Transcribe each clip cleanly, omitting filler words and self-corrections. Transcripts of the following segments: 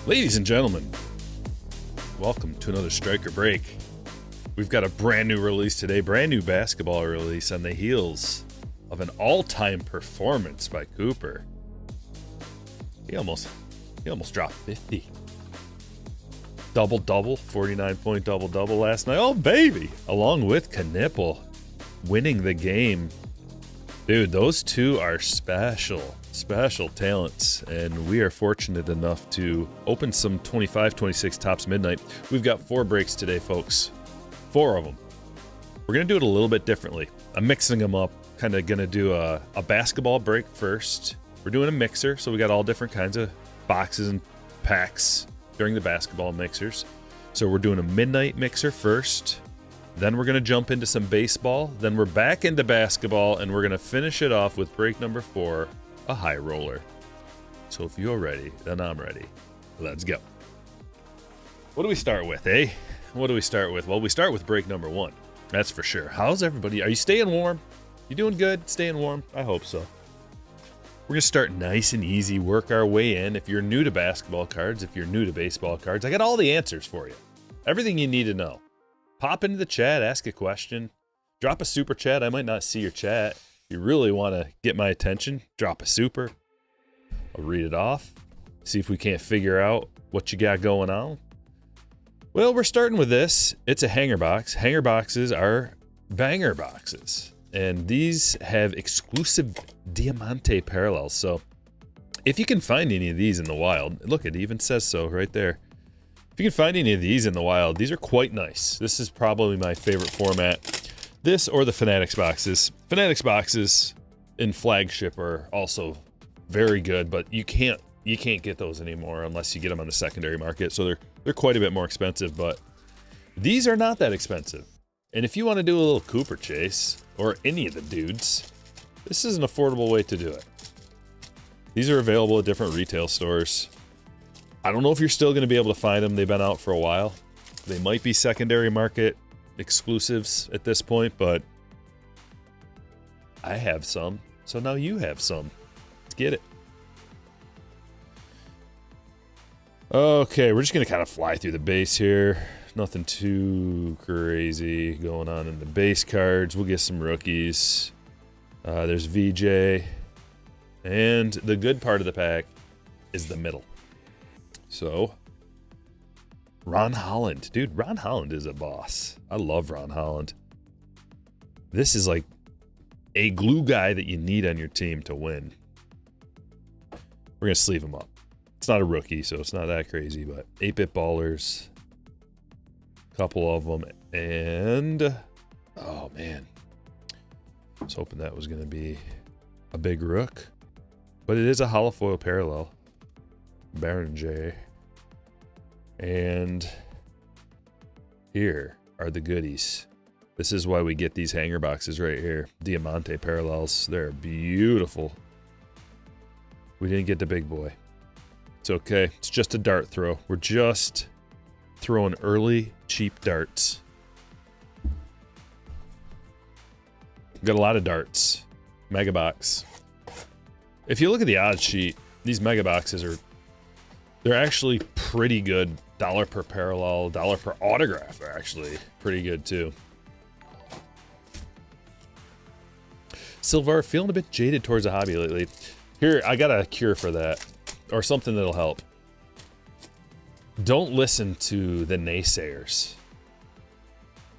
Ladies and gentlemen, welcome to another Stryker break. We've got a brand new release today, brand new basketball release on the heels of an all-time performance by Cooper. He almost dropped 50. Double-double, 49-point double-double last night. Oh, baby! Along with Knipple winning the game. Dude, those two are special talents, and we are fortunate enough to open some 25-26 Tops Midnight. We've got 4 breaks today, folks. 4 of them. We're going to do it a little bit differently. I'm mixing them up. Kind of going to do a basketball break first. We're doing a mixer, so we got all different kinds of boxes and packs during the basketball mixers. So we're doing a midnight mixer first. Then we're going to jump into some baseball. Then we're back into basketball, and we're going to finish it off with break number 4, a high roller. So if you're ready, then I'm ready. Let's go. What do we start with, eh? What do we start with? Well, we start with break number 1. That's for sure. How's everybody? Are you staying warm? You doing good? Staying warm? I hope so. We're going to start nice and easy, work our way in. If you're new to basketball cards, if you're new to baseball cards, I got all the answers for you. Everything you need to know. Pop into the chat, ask a question, drop a super chat. I might not see your chat. If you really want to get my attention, drop a super. I'll read it off, see if we can't figure out what you got going on. Well, we're starting with this. It's a hanger box. Hanger boxes are banger boxes, and these have exclusive Diamante parallels. So if you can find any of these in the wild, look, it even says so right there. If you can find any of these in the wild, these are quite nice. This is probably my favorite format. This or the Fanatics boxes. Fanatics boxes in flagship are also very good, but you can't get those anymore unless you get them on the secondary market. So they're quite a bit more expensive, but these are not that expensive. And if you want to do a little Cooper chase or any of the dudes, this is an affordable way to do it. These are available at different retail stores. I don't know if you're still going to be able to find them. They've been out for a while. They might be secondary market exclusives at this point, but I have some, so now you have some. Let's get it. Okay, we're just going to kind of fly through the base here. Nothing too crazy going on in the base cards. We'll get some rookies. There's VJ. And the good part of the pack is the middle. So, Ron Holland. Dude, Ron Holland is a boss. I love Ron Holland. This is like a glue guy that you need on your team to win. We're going to sleeve him up. It's not a rookie, so it's not that crazy, but 8-bit ballers. A couple of them. And, oh man. I was hoping that was going to be a big rook. But it is a hollow foil parallel. Baron J. And here are the goodies. This is why we get these hanger boxes right here. Diamante parallels. They're beautiful. We didn't get the big boy. It's okay. It's just a dart throw. We're just throwing early, cheap darts. Got a lot of darts. Mega box. If you look at the odds sheet, these mega boxes they're actually pretty good. $1 per parallel, $1 per autograph are actually pretty good too. Silvar, feeling a bit jaded towards the hobby lately. Here, I got a cure for that, or something that'll help. Don't listen to the naysayers.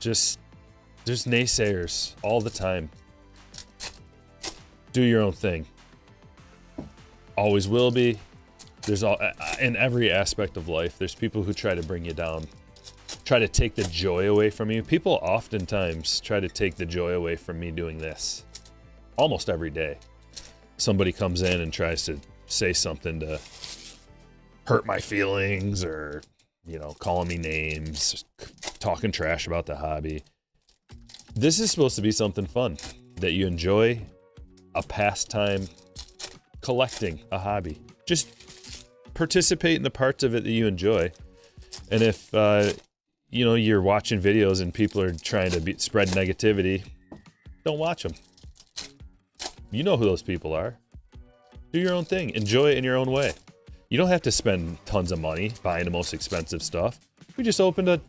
There's naysayers all the time. Do your own thing. Always will be. There's all in every aspect of life. There's people who try to bring you down, try to take the joy away from you. People oftentimes try to take the joy away from me doing this. Almost every day, somebody comes in and tries to say something to hurt my feelings, or calling me names, talking trash about the hobby. This is supposed to be something fun that you enjoy, a pastime, collecting a hobby. Just participate in the parts of it that you enjoy. And if you're watching videos and people are trying to spread negativity, don't watch them. You know who those people are. Do your own thing. Enjoy it in your own way. You don't have to spend tons of money buying the most expensive stuff. We just opened a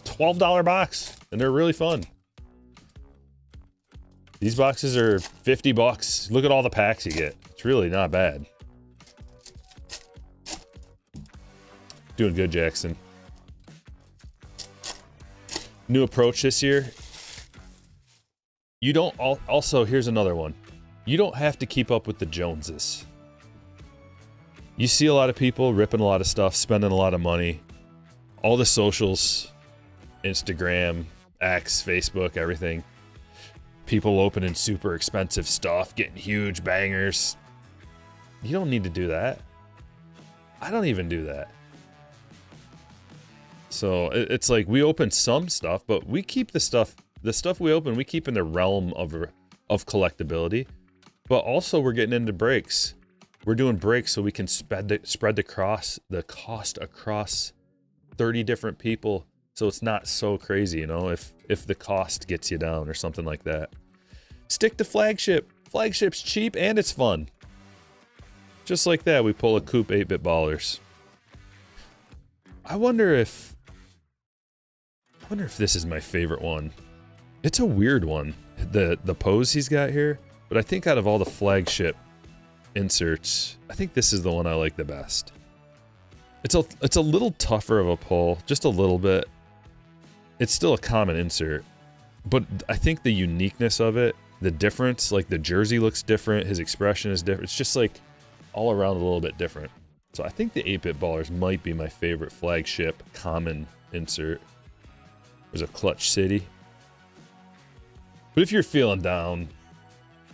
$12 box, and they're really fun. These boxes are 50 bucks. Look at all the packs you get. It's really not bad. Doing good, Jackson. New approach this year. You don't, also, here's another one. You don't have to keep up with the Joneses. You see a lot of people ripping a lot of stuff, spending a lot of money. All the socials, Instagram, X, Facebook, everything. People opening super expensive stuff, getting huge bangers. You don't need to do that. I don't even do that. So it's like we open some stuff, but we keep the stuff we open, we keep in the realm of collectability. But also we're getting into breaks. We're doing breaks so we can spread the cost across 30 different people, so it's not so crazy, you know, if the cost gets you down or something like that. Stick to flagship. Flagship's cheap and it's fun. Just like that, we pull a Coop 8-bit ballers. I wonder if this is my favorite one. It's a weird one, the pose he's got here, but I think out of all the flagship inserts, I think this is the one I like the best. It's a little tougher of a pull, just a little bit. It's still a common insert, but I think the uniqueness of it, the difference, like the jersey looks different, his expression is different. It's just like all around a little bit different. So I think the 8-bit ballers might be my favorite flagship common insert. There's a Clutch City. But if you're feeling down,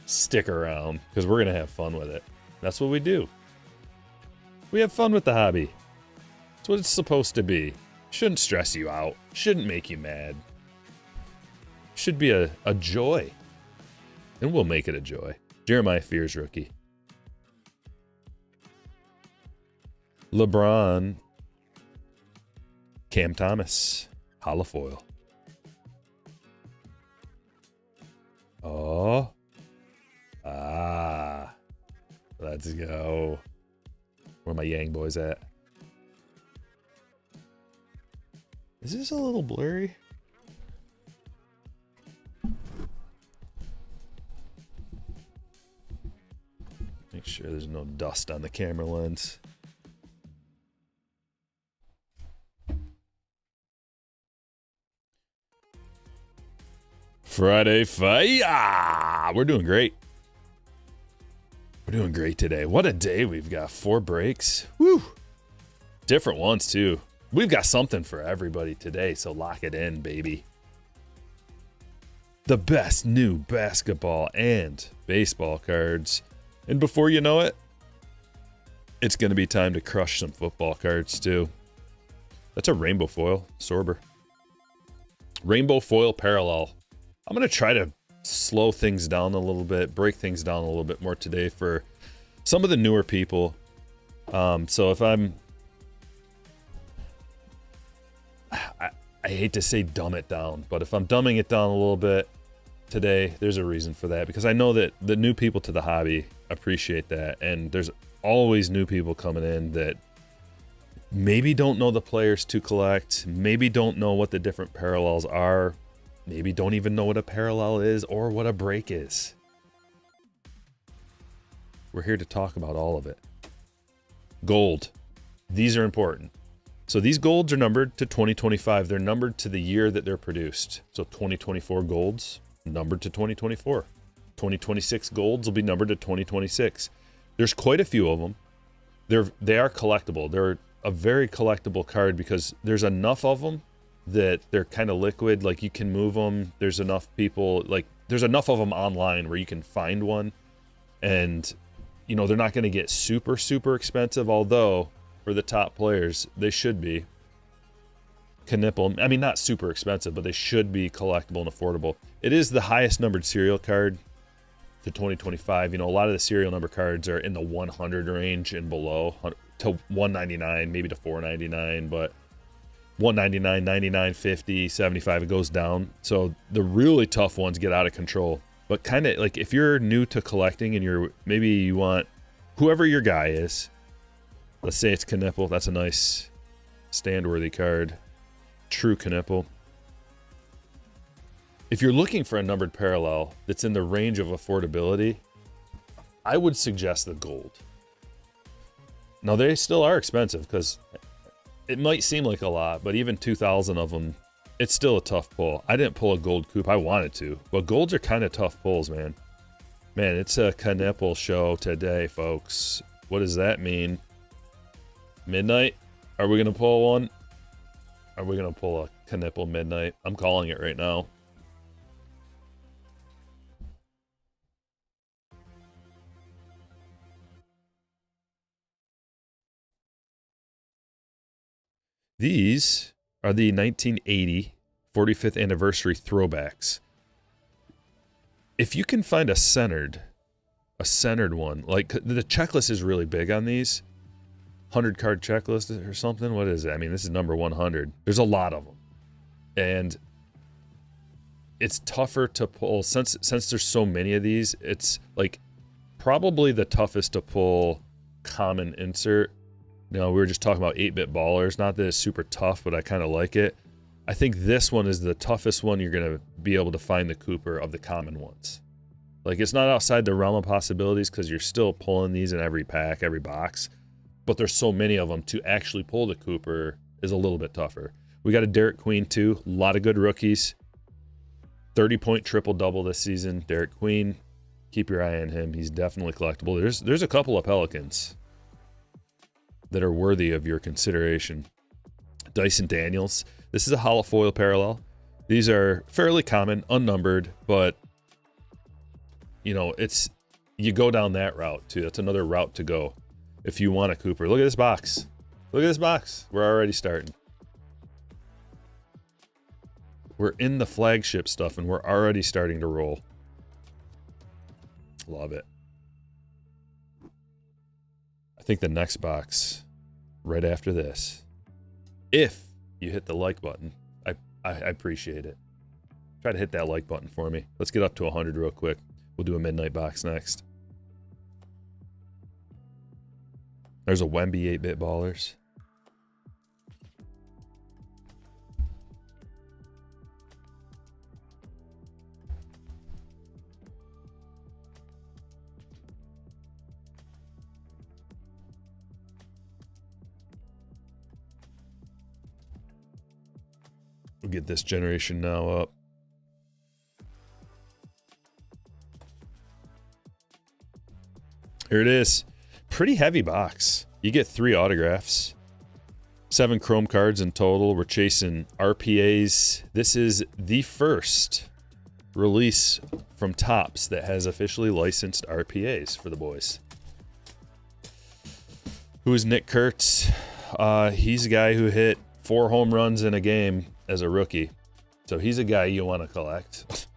stick around, because we're going to have fun with it. That's what we do. We have fun with the hobby. It's what it's supposed to be. Shouldn't stress you out. Shouldn't make you mad. Should be a joy. And we'll make it a joy. Jeremiah Fears rookie. LeBron. Cam Thomas. Holofoil. Oh. Ah. Let's go. Where are my Yang boys at? Is this a little blurry? Make sure there's no dust on the camera lens. Friday fire! We're doing great. We're doing great today. What a day we've got. 4 breaks. Woo! Different ones, too. We've got something for everybody today, so lock it in, baby. The best new basketball and baseball cards. And before you know it, it's going to be time to crush some football cards, too. That's a rainbow foil, Sorber. Rainbow foil parallel. I'm going to try to slow things down a little bit, break things down a little bit more today for some of the newer people. So if I hate to say dumb it down, but if I'm dumbing it down a little bit today, there's a reason for that, because I know that the new people to the hobby appreciate that, and there's always new people coming in that maybe don't know the players to collect, maybe don't know what the different parallels are, maybe don't even know what a parallel is or what a break is. We're here to talk about all of it. Gold. These are important. So these golds are numbered to 2025. They're numbered to the year that they're produced. So 2024 golds numbered to 2024. 2026 golds will be numbered to 2026. There's quite a few of them. They are collectible. They're a very collectible card because there's enough of them that they're kind of liquid, like you can move them. There's enough people, like there's enough of them online where you can find one, and you know they're not going to get super expensive, although for the top players they should be. Knipple, I mean not super expensive, but they should be collectible and affordable. It is the highest numbered serial card to 2025. You know, a lot of the serial number cards are in the 100 range and below to 199, maybe to 499, but 199, 99, 50, 75, it goes down. So the really tough ones get out of control. But kind of like if you're new to collecting and maybe you want, whoever your guy is, Let's say it's Knipple. That's a nice stand-worthy card. True Knipple. If you're looking for a numbered parallel that's in the range of affordability, I would suggest the gold. Now, they still are expensive because it might seem like a lot, but even 2,000 of them, it's still a tough pull. I didn't pull a gold coupe. I wanted to, but golds are kind of tough pulls, man. Man, it's a Knipple show today, folks. What does that mean? Midnight? Are we going to pull one? Are we going to pull a Knipple midnight? I'm calling it right now. These are the 1980 45th anniversary throwbacks. If you can find a centered one, like the checklist is really big on these. 100 card checklist or something. What is it? I mean, this is number 100. There's a lot of them. And it's tougher to pull since there's so many of these. It's like probably the toughest to pull common insert. You know, we were just talking about 8-bit ballers. Not that it's super tough, but I kind of like it. I think this one is the toughest one you're going to be able to find the Cooper of the common ones. Like, it's not outside the realm of possibilities because you're still pulling these in every pack, every box. But there's so many of them to actually pull the Cooper is a little bit tougher. We got a Derek Queen, too. A lot of good rookies. 30-point triple-double this season. Derek Queen, keep your eye on him. He's definitely collectible. There's a couple of Pelicans that are worthy of your consideration. Dyson Daniels. This is a hollow foil parallel. These are fairly common, unnumbered, but you know, you go down that route too. That's another route to go if you want a Cooper. Look at this box. Look at this box. We're already starting. We're in the flagship stuff and we're already starting to roll. Love it. I think the next box right after this, if you hit the like button, I appreciate it. Try to hit that like button for me. Let's get up to 100 real quick. We'll do a midnight box next. There's a Wemby 8-bit ballers. We'll get this generation now up. Here it is. Pretty heavy box. You get 3 autographs. 7 chrome cards in total. We're chasing RPAs. This is the first release from Topps that has officially licensed RPAs for the boys. Who is Nick Kurtz? He's a guy who hit 4 home runs in a game as a rookie. So he's a guy you want to collect.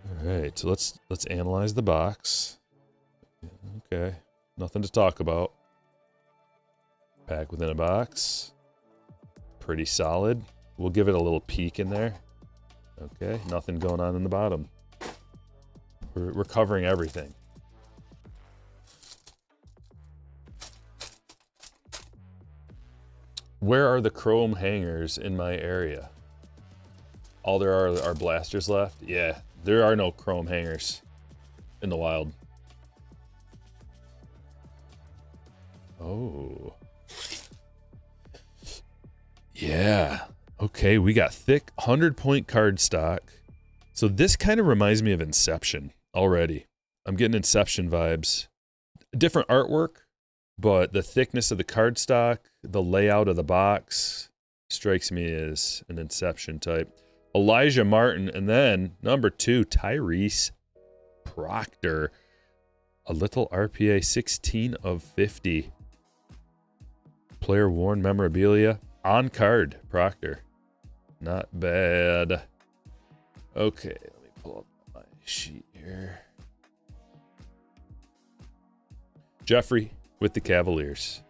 All right, so let's analyze the box. Okay, nothing to talk about. Pack within a box. Pretty solid. We'll give it a little peek in there. Okay, nothing going on in the bottom. We're covering everything. Where are the chrome hangers in my area? All there are blasters left? Yeah, there are no chrome hangers in the wild. Oh. Yeah. Okay, we got thick 100-point card stock. So this kind of reminds me of Inception already. I'm getting Inception vibes. Different artwork, but the thickness of the card stock, the layout of the box strikes me as an Inception type. Elijah Martin, and then number 2, Tyrese Proctor. A little RPA 16 of 50. Player worn memorabilia. On card, Proctor. Not bad. Okay, let me pull up my sheet here. Jeffrey with the Cavaliers.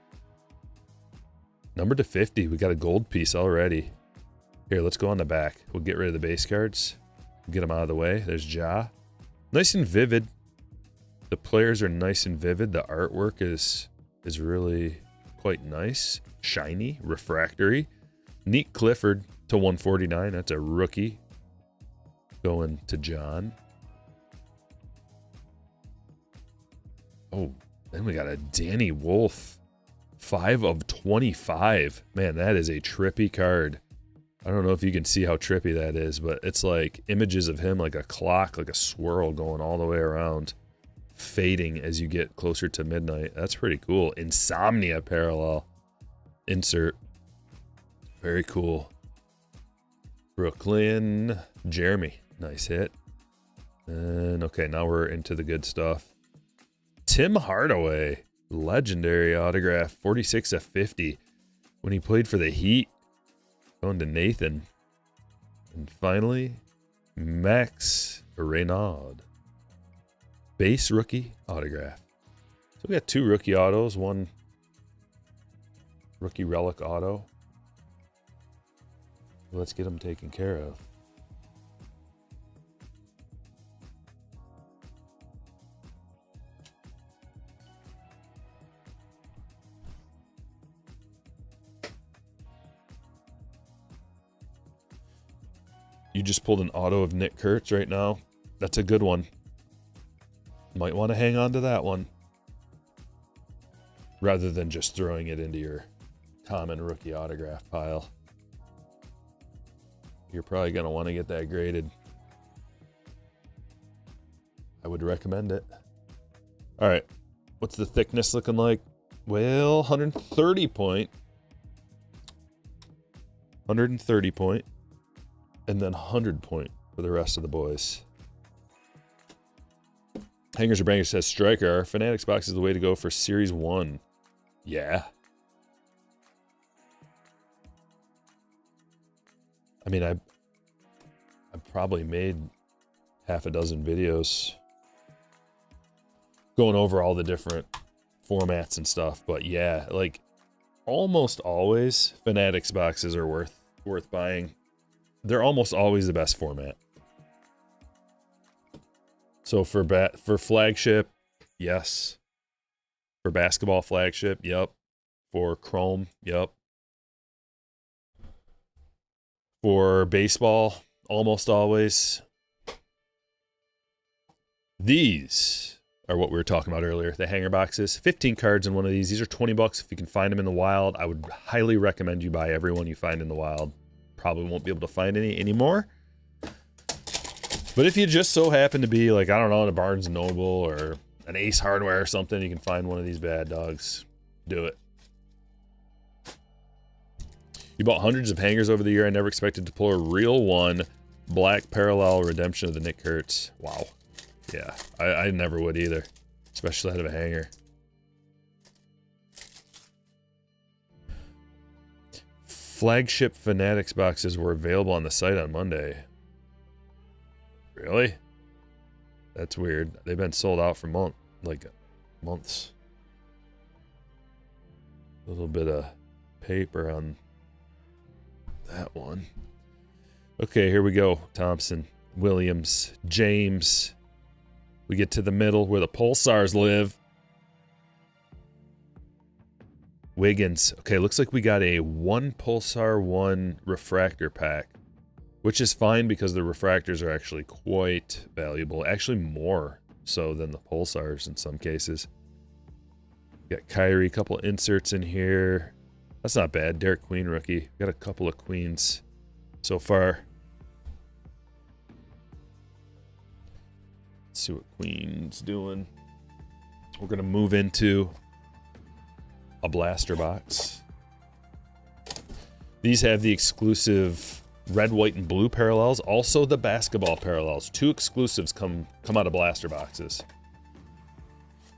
Number to 50. We got a gold piece already. Here, let's go on the back. We'll get rid of the base cards. Get them out of the way. There's Ja. Nice and vivid. The players are nice and vivid. The artwork is really quite nice. Shiny, refractory. Neat Clifford to 149. That's a rookie. Going to John. Oh, then we got a Danny Wolf. 5 of 25. Man, that is a trippy card. I don't know if you can see how trippy that is, but it's like images of him like a clock, like a swirl going all the way around, fading as you get closer to midnight. That's pretty cool. Insomnia parallel. Insert. Very cool. Brooklyn. Jeremy. Nice hit. And okay, now we're into the good stuff. Tim Hardaway. Legendary autograph. 46 of 50. When he played for the Heat. Going to Nathan. And finally, Max Reynaud. Base rookie autograph. So we got 2 rookie autos, 1 rookie relic auto. Let's get them taken care of. You just pulled an auto of Nick Kurtz right now. That's a good one. Might want to hang on to that one. Rather than just throwing it into your common rookie autograph pile. You're probably going to want to get that graded. I would recommend it. All right. What's the thickness looking like? Well, 130 point. 130 point. And then 100 point for the rest of the boys. Hangers or Bangers says, Stryker, our Fanatics box is the way to go for Series 1. Yeah. I mean, I've probably made half a dozen videos going over all the different formats and stuff. But yeah, like almost always Fanatics boxes are worth buying. They're almost always the best format. So for flagship, yes. For basketball flagship, yep. For Chrome, yep. For baseball, almost always. These are what we were talking about earlier, the hanger boxes. 15 cards in one of these. These are 20 bucks if you can find them in the wild. I would highly recommend you buy every one you find in the wild. Probably won't be able to find any anymore. But if you just so happen to be like, I don't know, in a Barnes & Noble or an Ace Hardware or something, you can find one of these bad dogs. Do it. You bought hundreds of hangers over the year. I never expected to pull a real one. Black parallel redemption of the Nick Kurtz. Wow. Yeah, I never would either. Especially out of a hanger. Flagship Fanatics boxes were available on the site on Monday. Really? That's weird. They've been sold out for months. A little bit of paper on that one. Okay, here we go. Thompson, Williams, James. We get to the middle where the Pulsars live. Wiggins. Okay, looks like we got a 1 Pulsar, 1 refractor pack, which is fine because the refractors are actually quite valuable. Actually more so than the Pulsars in some cases. Got Kyrie, a couple inserts in here. That's not bad. Derek Queen rookie. Got a couple of Queens so far. Let's see what Queen's doing. We're going to move into a blaster box. These have the exclusive red, white, and blue parallels. Also the basketball parallels. 2 exclusives come out of blaster boxes.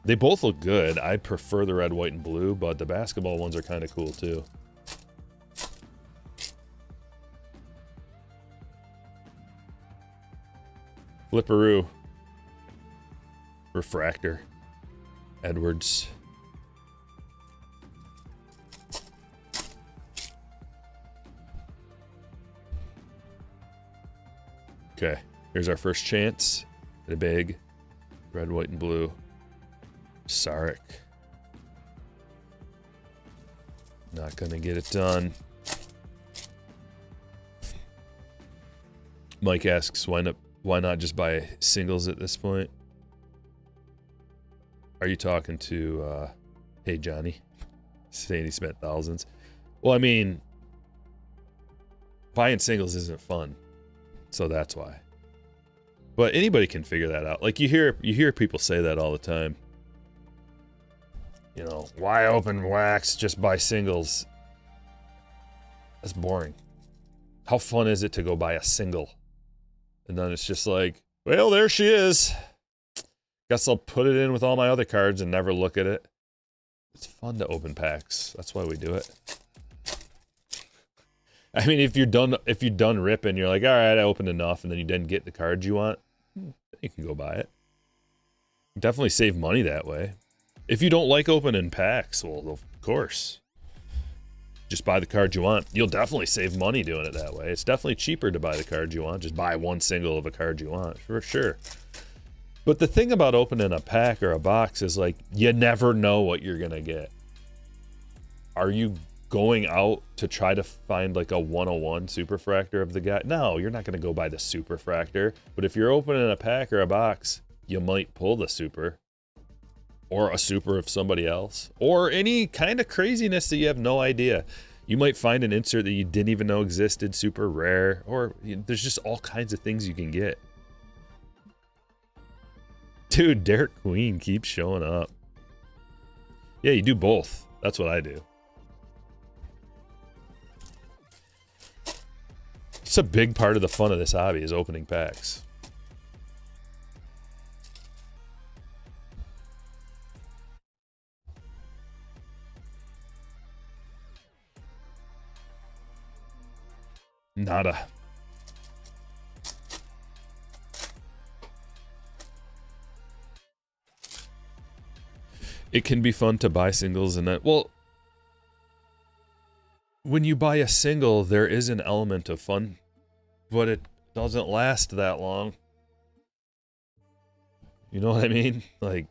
They both look good. I prefer the red, white, and blue, but the basketball ones are kind of cool too. Flipperoo. Refractor. Edwards. Okay, here's our first chance at a big red, white, and blue. Sarek. Not gonna get it done. Mike asks, why not just buy singles at this point? Are you talking to, Hey Johnny? Saying he spent thousands. Well, I mean, buying singles isn't fun. So that's why. But anybody can figure that out. Like you hear people say that all the time. You know, why open wax? Just buy singles. That's boring. How fun is it to go buy a single? And then it's just like, well, there she is. Guess I'll put it in with all my other cards and never look at it. It's fun to open packs. That's why we do it. I mean, if you're done ripping, you're like, all right, I opened enough, and then you didn't get the cards you want, you can go buy it. Definitely save money that way. If you don't like opening packs, well, of course. Just buy the card you want. You'll definitely save money doing it that way. It's definitely cheaper to buy the card you want. Just buy one single of a card you want, for sure. But the thing about opening a pack or a box is, like, you never know what you're going to get. Are you going out to try to find, like, a 101 superfractor of the guy? No, you're not going to go buy the superfractor. But if you're opening a pack or a box, you might pull the super. Or a super of somebody else, or any kind of craziness that you have no idea. You might find an insert that you didn't even know existed, super rare, or there's just all kinds of things you can get. Dude, Derek Queen keeps showing up. Yeah, you do both. That's what I do. It's a big part of the fun of this hobby is opening packs. Nada. It can be fun to buy singles and that. Well, when you buy a single, there is an element of fun, but it doesn't last that long. You know what I mean? Like,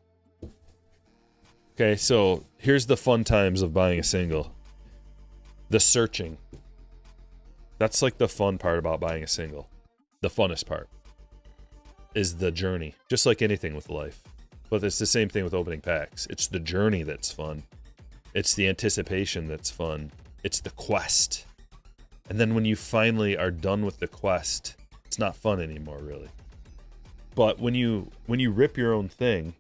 okay, so here's the fun times of buying a single. The searching. That's like the fun part about buying a single. The funnest part is the journey, just like anything with life. But it's the same thing with opening packs. It's the journey that's fun. It's the anticipation that's fun. It's the quest. And then when you finally are done with the quest, it's not fun anymore, really. But when you rip your own thing,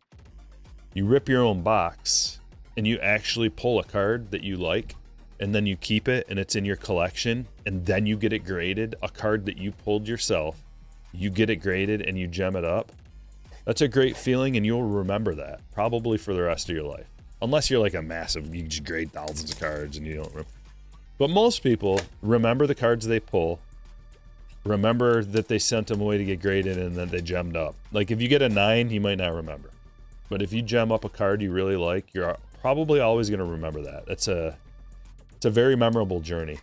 you rip your own box, and you actually pull a card that you like, and then you keep it and it's in your collection, and then you get it graded, a card that you pulled yourself, you get it graded and you gem it up. That's a great feeling, and you'll remember that probably for the rest of your life. Unless you're like a massive, you just grade thousands of cards and you don't remember. But most people remember the cards they pull, remember that they sent them away to get graded and then they gemmed up. Like if you get a 9, you might not remember. But if you gem up a card you really like, you're probably always going to remember that. It's a very memorable journey.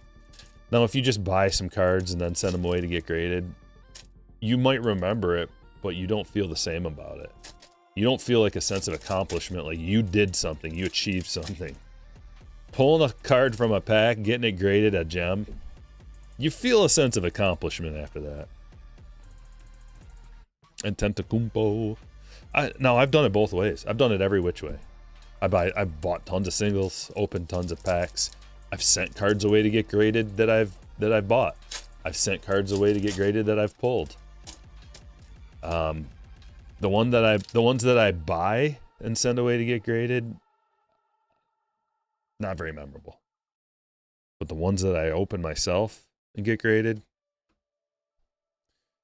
Now, if you just buy some cards and then send them away to get graded, you might remember it, but you don't feel the same about it. You don't feel like a sense of accomplishment, like you did something, you achieved something. Pulling a card from a pack, getting it graded a gem, you feel a sense of accomplishment after that. And Tentacumpo. Now, I've done it both ways. I've done it every which way. I've bought tons of singles, opened tons of packs. I've sent cards away to get graded that I've bought. I've sent cards away to get graded that I've pulled. The ones that I buy and send away to get graded, not very memorable. But the ones that I open myself and get graded,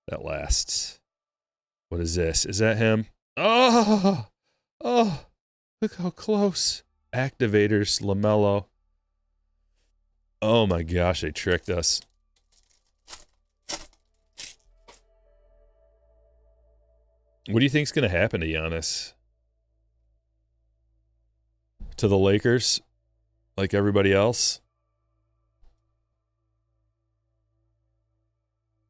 that lasts. What is this? Is that him? Oh, look how close. Activators, LaMelo. Oh my gosh, they tricked us. What do you think's going to happen to Giannis? To the Lakers? Like everybody else?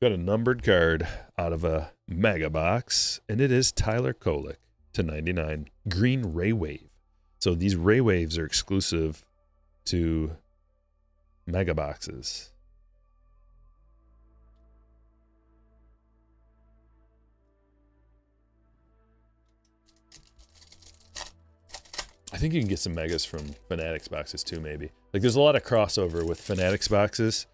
Got a numbered card out of a mega box, and it is Tyler Kolek. to 99. Green Ray Wave. So these Ray Waves are exclusive to mega boxes. I think you can get some megas from Fanatics boxes too, maybe. Like, there's a lot of crossover with Fanatics boxes.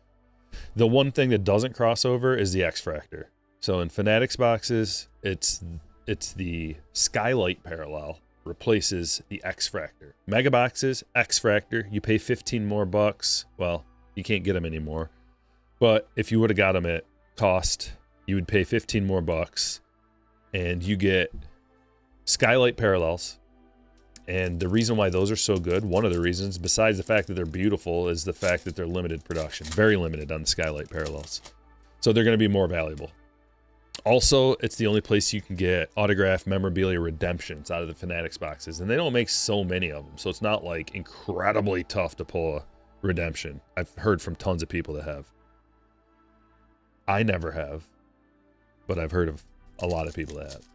The one thing that doesn't cross over is the X-Fractor. So in Fanatics boxes, it's the Skylight parallel replaces the X-Fractor. Mega boxes, X-Fractor, you pay 15 more bucks. Well, you can't get them anymore. But if you would have got them at cost, you would pay 15 more bucks and you get Skylight parallels. And the reason why those are so good, one of the reasons, besides the fact that they're beautiful, is the fact that they're limited production. Very limited on the Skylight parallels. So they're going to be more valuable. Also, it's the only place you can get autographed memorabilia redemptions out of the Fanatics boxes. And they don't make so many of them. So it's not like incredibly tough to pull a redemption. I've heard from tons of people that have. I never have. But I've heard of a lot of people that have.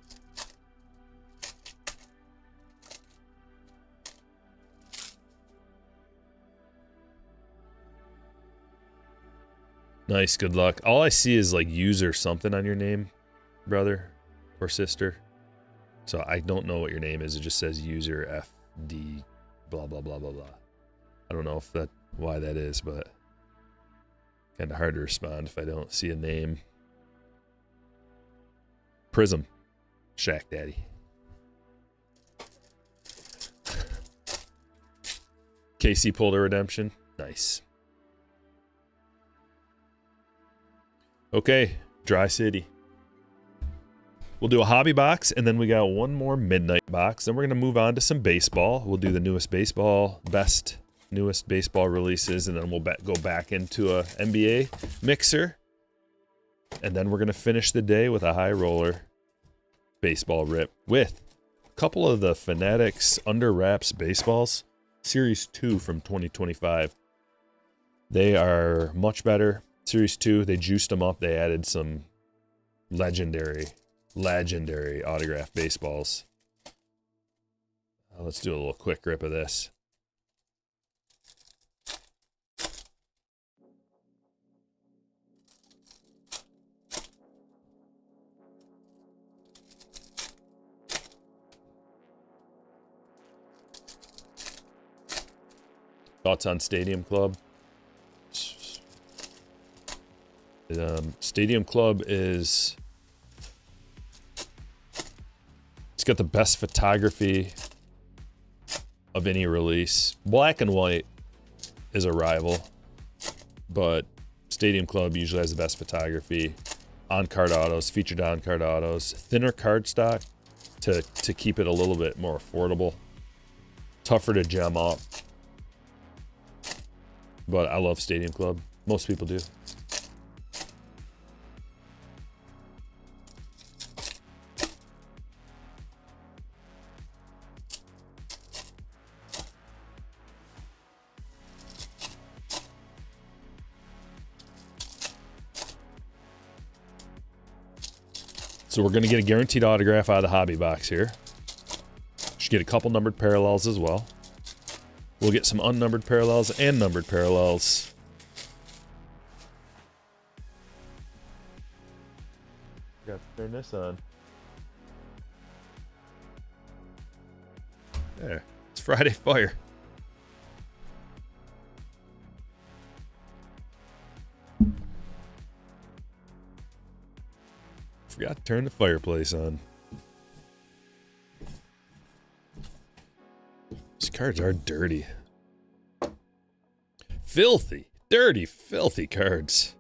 Nice, good luck. All I see is like user something on your name, brother or sister. So I don't know what your name is. It just says user FD blah blah blah blah blah. I don't know if why that is, but kind of hard to respond if I don't see a name. Prism, Shaq Daddy. KC pulled a redemption. Nice. Okay, Dry City. We'll do a hobby box, and then we got one more midnight box. Then we're going to move on to some baseball. We'll do the newest baseball, newest baseball releases, and then we'll go back into a NBA mixer. And then we're going to finish the day with a high roller baseball rip with a couple of the Fanatics Under Wraps baseballs, Series 2 from 2025. They are much better. Series 2, they juiced them up. They added some legendary autograph baseballs. Let's do a little quick rip of this. Thoughts on Stadium Club? Stadium Club it's got the best photography of any release. Black and white is a rival, but Stadium Club usually has the best photography. On-card autos, featured on-card autos, thinner card stock to keep it a little bit more affordable. Tougher to gem up, but I love Stadium Club. Most people do. So we're going to get a guaranteed autograph out of the hobby box here. Should get a couple numbered parallels as well. We'll get some unnumbered parallels and numbered parallels. Got to turn this on. There. It's Friday Fire. Forgot to turn the fireplace on. These cards are dirty. Filthy. Dirty, filthy cards.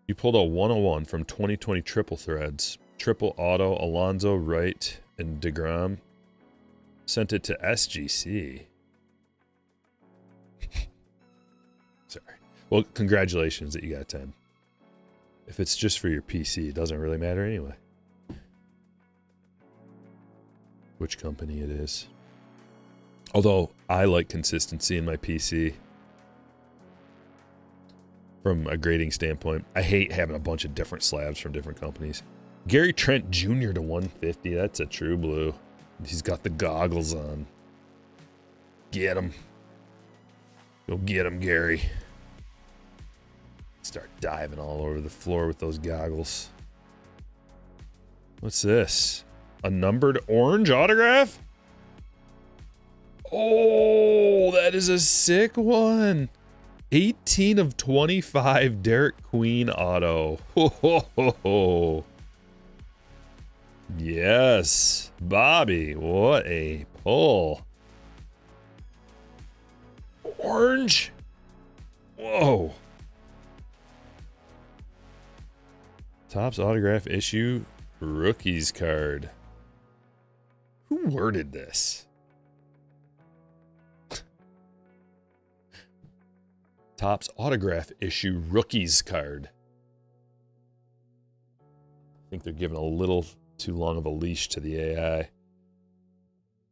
You pulled a 101 from 2020 triple threads. Triple auto, Alonso, Wright, and DeGrom. Sent it to SGC. Sorry. Well, congratulations that you got 10. If it's just for your PC, it doesn't really matter anyway. Which company it is. Although, I like consistency in my PC. from a grading standpoint. I hate having a bunch of different slabs from different companies. Gary Trent Jr. to 150. That's a true blue. He's got the goggles on. Get him. Go get him, Gary. Start diving all over the floor with those goggles. What's this? A numbered orange autograph? Oh, that is a sick one. 18 of 25 Derek Queen auto. Ho, ho, ho, ho. Yes, Bobby, what a pull. Orange. Whoa. Topps autograph issue rookies card. Who worded this? Topps autograph issue rookies card. I think they're giving a little too long of a leash to the AI.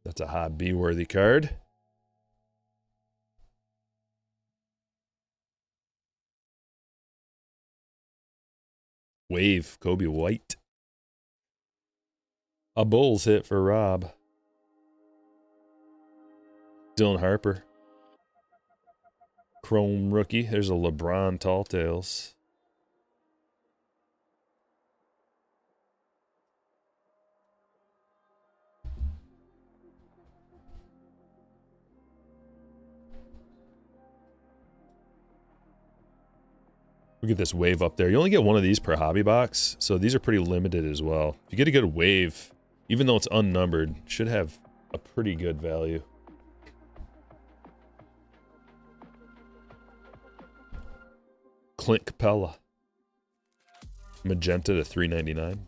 That's a hot B-worthy card. Wave, Kobe White. A Bulls hit for Rob. Dylan Harper. Chrome rookie. There's a LeBron Tall Tales. Look at this wave up there. You only get one of these per hobby box, so these are pretty limited as well. If you get a good wave, even though it's unnumbered, should have a pretty good value. Clint Capella. Magenta to $3.99.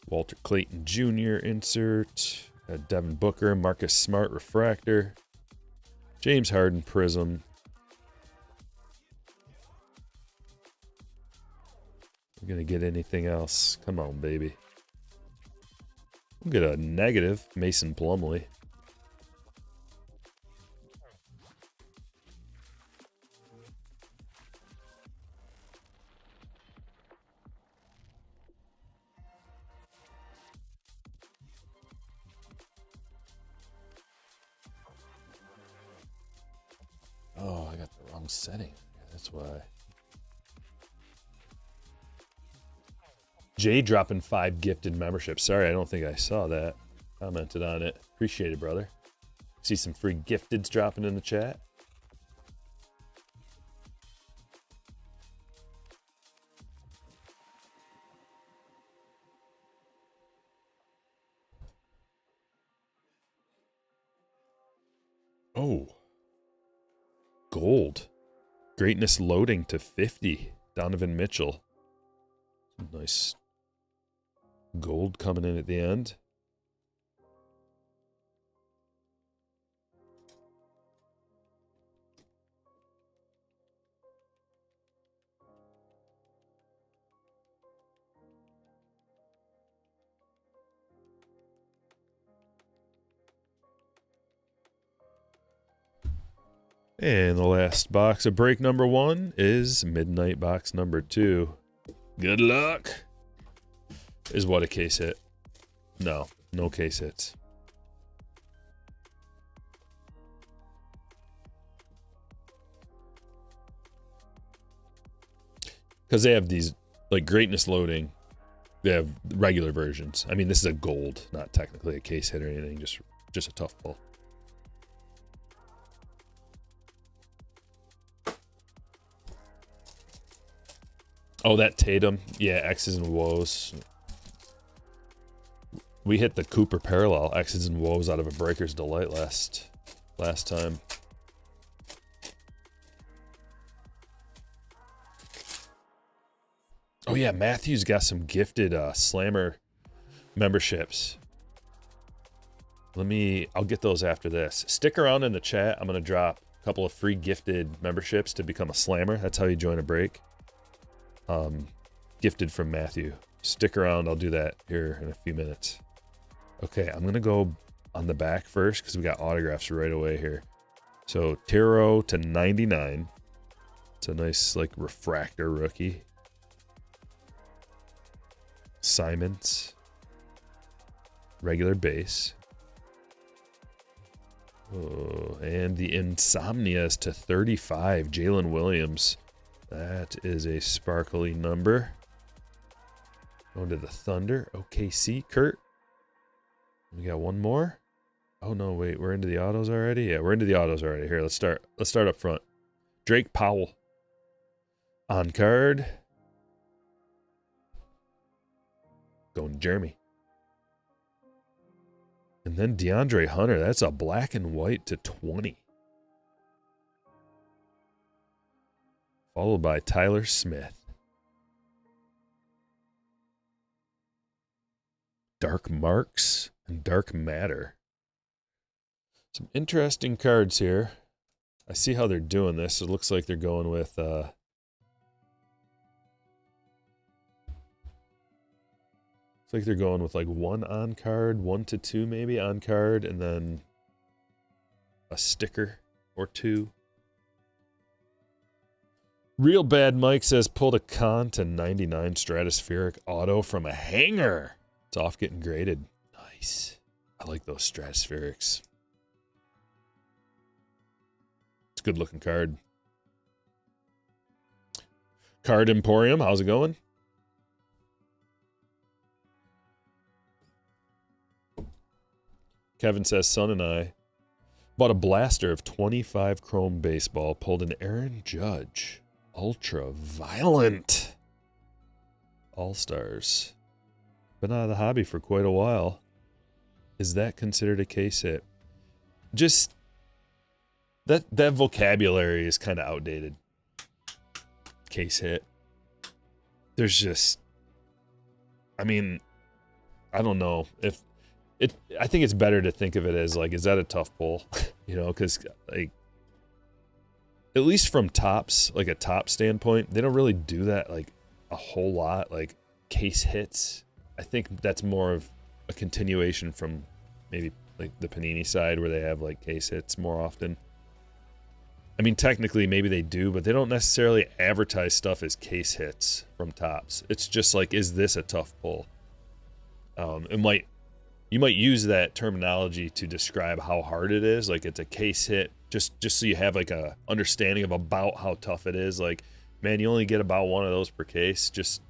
Walter Clayton Jr. insert. Devin Booker, Marcus Smart refractor. James Harden prism. We're gonna get anything else. Come on, baby. We'll get a negative Mason Plumlee. Oh, I got the wrong setting. That's why. Jay dropping 5 gifted memberships. Sorry, I don't think I saw that. Commented on it. Appreciate it, brother. See some free gifteds dropping in the chat. Oh. Gold. Greatness loading to 50. Donovan Mitchell. Nice gold coming in at the end. And the last box of break number 1 is Midnight Box number 2. Good luck. Is what a case hit? No, no case hits. Because they have these, like, greatness loading. They have regular versions. I mean, this is a gold, not technically a case hit or anything, just a tough pull. Oh, that Tatum. Yeah, X's and Woes. We hit the Cooper parallel X's and Woes out of a Breaker's Delight last time. Oh yeah, Matthew's got some gifted Slammer memberships. I'll get those after this. Stick around in the chat. I'm gonna drop a couple of free gifted memberships to become a Slammer. That's how you join a break. Gifted from Matthew. Stick around, I'll do that here in a few minutes. Okay, I'm gonna go on the back first because we got autographs right away here. So Tiro to 99. It's a nice like refractor rookie. Simons. Regular base. Oh, and the Insomnias to 35. Jalen Williams. That is a sparkly number. Going to the Thunder. OKC. Kurt. We got one more. Oh no, wait, we're into the autos already? Yeah, we're into the autos already. Here, let's start up front. Drake Powell. On card. Going to Jeremy. And then DeAndre Hunter. That's a black and white to 20. Followed by Tyler Smith. Dark Marks and Dark Matter. Some interesting cards here. I see how they're doing this. It looks like they're going with looks like they're going with like 1 on card, 1 to 2 maybe on card, and then a sticker or 2. Real Bad Mike says pulled a con to 99 stratospheric auto from a hanger. It's off getting graded. Nice. I like those stratospherics. It's a good looking card. Card Emporium, how's it going? Kevin says, son and I bought a blaster of 25 chrome baseball, pulled an Aaron Judge. Ultra violent. All-Stars. Been out of the hobby for quite a while. Is that considered a case hit? Just that vocabulary is kind of outdated. Case hit. There's just, I mean, I don't know if it. I think it's better to think of it as like, is that a tough pull? You know, because like, at least from tops, like a top standpoint, they don't really do that like a whole lot. Like case hits. I think that's more of a continuation from maybe like the Panini side where they have like case hits more often. I mean, technically maybe they do, but they don't necessarily advertise stuff as case hits from tops. It's just like, is this a tough pull? You might use that terminology to describe how hard it is. Like it's a case hit, just so you have like a understanding of about how tough it is. Like, man, you only get about 1 of those per case. Just,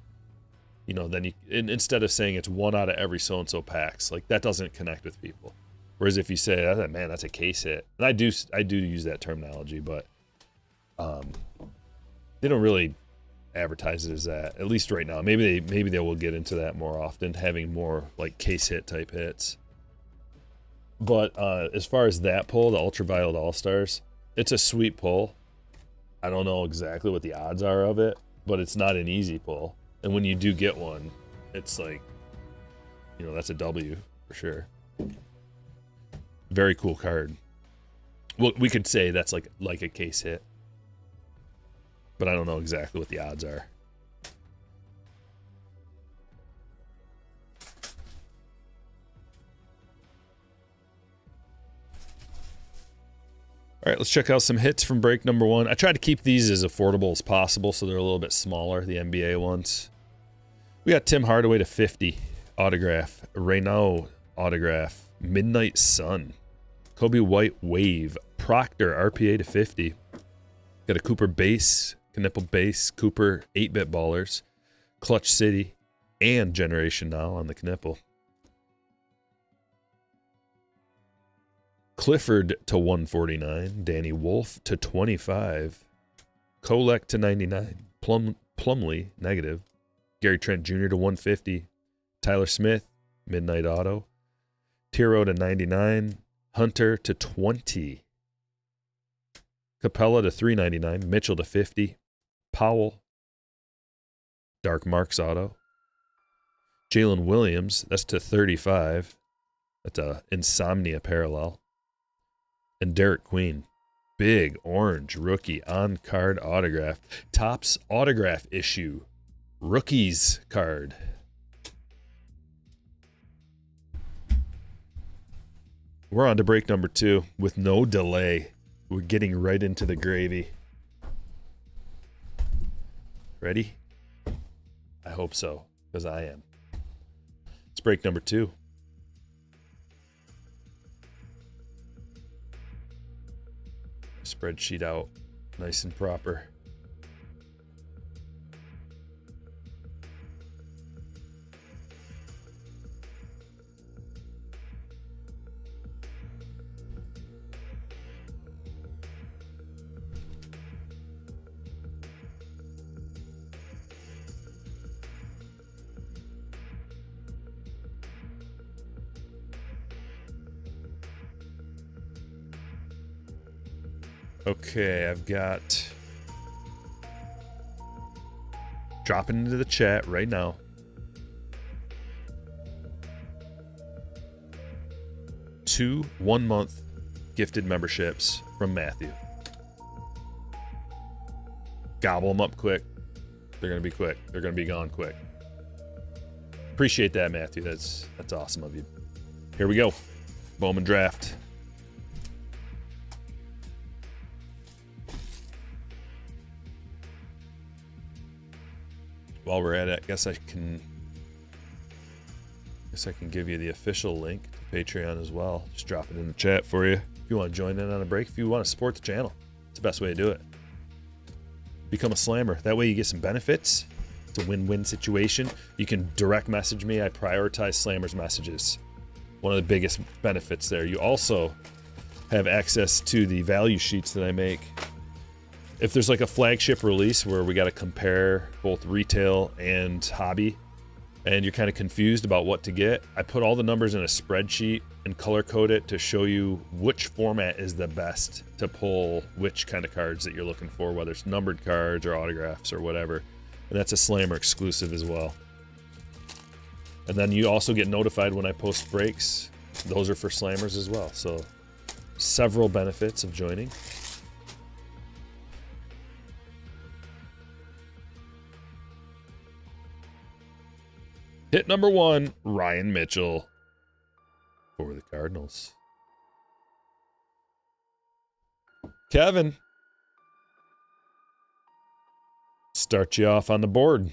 you know, then instead of saying it's 1 out of every so-and-so packs, like that doesn't connect with people. Whereas if you say, man, that's a case hit, and I do use that terminology, but they don't really advertise it as that, at least right now. Maybe they will get into that more often, having more like case hit type hits. But as far as that pull, the Ultraviolet All-Stars, it's a sweet pull. I don't know exactly what the odds are of it, but it's not an easy pull. And when you do get one, it's like, you know, that's a W for sure. Very cool card. Well, we could say that's like a case hit, but I don't know exactly what the odds are. All right, let's check out some hits from break number 1. I tried to keep these as affordable as possible, so they're a little bit smaller, the NBA ones. We got Tim Hardaway to 50, autograph. Reynaud, autograph. Midnight Sun. Kobe White, Wave. Proctor, RPA to 50. Got a Cooper base, Knipple base, Cooper 8-bit ballers. Clutch City, and Generation Now on the Knipple. Clifford to 149. Danny Wolf to 25. Kolek to 99. Plumlee, negative. Gary Trent Jr. to 150. Tyler Smith, Midnight Auto. Tiro to 99. Hunter to 20. Capella to 399. Mitchell to 50. Powell. Dark Marks Auto. Jalen Williams, that's to 35. That's a Insomnia parallel. And Derek Queen, big orange rookie on-card autograph. Topps autograph issue. Rookies card. We're on to break number 2 with no delay. We're getting right into the gravy. Ready? I hope so, because I am. It's break number 2. Spreadsheet out nice and proper. Okay, I've got... dropping into the chat right now. 2 1-month gifted memberships from Matthew. Gobble them up quick. They're going to be quick. They're going to be gone quick. Appreciate that, Matthew. That's awesome of you. Here we go. Bowman draft. While we're at it, I guess I can give you the official link to Patreon as well. Just drop it in the chat for you. If you want to join in on a break, if you want to support the channel, it's the best way to do it. Become a slammer. That way you get some benefits. It's a win-win situation. You can direct message me. I prioritize slammers messages. One of the biggest benefits there. You also have access to the value sheets that I make. If there's like a flagship release where we got to compare both retail and hobby, and you're kind of confused about what to get, I put all the numbers in a spreadsheet and color code it to show you which format is the best to pull which kind of cards that you're looking for, whether it's numbered cards or autographs or whatever. And that's a Slammer exclusive as well. And then you also get notified when I post breaks. Those are for Slammers as well. So several benefits of joining. Hit number 1, Ryan Mitchell for the Cardinals. Kevin, start you off on the board.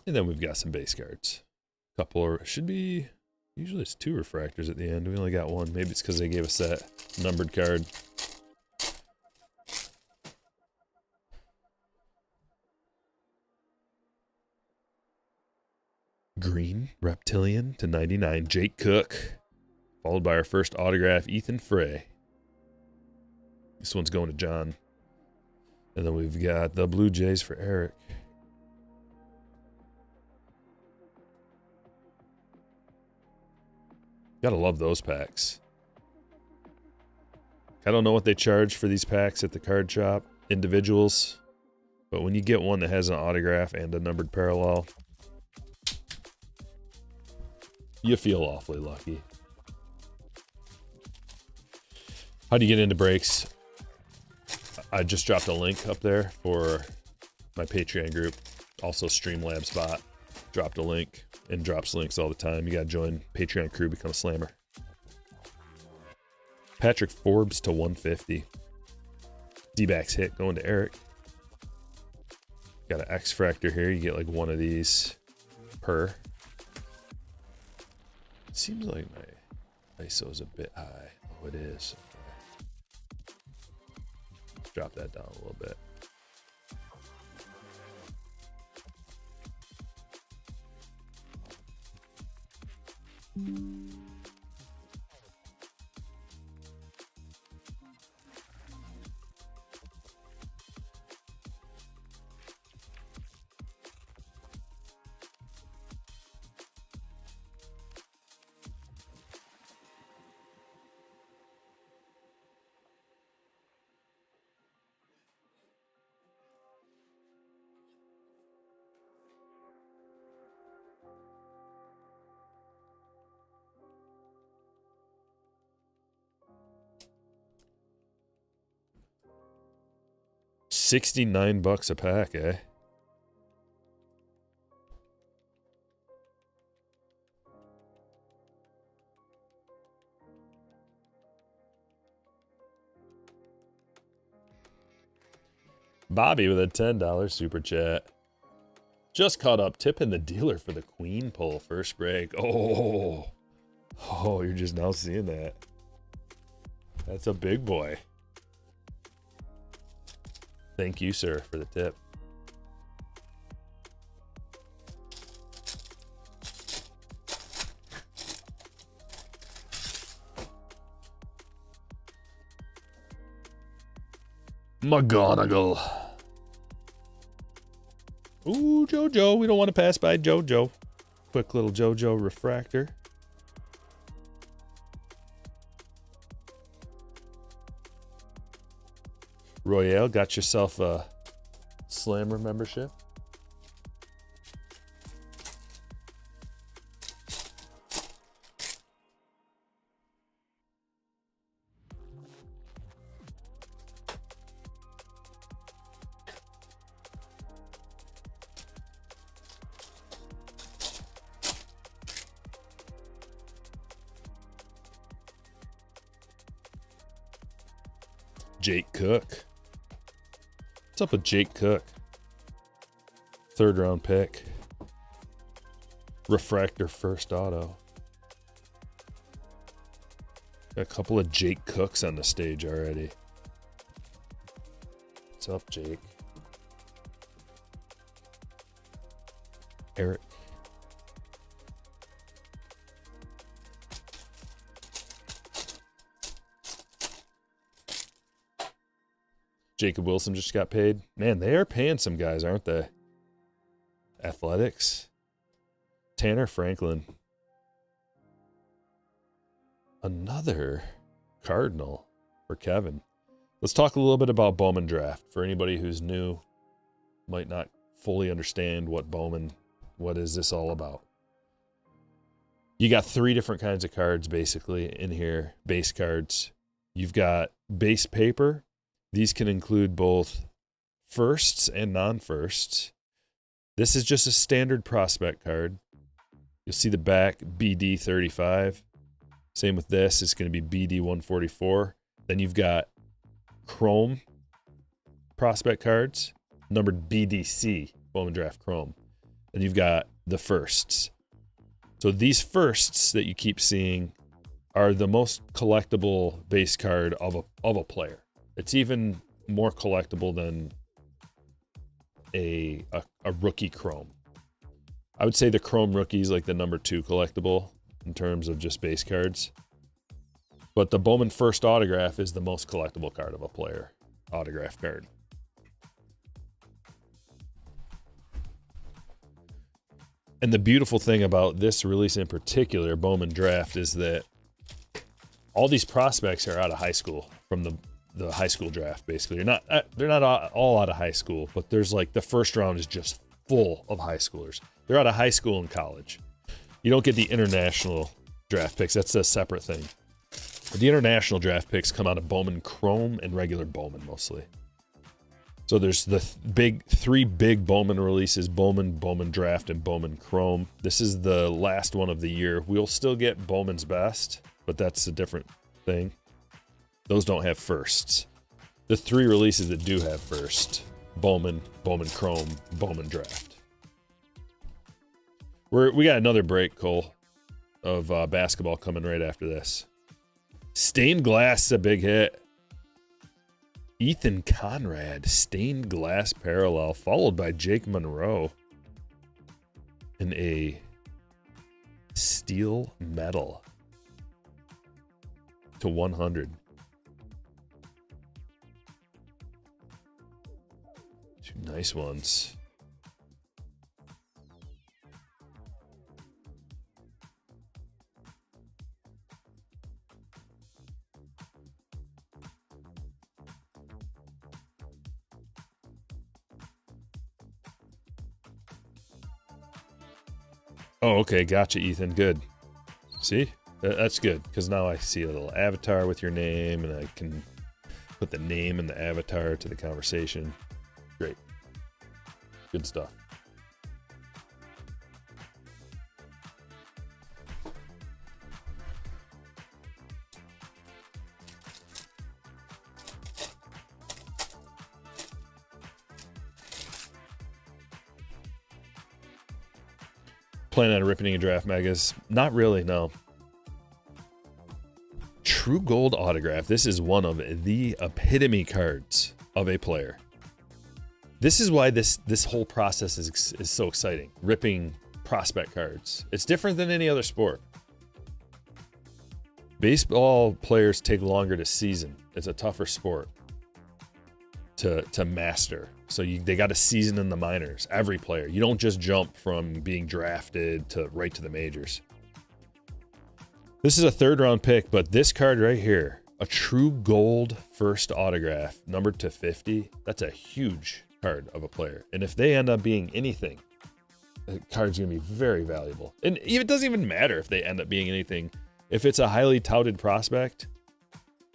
And then we've got some base cards. Couple, or should be, usually it's 2 refractors at the end. We only got 1. Maybe it's because they gave us that numbered card. Green Reptilian to 99, Jake Cook. Followed by our first autograph, Ethan Frey. This one's going to John. And then we've got the Blue Jays for Eric. Gotta love those packs. I don't know what they charge for these packs at the card shop, individuals. But when you get one that has an autograph and a numbered parallel, you feel awfully lucky. How do you get into breaks? I just dropped a link up there for my Patreon group. Also Streamlabs bot dropped a link and drops links all the time. You gotta join Patreon crew, become a slammer. Patrick Forbes to 150. D-backs hit going to Eric. Got an X-Fractor here. You get like one of these per. It seems like my ISO is a bit high. Oh, it is. Okay. Drop that down a little bit. $69 a pack, eh? Bobby with a $10 super chat. Just caught up tipping the dealer for the queen pull first break. Oh, you're just now seeing that. That's a big boy. Thank you, sir, for the tip. McGonagall. Ooh, JoJo. We don't want to pass by JoJo. Quick little JoJo refractor. Royale, got yourself a Slammer membership. Jake Cook. What's up with Jake Cook? 3rd round pick. Refractor first auto. Got a couple of Jake Cooks on the stage already. What's up, Jake? Eric. Jacob Wilson just got paid. Man, they are paying some guys, aren't they? Athletics. Tanner Franklin. Another Cardinal for Kevin. Let's talk a little bit about Bowman draft. For anybody who's new, might not fully understand what is this all about. You got 3 different kinds of cards basically in here, base cards. You've got base paper. These can include both firsts and non-firsts. This is just a standard prospect card. You'll see the back BD 35. Same with this. It's going to be BD 144. Then you've got Chrome prospect cards, numbered BDC, Bowman Draft Chrome. And you've got the firsts. So these firsts that you keep seeing are the most collectible base card of a player. It's even more collectible than a rookie Chrome. I would say the Chrome rookie is like the number 2 collectible in terms of just base cards. But the Bowman first autograph is the most collectible card of a player. Autograph card. And the beautiful thing about this release in particular, Bowman Draft, is that all these prospects are out of high school from the high school draft, basically. They're not all out of high school, but there's like the first round is just full of high schoolers. They're out of high school and college. You don't get the international draft picks. That's a separate thing. But the international draft picks come out of Bowman Chrome and regular Bowman mostly. So there's the 3 big Bowman releases, Bowman Draft, and Bowman Chrome. This is the last one of the year. We'll still get Bowman's Best, but that's a different thing. Those don't have firsts. The 3 releases that do have first: Bowman Chrome, Bowman Draft. We got another break, Cole, of basketball coming right after this. Stained glass is a big hit. Ethan Conrad, stained glass parallel, followed by Jake Monroe in a steel metal to 100. 2 nice ones. Oh, okay. Gotcha, Ethan. Good. See? That's good, because now I see a little avatar with your name, and I can put the name and the avatar to the conversation. Great. Good stuff. Planning on ripping a draft megas? Not really, no. True gold autograph. This is one of the epitome cards of a player. This is why this whole process is so exciting. Ripping prospect cards. It's different than any other sport. Baseball players take longer to season. It's a tougher sport to master. So they got a season in the minors. Every player. You don't just jump from being drafted to right to the majors. This is a 3rd round pick, but this card right here, a true gold first autograph, numbered to 50, that's a huge card of a player. And if they end up being anything, the card's going to be very valuable. And it doesn't even matter if they end up being anything. If it's a highly touted prospect,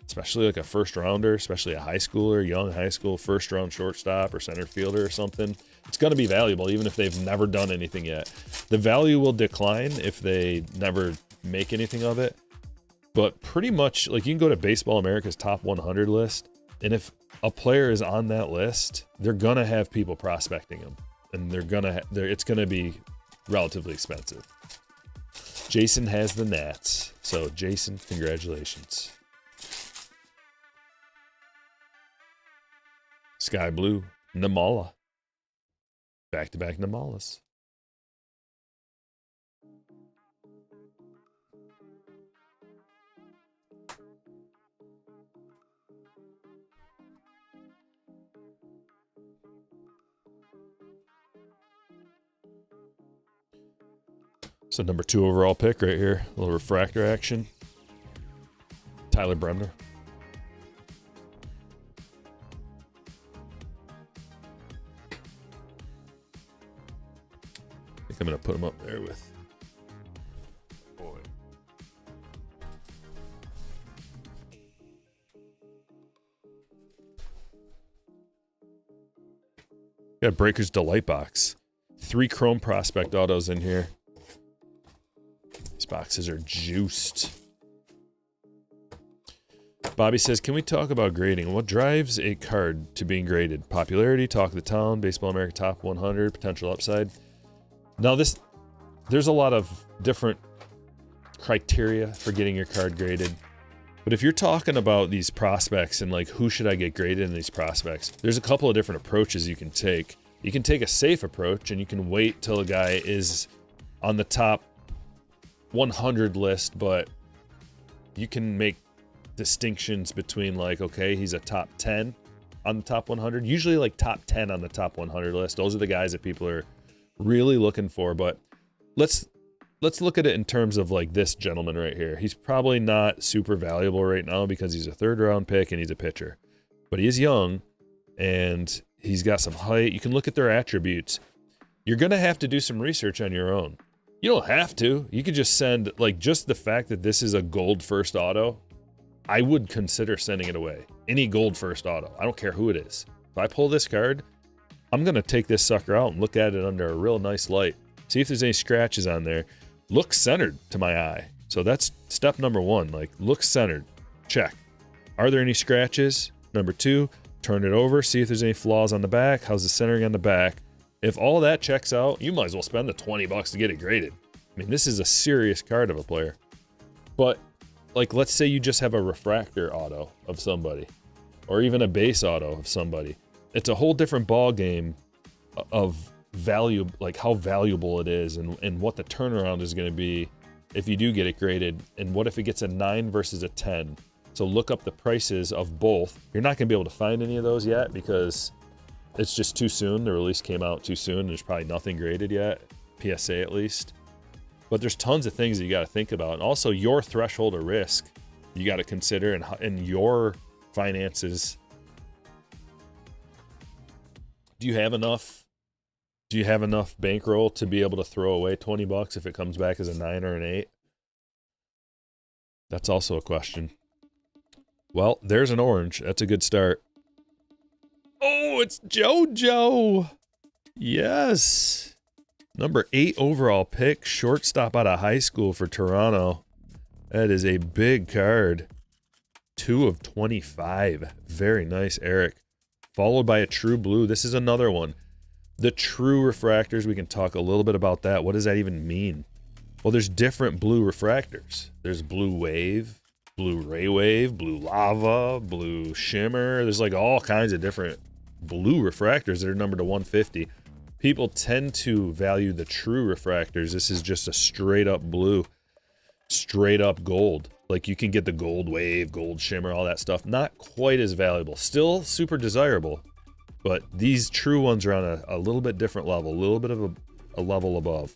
especially like a first rounder, especially a high schooler, young high school, first round shortstop or center fielder or something, it's going to be valuable even if they've never done anything yet. The value will decline if they never make anything of it. But pretty much, like, you can go to Baseball America's top 100 list, and if a player is on that list, they're going to have people prospecting them, and it's going to be relatively expensive. Jason has the Nats. So, Jason, congratulations. Sky Blue, Namala. Back-to-back Namalas. So number 2 overall pick right here. A little refractor action. Tyler Bremner. I think I'm going to put him up there with... Boy. Got Breaker's Delight Box. 3 Chrome Prospect autos in here. These boxes are juiced. Bobby says, can we talk about grading? What drives a card to being graded? Popularity, talk of the town, Baseball America top 100, potential upside. Now there's a lot of different criteria for getting your card graded. But if you're talking about these prospects and like who should I get graded in these prospects, there's a couple of different approaches you can take. You can take a safe approach and you can wait till a guy is on the top 100 list, but you can make distinctions between like, okay, he's a top 10 on the top 100, usually like top 10 on the top 100 list. Those are the guys that people are really looking for. But let's look at it in terms of like this gentleman right here. He's probably not super valuable right now because he's a 3rd round pick and he's a pitcher, but he is young and he's got some height. You can look at their attributes. You're going to have to do some research on your own. You don't have to. You could just send, like, just the fact that this is a gold first auto, I would consider sending it away. Any gold first auto. I don't care who it is. If I pull this card, I'm going to take this sucker out and look at it under a real nice light. See if there's any scratches on there. Look centered to my eye. So that's step number 1. Like, look centered. Check. Are there any scratches? Number 2, turn it over. See if there's any flaws on the back. How's the centering on the back? If all that checks out, you might as well spend the $20 to get it graded. I mean, this is a serious card of a player. But, like, let's say you just have a refractor auto of somebody, or even a base auto of somebody. It's a whole different ball game of value, like how valuable it is and what the turnaround is going to be if you do get it graded. And what if it gets a 9 versus a 10? So look up the prices of both. You're not going to be able to find any of those yet because it's just too soon. The release came out too soon. There's probably nothing graded yet, PSA at least. But there's tons of things that you got to think about. And also your threshold of risk you got to consider and your finances. Do you have enough bankroll to be able to throw away $20 if it comes back as a 9 or an 8? That's also a question. Well, there's an orange. That's a good start. Oh, it's JoJo. Yes. Number 8 overall pick, shortstop out of high school for Toronto. That is a big card. 2 of 25. Very nice, Eric. Followed by a true blue. This is another one. The true refractors, we can talk a little bit about that. What does that even mean? Well, there's different blue refractors. There's blue wave, blue ray wave, blue lava, blue shimmer. There's like all kinds of different blue refractors that are numbered to 150. People tend to value the true refractors. This is just a straight up blue, straight up gold. Like you can get the gold wave, gold shimmer, all that stuff. Not quite as valuable. Still super desirable. But these true ones are on a little bit different level, a little bit of a level above.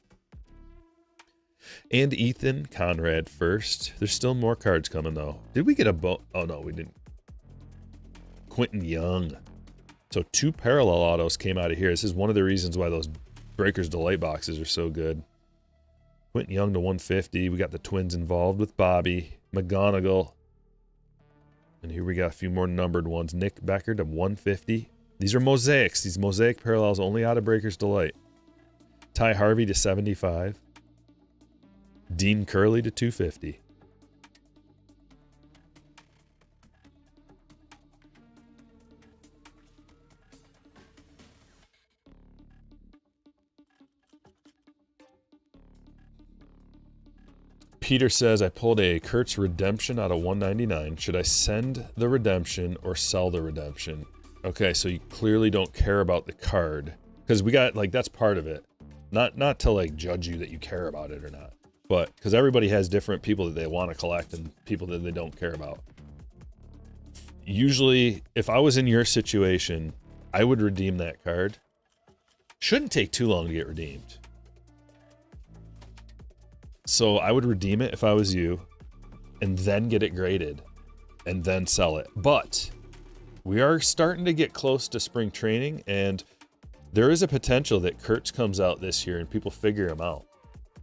And Ethan Conrad first. There's still more cards coming though. Did we get a oh no, we didn't. Quentin Young. So 2 parallel autos came out of here. This is one of the reasons why those Breakers Delight boxes are so good. Quentin Young to 150. We got the Twins involved with Bobby, McGonigal. And here we got a few more numbered ones. Nick Becker to 150. These are mosaics. These mosaic parallels only out of Breakers Delight. Ty Harvey to 75. Dean Curley to 250. Peter says, I pulled a Kurtz redemption out of 199. Should I send the redemption or sell the redemption? Okay, so you clearly don't care about the card. Because we got, like, that's part of it. Not to, like, judge you that you care about it or not. But, because everybody has different people that they want to collect and people that they don't care about. Usually, if I was in your situation, I would redeem that card. Shouldn't take too long to get redeemed. So I would redeem it if I was you, and then get it graded, and then sell it. But we are starting to get close to spring training, and there is a potential that Kurtz comes out this year and people figure him out.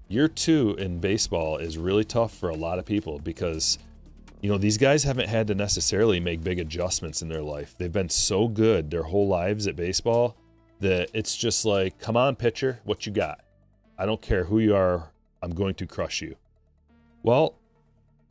Year 2 in baseball is really tough for a lot of people because, you know, these guys haven't had to necessarily make big adjustments in their life. They've been so good their whole lives at baseball that it's just like, come on, pitcher, what you got? I don't care who you are. I'm going to crush you. Well,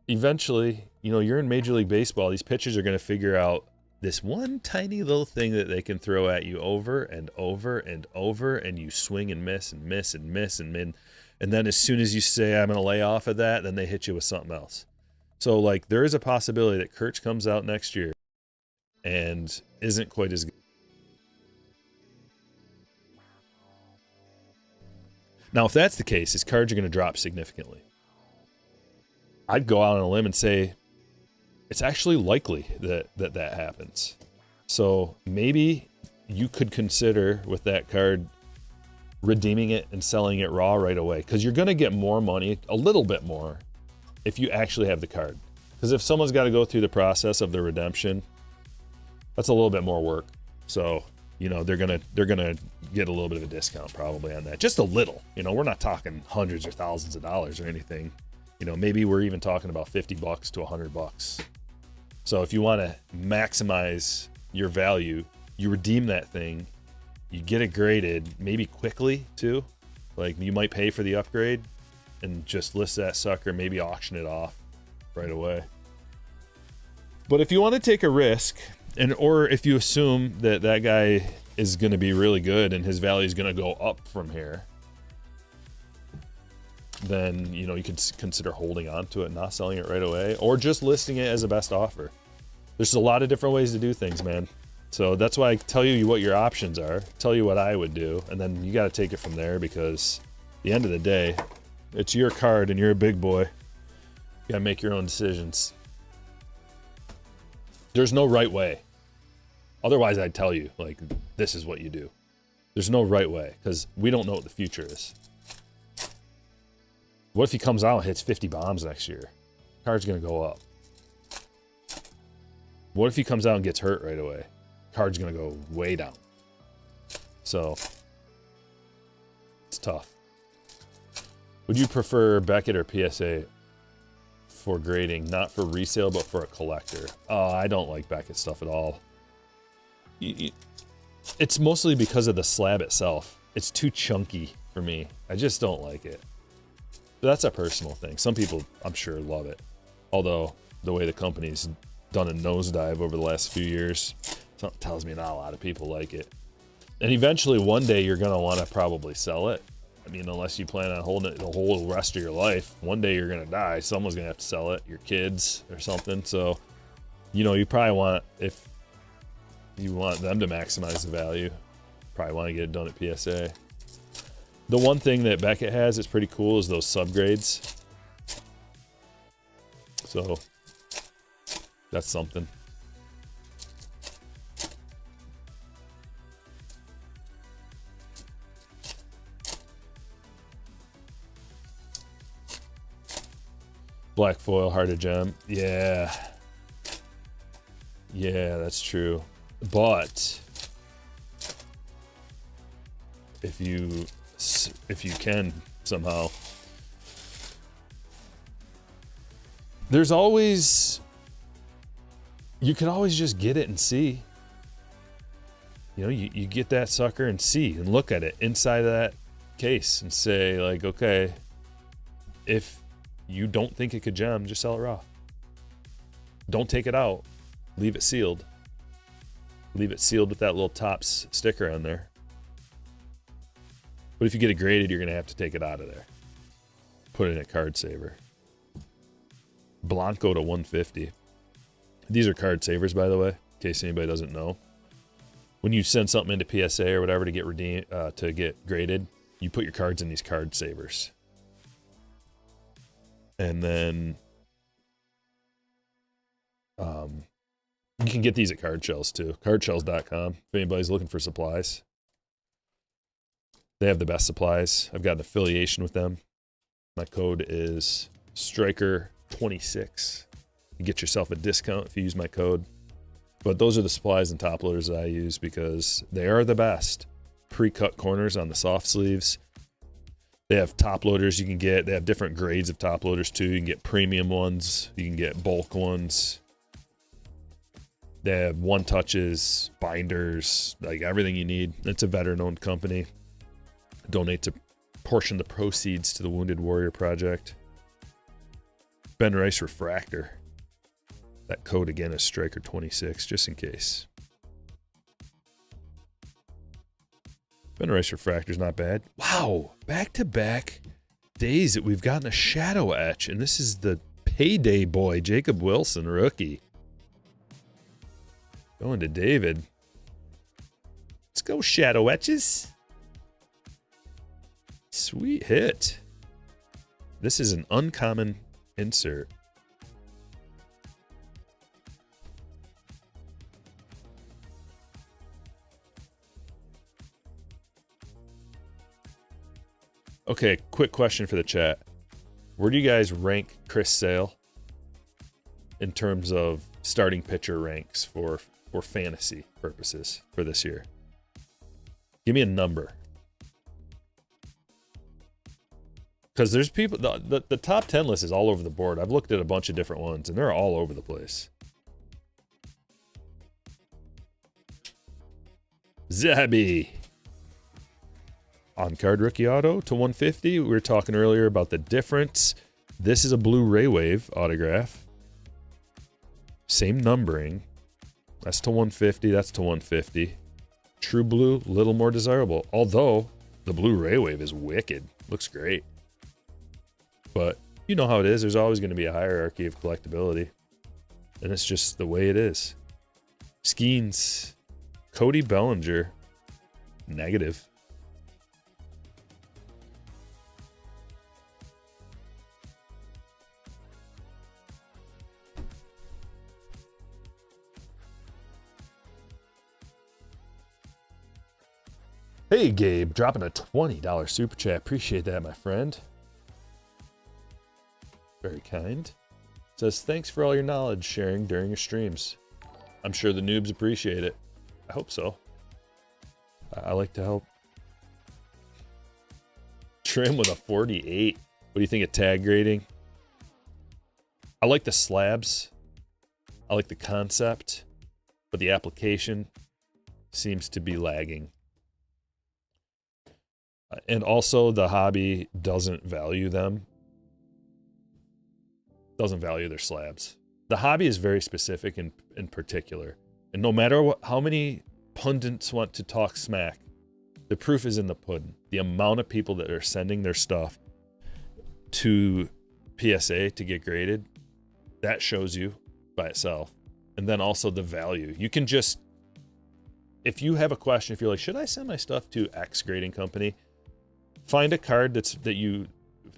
eventually, you know, you're in Major League Baseball. These pitchers are going to figure out this one tiny little thing that they can throw at you over and over and over, and you swing and miss and miss and miss and then as soon as you say, I'm going to lay off of that, then they hit you with something else. So, like, there is a possibility that Kurtz comes out next year and isn't quite as good. Now, if that's the case, his cards are going to drop significantly. I'd go out on a limb and say it's actually likely that happens. So maybe you could consider with that card redeeming it and selling it raw right away, because you're going to get more money, a little bit more, if you actually have the card. Because if someone's got to go through the process of the redemption, that's a little bit more work. So, you know, they're gonna get a little bit of a discount probably on that, just a little. You know, we're not talking hundreds or thousands of dollars or anything. You know, maybe we're even talking about $50 to $100. So if you want to maximize your value, you redeem that thing, you get it graded, maybe quickly too. Like you might pay for the upgrade and just list that sucker, maybe auction it off right away. But if you want to take a risk, or if you assume that that guy is going to be really good and his value is going to go up from here, then, you know, you could consider holding on to it and not selling it right away, or just listing it as a best offer. There's a lot of different ways to do things, man. So that's why I tell you what your options are, tell you what I would do, and then you got to take it from there, because at the end of the day, it's your card and you're a big boy. You got to make your own decisions. There's no right way. Otherwise, I'd tell you, like, this is what you do. There's no right way, because we don't know what the future is. What if he comes out and hits 50 bombs next year? Card's going to go up. What if he comes out and gets hurt right away? Card's going to go way down. So, it's tough. Would you prefer Beckett or PSA for grading? Not for resale, but for a collector. Oh, I don't like Beckett stuff at all. It's mostly because of the slab itself. It's too chunky for me. I just don't like it. But that's a personal thing. Some people, I'm sure, love it. Although, the way the company's done a nosedive over the last few years tells me not a lot of people like it. And eventually one day you're going to want to probably sell it. I mean, unless you plan on holding it the whole rest of your life. One day you're going to die. Someone's going to have to sell it, your kids or something. So, you know, you probably want, if you want them to maximize the value, probably want to get it done at PSA. The one thing that Beckett has that's pretty cool is those subgrades. So that's something. Black foil, hard to gem. Yeah. Yeah, that's true. But if you can somehow, there's always, you can always just get it and see. You know, you get that sucker and see and look at it inside of that case and say like, okay, if you don't think it could gem, just sell it raw. Don't take it out. Leave it sealed. Leave it sealed with that little Tops sticker on there. But if you get it graded, you're going to have to take it out of there. Put it in a card saver. Blanco to 150. These are card savers, by the way, in case anybody doesn't know. When you send something into PSA or whatever to get redeemed, to get graded, you put your cards in these card savers. And then you can get these at card shells too. Cardshells.com if anybody's looking for supplies. They have the best supplies. I've got an affiliation with them. My code is Stryker26. You get yourself a discount if you use my code. But those are the supplies and top loaders that I use because they are the best. Pre-cut corners on the soft sleeves. They have top loaders you can get. They have different grades of top loaders too. You can get premium ones. You can get bulk ones. They have one touches, binders, like everything you need. It's a veteran-owned company. Donate to portion the proceeds to the Wounded Warrior Project. Ben Rice Refractor. That code again is Stryker26, just in case. Ben Rice Refractor's not bad. Wow, back-to-back days that we've gotten a shadow etch, and this is the payday boy, Jacob Wilson, rookie. Going to David. Let's go, shadow etches. Sweet hit. This is an uncommon insert. Okay, quick question for the chat. Where do you guys rank Chris Sale in terms of starting pitcher ranks for fantasy purposes for this year? Give me a number. Because there's people, the top 10 list is all over the board. I've looked at a bunch of different ones, and they're all over the place. Zabby. On-card rookie auto to 150. We were talking earlier about the difference. This is a blue Ray Wave autograph. Same numbering. That's to 150. That's to 150. True blue, little more desirable. Although the blue Ray Wave is wicked. Looks great. But you know how it is. There's always going to be a hierarchy of collectability. And it's just the way it is. Skeens. Cody Bellinger. Negative. Hey, Gabe, dropping a $20 super chat. Appreciate that, my friend. Very kind. Says, thanks for all your knowledge sharing during your streams. I'm sure the noobs appreciate it. I hope so. I like to help. Trim with a 48. What do you think of tag grading? I like the slabs. I like the concept. But the application seems to be lagging. And also, the hobby doesn't value them. Doesn't value their slabs. The hobby is very specific and particular. And no matter how many pundits want to talk smack The proof is in the pudding. The amount of people that are sending their stuff to PSA to get graded, that shows you by itself. And then also the value. You can just, if you have a question, if you're like, should I send my stuff to X grading company? Find a card that you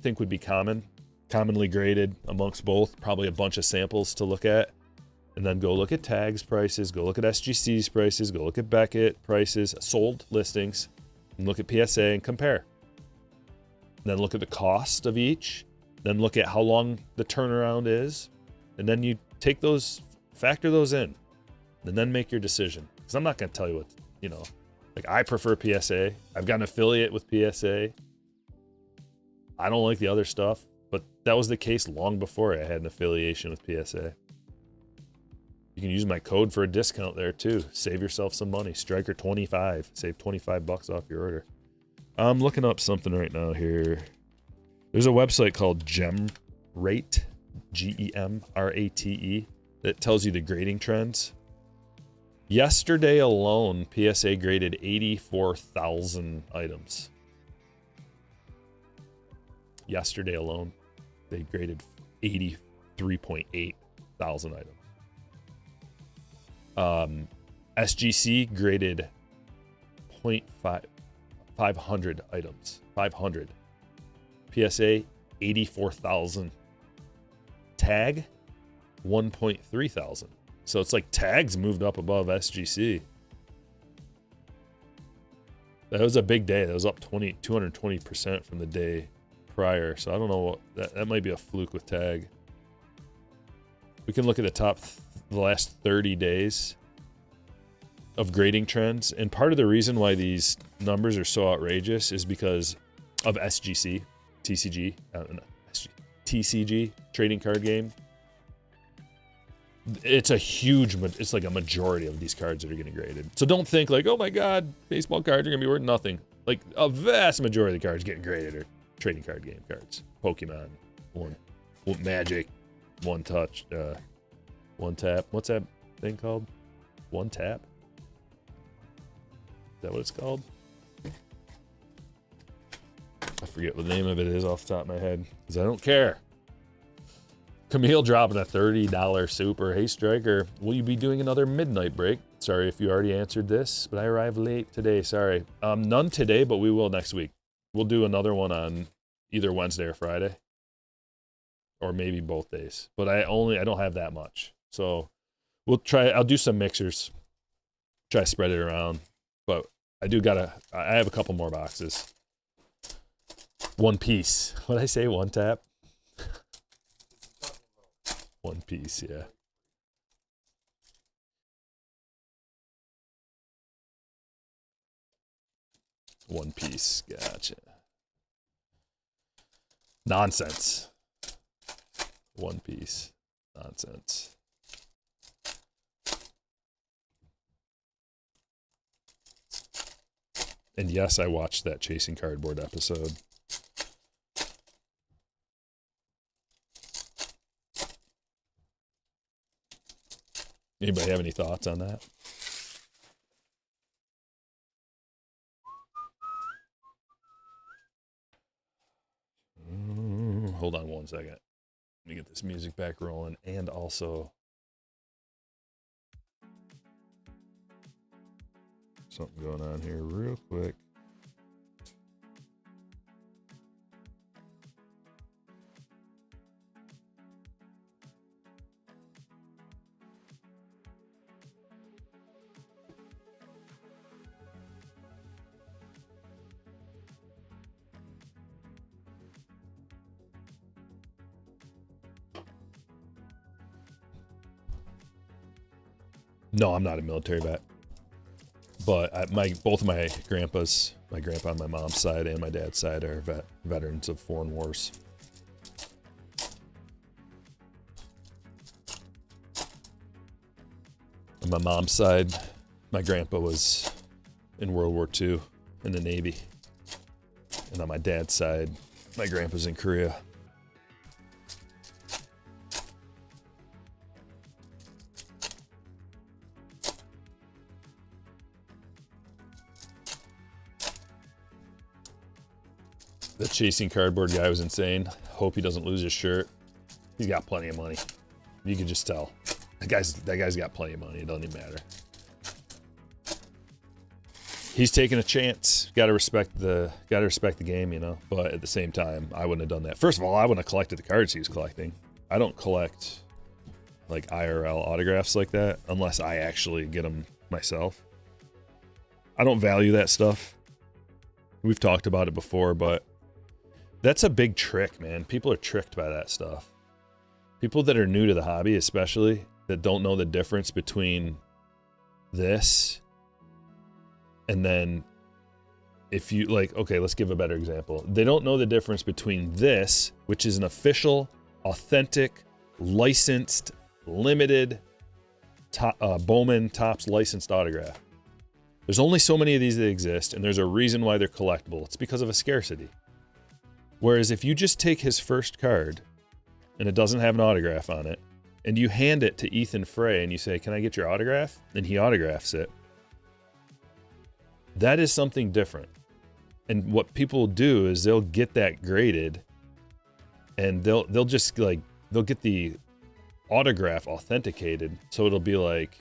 think would be commonly graded amongst both, probably a bunch of samples to look at. And then go look at tags prices, go look at SGC's prices, go look at Beckett prices, sold listings, and look at PSA and compare. And then look at the cost of each, then look at how long the turnaround is, and then you take those, factor those in, and then make your decision. Because I'm not going to tell you what, you know, like I prefer PSA. I've got an affiliate with PSA. I don't like the other stuff, but that was the case long before I had an affiliation with PSA. You can use my code for a discount there too. Save yourself some money. Stryker 25. Save 25 bucks off your order. I'm looking up something right now here. There's a website called Gemrate, Gemrate, that tells you the grading trends. Yesterday alone, PSA graded 84,000 items. Yesterday alone, they graded 83.8 thousand items. SGC graded 500 items. 500. PSA 84,000. Tag 1.3 thousand. So it's like tags moved up above SGC. That was a big day. That was up 220% from the day prior. So I don't know what that might be a fluke with tag. We can look at the last 30 days of grading trends. And part of the reason why these numbers are so outrageous is because of SGC, TCG, trading card game. It's like a majority of these cards that are getting graded. So don't think like, oh my God, baseball cards are gonna be worth nothing. Like a vast majority of the cards getting graded are trading card game cards. Pokemon, Magic, One Touch, One Tap. What's that thing called? One Tap? Is that what it's called? I forget what the name of it is off the top of my head, because I don't care. Camille dropping a $30 super. Hey Stryker, will you be doing another midnight break? Sorry if you already answered this, but I arrived late today, sorry. None today, but we will next week. We'll do another one on either Wednesday or Friday. Or maybe both days. But I don't have that much. So I'll do some mixers. Try to spread it around. But I have a couple more boxes. One piece. What did I say? One tap? One piece, yeah. One piece, gotcha. Nonsense. One piece, nonsense. And yes, I watched that Chasing Cardboard episode. Anybody have any thoughts on that? Hold on one second. Let me get this music back rolling, and also something going on here real quick. No, I'm not a military vet. But both of my grandpas, my grandpa on my mom's side and my dad's side, are veterans of foreign wars. On my mom's side, my grandpa was in World War II in the Navy. And on my dad's side, my grandpa's in Korea. The chasing cardboard guy was insane. Hope he doesn't lose his shirt. He's got plenty of money. You can just tell. That guy's got plenty of money. It doesn't even matter. He's taking a chance. Gotta respect the game, you know. But at the same time, I wouldn't have done that. First of all, I wouldn't have collected the cards he was collecting. I don't collect like IRL autographs like that unless I actually get them myself. I don't value that stuff. We've talked about it before, but that's a big trick, man. People are tricked by that stuff. People that are new to the hobby, especially, that don't know the difference between this and then if you like, okay, let's give a better example. They don't know the difference between this, which is an official, authentic, licensed, limited Bowman Topps licensed autograph. There's only so many of these that exist, and there's a reason why they're collectible. It's because of a scarcity. Whereas if you just take his first card, and it doesn't have an autograph on it, and you hand it to Ethan Frey, and you say, can I get your autograph? And he autographs it. That is something different. And what people do is they'll get that graded, and they'll just like, they'll get the autograph authenticated, so it'll be like,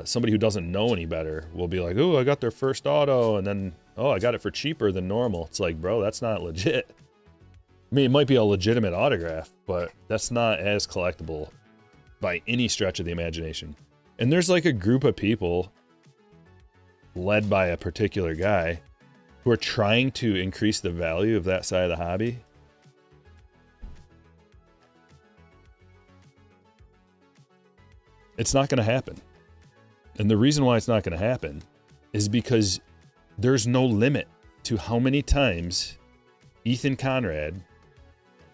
somebody who doesn't know any better will be like, oh, I got their first auto, and then, oh, I got it for cheaper than normal. It's like, bro, that's not legit. I mean, it might be a legitimate autograph, but that's not as collectible by any stretch of the imagination. And there's like a group of people led by a particular guy who are trying to increase the value of that side of the hobby. It's not going to happen. And the reason why it's not going to happen is because there's no limit to how many times Ethan Conrad,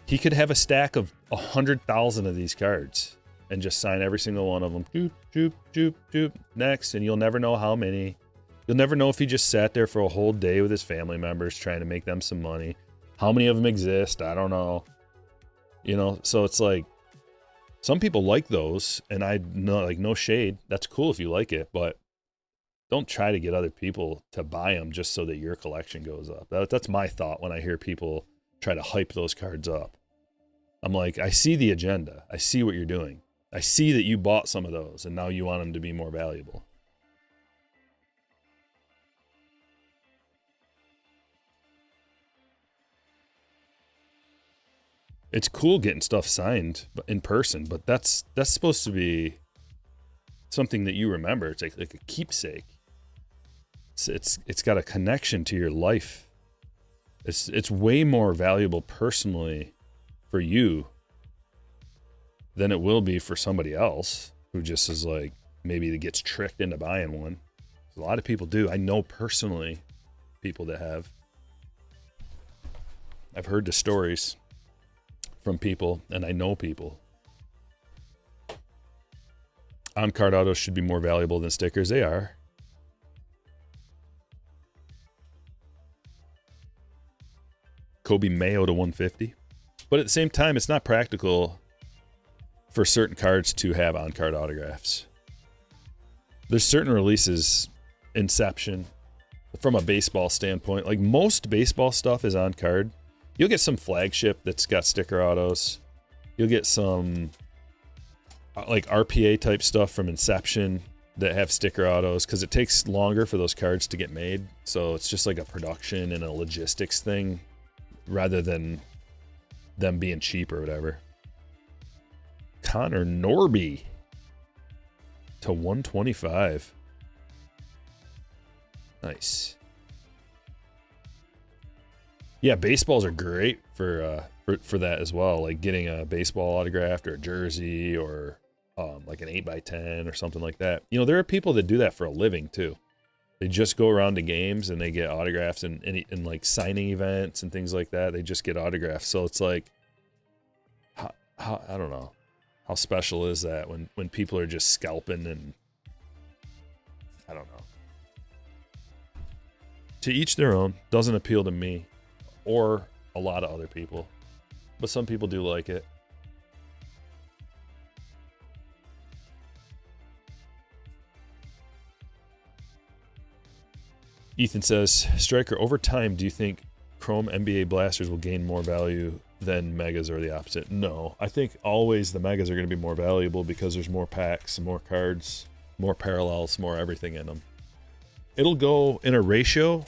he could have a stack of 100,000 of these cards and just sign every single one of them. Doop, doop, doop, doop, next. And you'll never know how many. You'll never know if he just sat there for a whole day with his family members trying to make them some money. How many of them exist? I don't know. You know, so it's like, some people like those, and I know, like, no shade. That's cool if you like it, but don't try to get other people to buy them just so that your collection goes up. That's my thought when I hear people try to hype those cards up. I'm like, I see the agenda. I see what you're doing. I see that you bought some of those, and now you want them to be more valuable. It's cool getting stuff signed in person, but that's supposed to be something that you remember. It's like a keepsake. It's got a connection to your life. It's way more valuable personally for you than it will be for somebody else who just is like, maybe that gets tricked into buying one. A lot of people do. I know personally people that have. I've heard the stories from people, and I know people. On-card autos should be more valuable than stickers. They are. Kobe Mayo to 150. But at the same time, it's not practical for certain cards to have on-card autographs. There's certain releases, Inception, from a baseball standpoint. Like, most baseball stuff is on-card. You'll get some flagship that's got sticker autos. You'll get some like RPA type stuff from Inception that have sticker autos because it takes longer for those cards to get made. So it's just like a production and a logistics thing rather than them being cheap or whatever. Connor Norby to 125. Nice. Yeah, baseballs are great for that as well. Like getting a baseball autographed or a jersey or like an 8x10 or something like that. You know, there are people that do that for a living too. They just go around to games and they get autographs and like signing events and things like that. They just get autographs. So it's like, how I don't know, how special is that when people are just scalping and I don't know. To each their own. Doesn't appeal to me. Or a lot of other people. But some people do like it. Ethan says, Stryker, over time, do you think Chrome NBA blasters will gain more value than megas or the opposite. No, I think always the megas are going to be more valuable because there's more packs, more cards, more parallels, more everything in them. It'll go in a ratio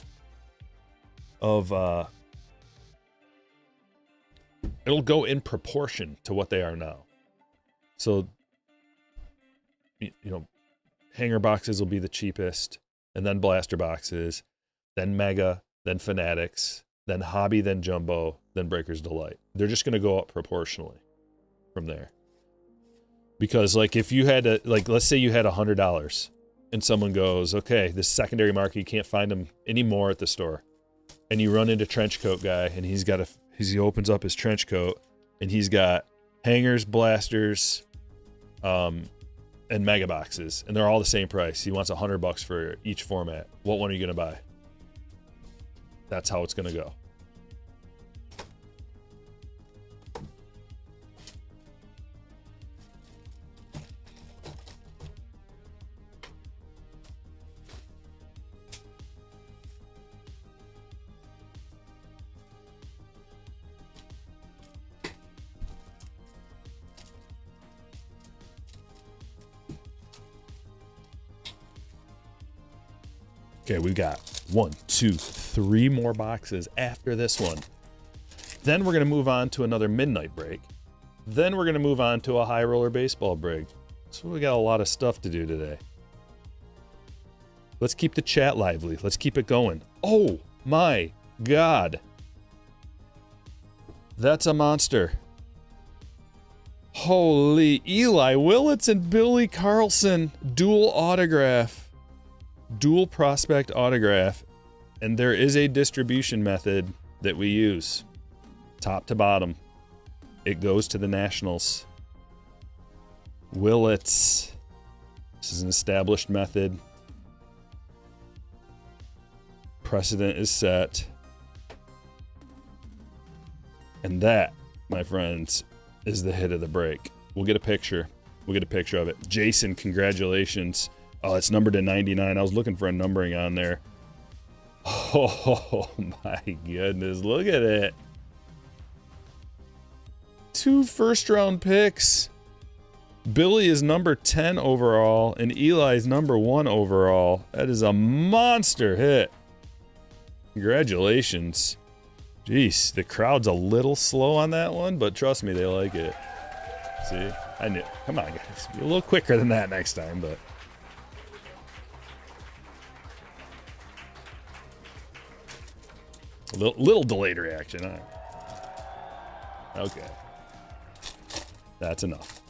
of, it'll go in proportion to what they are now. So, you know, hanger boxes will be the cheapest, and then blaster boxes, then mega, then fanatics, then hobby, then jumbo, then breaker's delight. They're just going to go up proportionally from there. Because like if you had to, like, let's say you had $100 and someone goes, okay, this secondary market, you can't find them anymore at the store. And you run into trenchcoat guy and he opens up his trench coat and he's got hangers, blasters, and mega boxes, and they're all the same price. He wants $100 for each format. What one are you going to buy? That's how it's going to go. Okay, we've got 1, 2, 3 more boxes after this one. Then we're going to move on to another midnight break. Then we're going to move on to a high roller baseball break. So we got a lot of stuff to do today. Let's keep the chat lively. Let's keep it going. Oh my God. That's a monster. Holy, Eli Willits and Billy Carlson dual autograph. Dual prospect autograph, and there is a distribution method that we use, top to bottom. It goes to the Nationals. Willits. This is an established method. Precedent is set. And that, my friends, is the hit of the break. We'll get a picture. We'll get a picture of it. Jason, congratulations. Oh, it's numbered to 99. I was looking for a numbering on there. Oh my goodness, look at it. 2 first-round picks. Billy is number 10 overall, and Eli is number 1 overall. That is a monster hit. Congratulations. Jeez, the crowd's a little slow on that one, but trust me, they like it. See, I knew. Come on, guys. Be a little quicker than that next time, but... a little delayed reaction, huh? Okay. That's enough.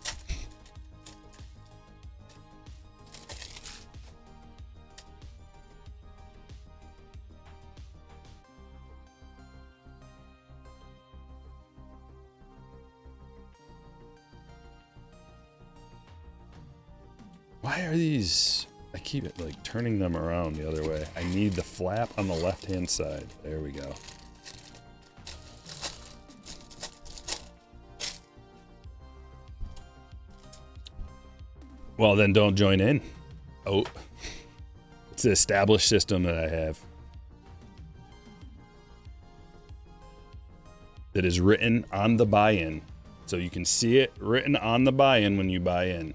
Why are these... I keep it like turning them around the other way. I need the flap on the left-hand side. There we go. Well, then don't join in. Oh, it's an established system that I have. That is written on the buy-in. So you can see it written on the buy-in when you buy in.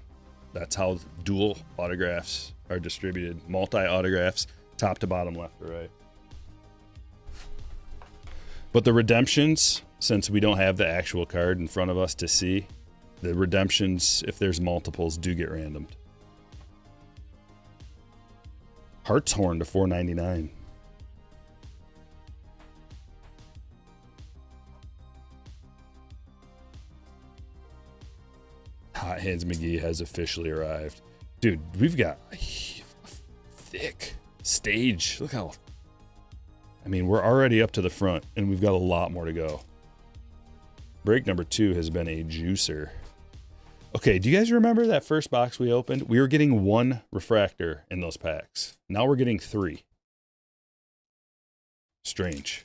That's how dual autographs are distributed. Multi-autographs, top to bottom, left to right. But the redemptions, since we don't have the actual card in front of us to see, the redemptions, if there's multiples, do get randomed. Hartshorn to $4.99. Hot Hands McGee has officially arrived. Dude, we've got a thick stage. Look how... I mean, we're already up to the front, and we've got a lot more to go. Break number 2 has been a juicer. Okay, do you guys remember that first box we opened? We were getting 1 refractor in those packs. Now we're getting 3. Strange.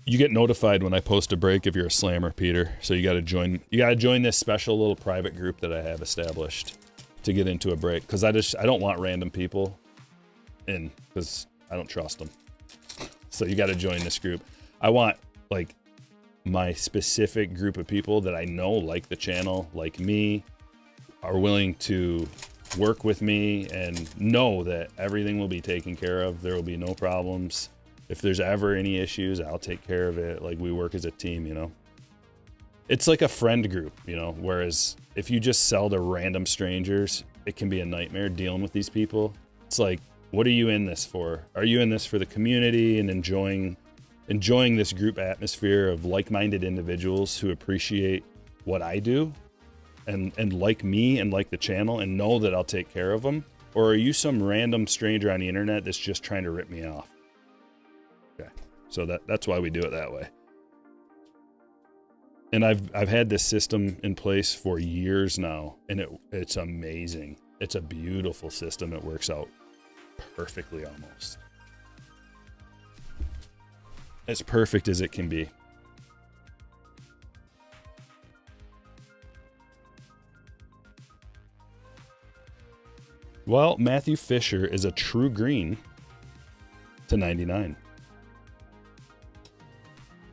You get notified when I post a break if you're a slammer, Peter. So you got to join. You got to join this special little private group that I have established to get into a break, because I don't want random people in, because I don't trust them. So you got to join this group. I want like my specific group of people that I know like the channel, like me, are willing to work with me and know that everything will be taken care of. There will be no problems. If there's ever any issues, I'll take care of it. Like, we work as a team, you know? It's like a friend group, you know? Whereas if you just sell to random strangers, it can be a nightmare dealing with these people. It's like, what are you in this for? Are you in this for the community and enjoying this group atmosphere of like-minded individuals who appreciate what I do and like me and like the channel and know that I'll take care of them? Or are you some random stranger on the internet that's just trying to rip me off? Okay, so that's why we do it that way. And I've had this system in place for years now, and it's amazing. It's a beautiful system. It works out perfectly almost. As perfect as it can be. Well, Matthew Fisher is a true green to 99.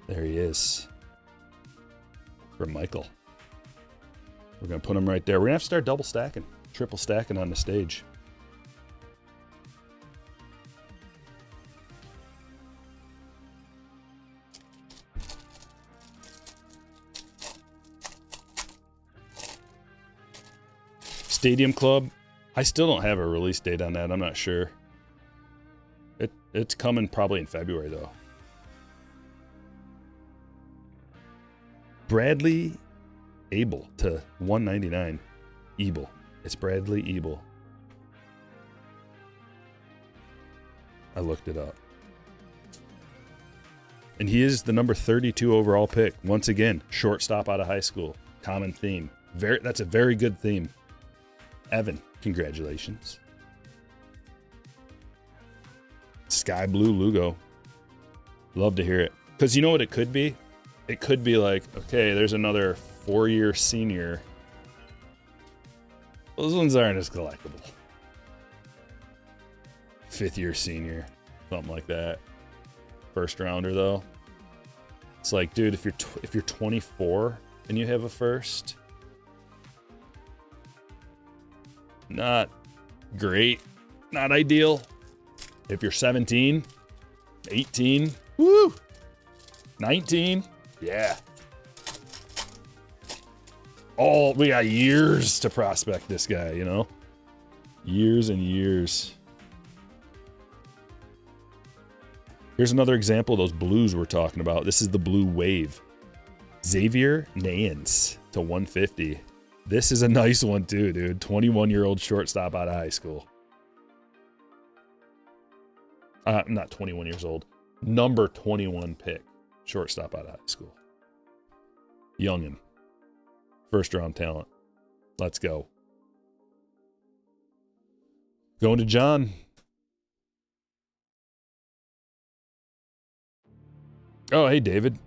There he is. From Michael. We're going to put him right there. We're going to have to start double stacking, triple stacking on the stage. Stadium Club. I still don't have a release date on that. I'm not sure. It's coming probably in February, though. Bradley Abel to 199. Ebel. It's Bradley Ebel. I looked it up. And he is the number 32 overall pick. Once again, shortstop out of high school. Common theme. That's a very good theme. Evan, congratulations. Sky Blue Lugo. Love to hear it. Because you know what it could be? It could be like, okay, there's another 4-year senior. Those ones aren't as collectible. 5th-year senior, something like that. First rounder though. It's like, dude, if you're 24 and you have a first, not great, not ideal. If you're 17, 18, woo, 19, yeah. Oh, we got years to prospect this guy, you know? Years and years. Here's another example of those blues we're talking about. This is the blue wave. Xavier Nayens to 150. This is a nice one too, dude. 21-year-old shortstop out of high school. Not 21 years old. Number 21 pick. Shortstop out of high school. Youngin. First round talent. Let's go. Going to John. Oh, hey, David.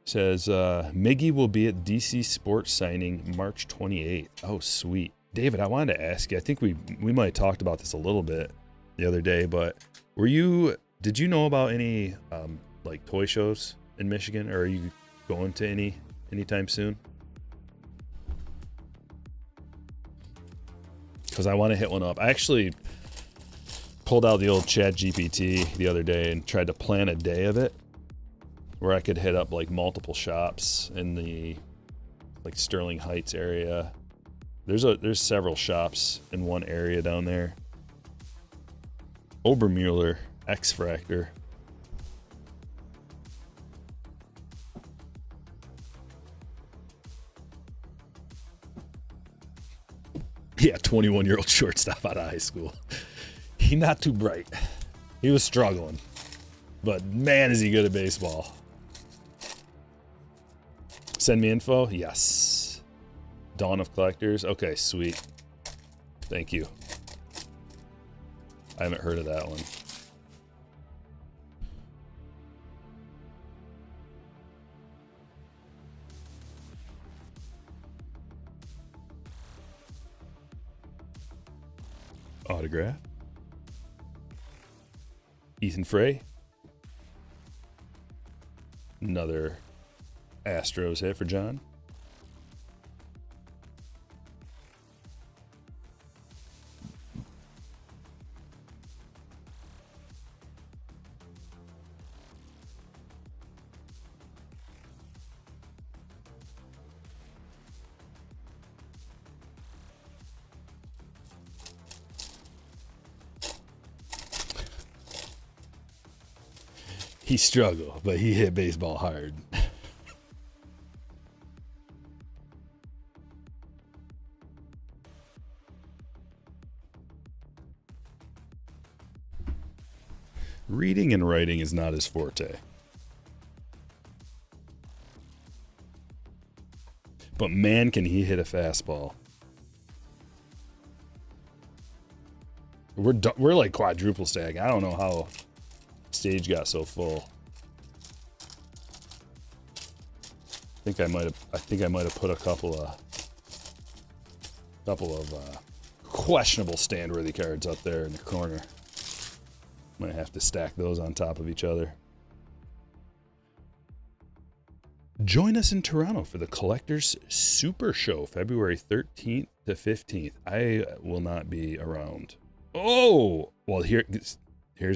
Says, Miggy will be at DC Sports signing March 28th. Oh, sweet. David, I wanted to ask you, I think we might have talked about this a little bit the other day, but did you know about any like toy shows in Michigan, or are you going to anytime soon? Because I want to hit one up. I actually pulled out the old Chat GPT the other day and tried to plan a day of it where I could hit up like multiple shops in the like Sterling Heights area. There's several shops in one area down there. Obermuller, X-Fractor. Yeah, 21-year-old shortstop out of high school. He not too bright. He was struggling. But man, is he good at baseball. Send me info? Yes. Dawn of Collectors? Okay, sweet. Thank you. I haven't heard of that one. Autograph. Ethan Frey. Another Astros hit for John. He struggled, but he hit baseball hard. Reading and writing is not his forte. But man, can he hit a fastball. We're like quadruple stack. I don't know how stage got so full. I think I might have put a couple of questionable stand-worthy cards up there in the corner. Might have to stack those on top of each other. Join us in Toronto for the Collectors Super Show, February 13th to 15th. I will not be around. Oh, well, here's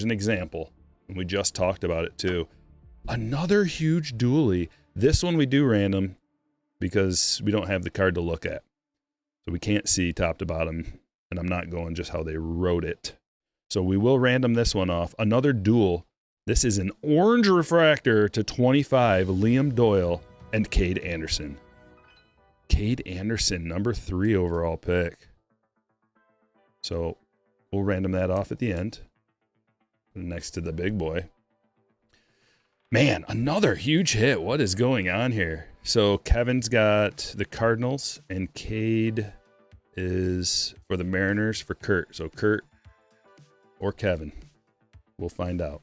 an example. And we just talked about it too. Another huge dually. This one we do random because we don't have the card to look at. So we can't see top to bottom. And I'm not going just how they wrote it. So we will random this one off. Another dual. This is an orange refractor to 25, Liam Doyle and Cade Anderson. Cade Anderson, number 3 overall pick. So we'll random that off at the end. Next to the big boy. Man, another huge hit. What is going on here? So Kevin's got the Cardinals and Cade is for the Mariners for Kurt. So Kurt or Kevin. We'll find out.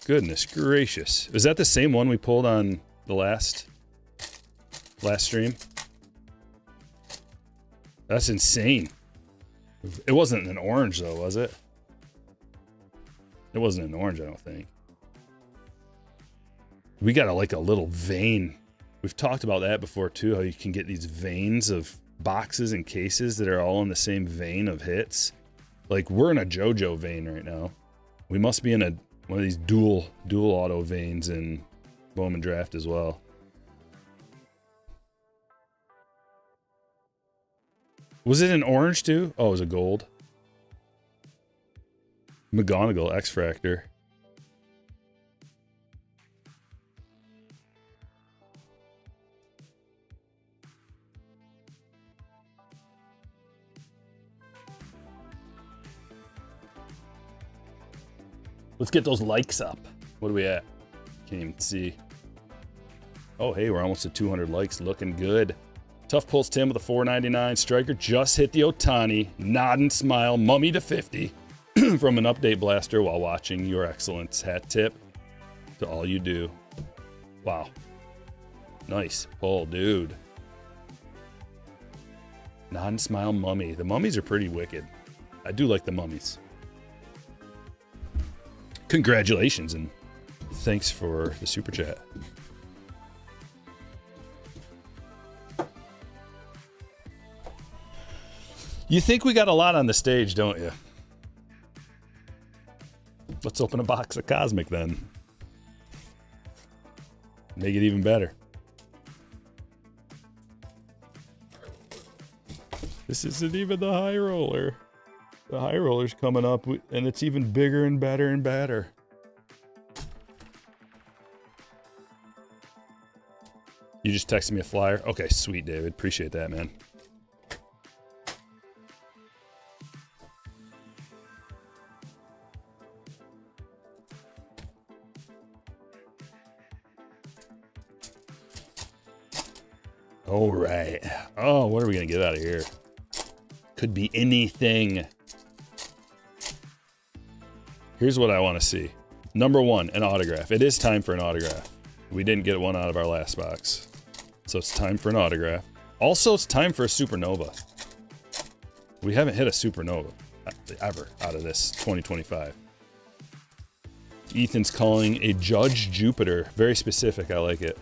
Goodness gracious. Is that the same one we pulled on the last stream? That's insane. It wasn't an orange though, was it? It wasn't an orange, I don't think. We got like a little vein. We've talked about that before too, how you can get these veins of boxes and cases that are all in the same vein of hits. Like we're in a JoJo vein right now. We must be in one of these dual auto veins in Bowman draft as well. Was it an orange too? Oh, it was a gold. McGonagall X-Fractor. Let's get those likes up. What are we at? Can't even see. Oh, hey, we're almost at 200 likes. Looking good. Tough Pulse Tim with a $4.99. Stryker just hit the Ohtani. Nod and smile. Mummy to 50 from an update blaster while watching Your Excellence. Hat tip to all you do. Wow. Nice pull, dude. Nod and smile mummy. The mummies are pretty wicked. I do like the mummies. Congratulations and thanks for the super chat. You think we got a lot on the stage, don't you? Let's open a box of Cosmic then. Make it even better. This isn't even the high roller. The high roller's coming up, and it's even bigger and better and better. You just texted me a flyer? Okay, sweet, David. Appreciate that, man. All right. Oh, what are we going to get out of here? Could be anything. Here's what I want to see. Number 1, an autograph. It is time for an autograph. We didn't get one out of our last box. So it's time for an autograph. Also, it's time for a supernova. We haven't hit a supernova ever out of this 2025. Ethan's calling a Judge Jupiter. Very specific. I like it.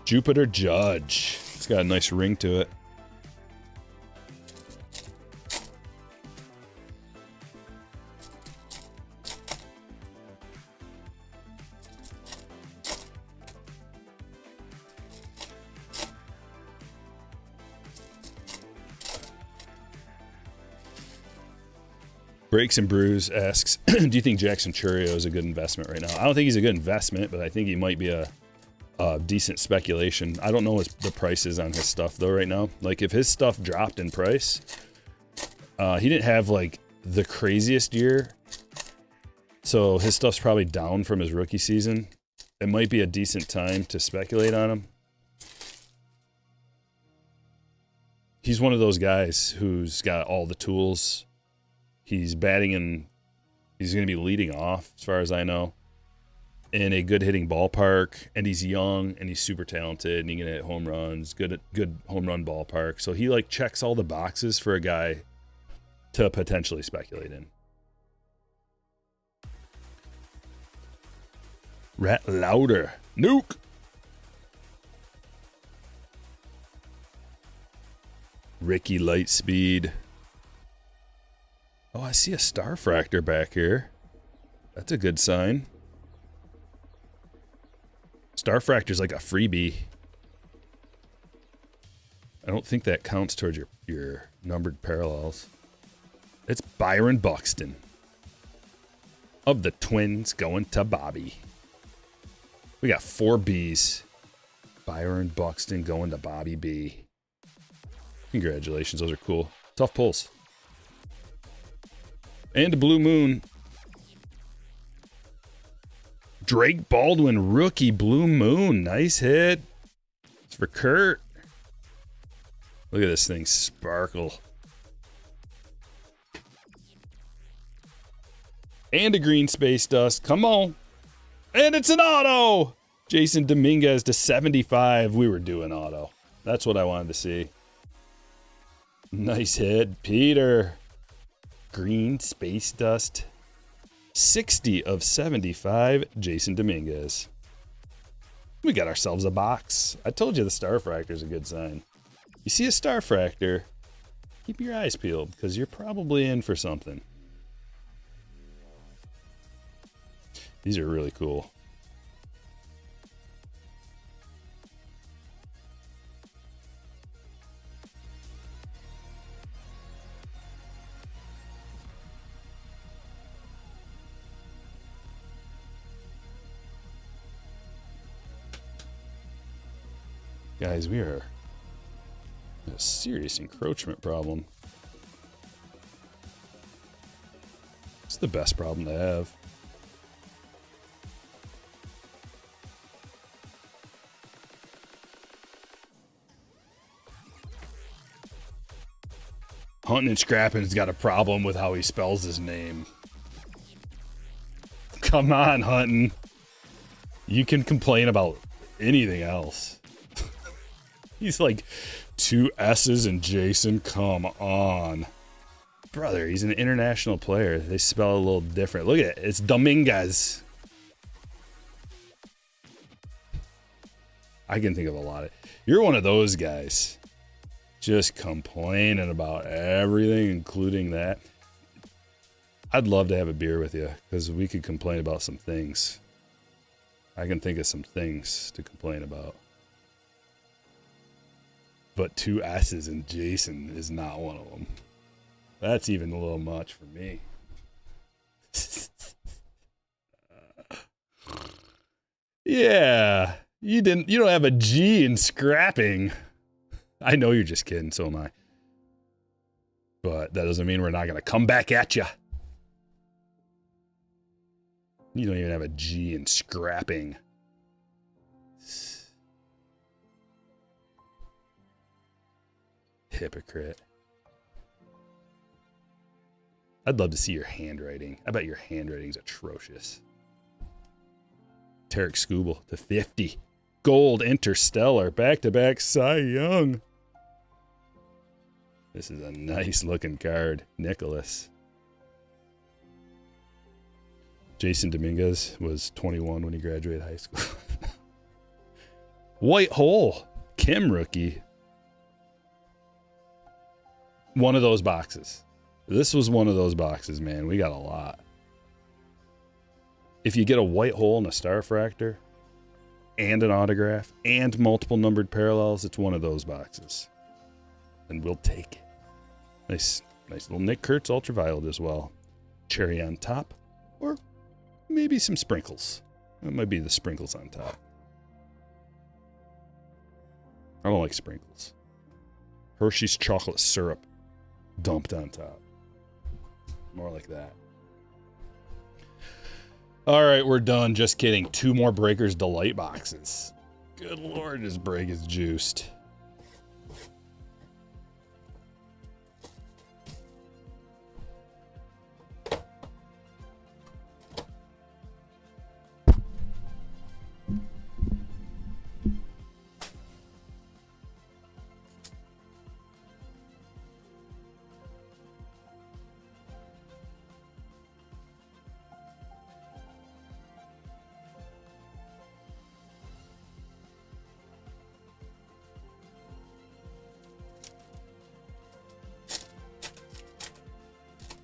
Jupiter Judge. It's got a nice ring to it. Breaks and Brews asks, do you think Jackson Churio is a good investment right now? I don't think he's a good investment, but I think he might be a decent speculation. I don't know what the price is on his stuff, though, right now. Like, if his stuff dropped in price, he didn't have, like, the craziest year, so his stuff's probably down from his rookie season. It might be a decent time to speculate on him. He's one of those guys who's got all the tools. He's batting and he's going to be leading off, as far as I know, in a good hitting ballpark. And he's young and he's super talented and he can hit home runs, good home run ballpark. So he like checks all the boxes for a guy to potentially speculate in. Rat Louder. Nuke. Ricky Lightspeed. Oh, I see a Starfractor back here. That's a good sign. Starfractor's like a freebie. I don't think that counts towards your numbered parallels. It's Byron Buxton. Of the Twins going to Bobby. We got 4 Bs. Byron Buxton going to Bobby B. Congratulations, those are cool. Tough pulls. And a Blue Moon. Drake Baldwin, rookie Blue Moon. Nice hit. It's for Kurt. Look at this thing sparkle. And a green space dust. Come on. And it's an auto. Jason Dominguez to 75. We were doing auto. That's what I wanted to see. Nice hit, Peter. Green space dust. 60 of 75, Jason Dominguez. We got ourselves a box. I told you the Starfractor is a good sign. You see a Starfractor, keep your eyes peeled because you're probably in for something. These are really cool. Guys, we are in a serious encroachment problem. It's the best problem to have. Hunting and Scrapping's got a problem with how he spells his name. Come on, Hunting. You can complain about anything else. He's like 2 S's and Jason, come on. Brother, he's an international player. They spell it a little different. Look at it. It's Dominguez. I can think of a lot of... You're one of those guys. Just complaining about everything, including that. I'd love to have a beer with you, because we could complain about some things. I can think of some things to complain about. But 2 S's and Jason is not one of them. That's even a little much for me. Yeah, you don't have a G in scrapping. I know you're just kidding, so am I. But that doesn't mean we're not going to come back at you. You don't even have a G in scrapping. Hypocrite. I'd love to see your handwriting. I bet your handwriting's atrocious. Tarek Scooble to 50. Gold Interstellar. Back-to-back Cy Young. This is a nice looking card. Nicholas. Jason Dominguez was 21 when he graduated high school. White Hole. Kim rookie. One of those boxes. This was one of those boxes, man. We got a lot. If you get a White Hole and a Starfractor and an autograph and multiple numbered parallels, it's one of those boxes. And we'll take it. Nice little Nick Kurtz Ultraviolet as well. Cherry on top. Or maybe some sprinkles. That might be the sprinkles on top. I don't like sprinkles. Hershey's chocolate syrup dumped on top. More like that. All right, we're done. Just kidding. 2 more Breakers Delight boxes. Good Lord, this break is juiced.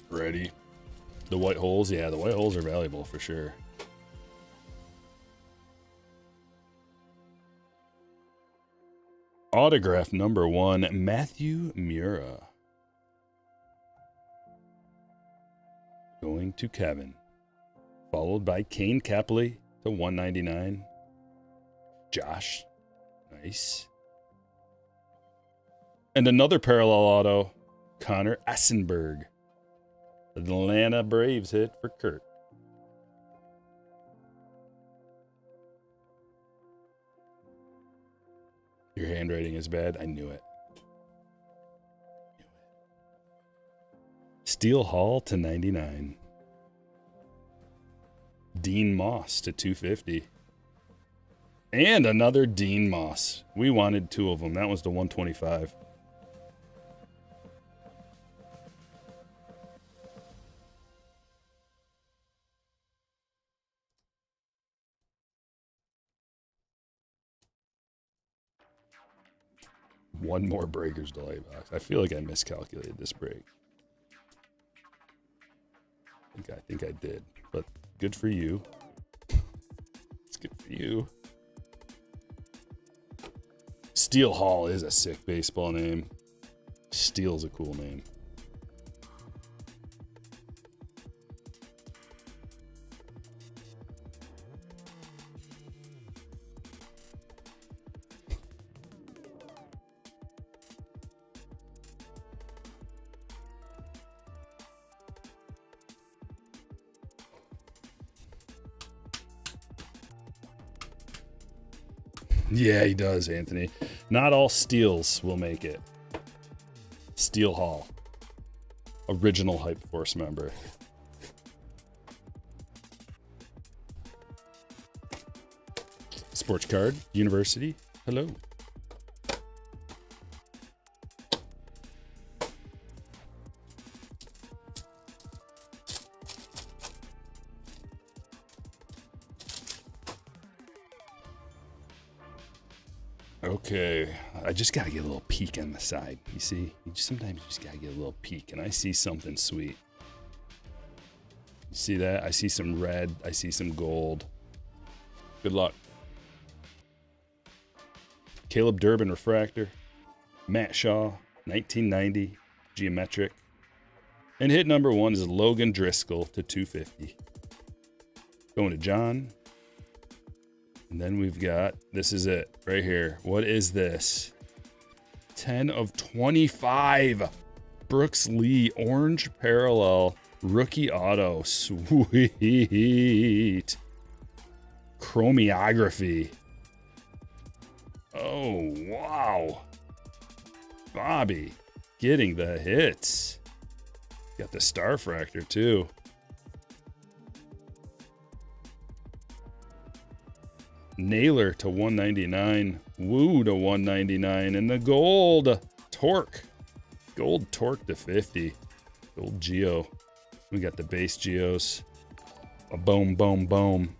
Ready. The White Holes, yeah, the White Holes are valuable for sure. Autograph number 1, Matthew Mura. Going to Kevin. Followed by Kane Kepley to 199. Josh. Nice. And another parallel auto, Connor Essenberg. Atlanta Braves hit for Kurt. Your handwriting is bad. I knew it. Steel Hall to 99. Dean Moss to 250. And another Dean Moss. We wanted 2 of them. That was the 125. One more Breakers Delight box. I feel like I miscalculated this break. I think I did, but good for you. It's good for you. Steel Hall is a sick baseball name. Steel's a cool name. Yeah, he does, Anthony. Not all steels will make it. Steel Hall. Original Hype Force member. Sports card. University. Hello. Okay, I just gotta get a little peek on the side. You see, sometimes you just gotta get a little peek, and I see something sweet. You see that? I see some red. I see some gold. Good luck. Caleb Durbin Refractor. Matt Shaw, 1990, Geometric. And hit number 1 is Logan Driscoll to 250. Going to John. And then we've got, this is it right here. What is this? 10 of 25. Brooks Lee, orange parallel, rookie auto. Sweet. Chromiography. Oh, wow. Bobby getting the hits. Got the Starfractor too. Naylor to 199. Woo to 199. And the gold Torque. Gold Torque to 50. Gold Geo. We got the base Geos. A boom, boom, boom.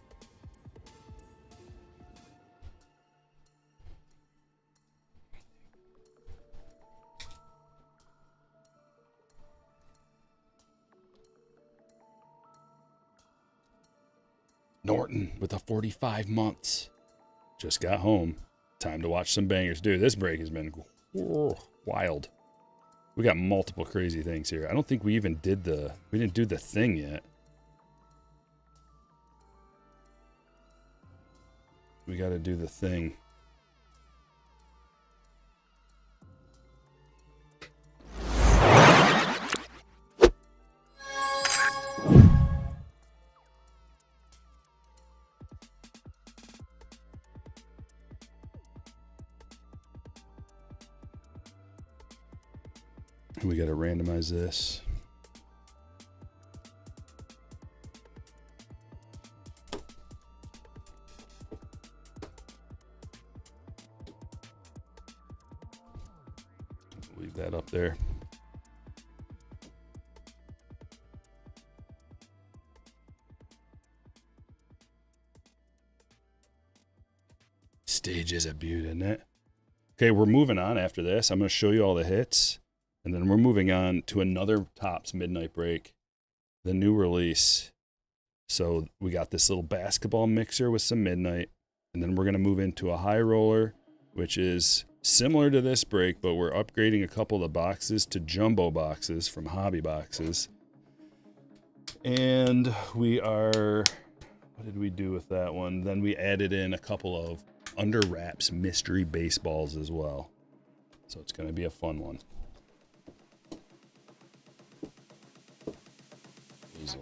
Norton with a 45 months. Just got home. Time to watch some bangers. Dude, this break has been wild. We got multiple crazy things here. I don't think we even did we didn't do the thing yet. We got to do the thing. We got to randomize this. Leave that up there. Stage is a beaut, isn't it? Okay, we're moving on after this. I'm going to show you all the hits. And then we're moving on to another Topps Midnight Break, the new release. So we got this little basketball mixer with some Midnight. And then we're going to move into a high roller, which is similar to this break, but we're upgrading a couple of the boxes to jumbo boxes from Hobby Boxes. And we are, what did we do with that one? Then we added in a couple of Under Wraps mystery baseballs as well. So it's going to be a fun one.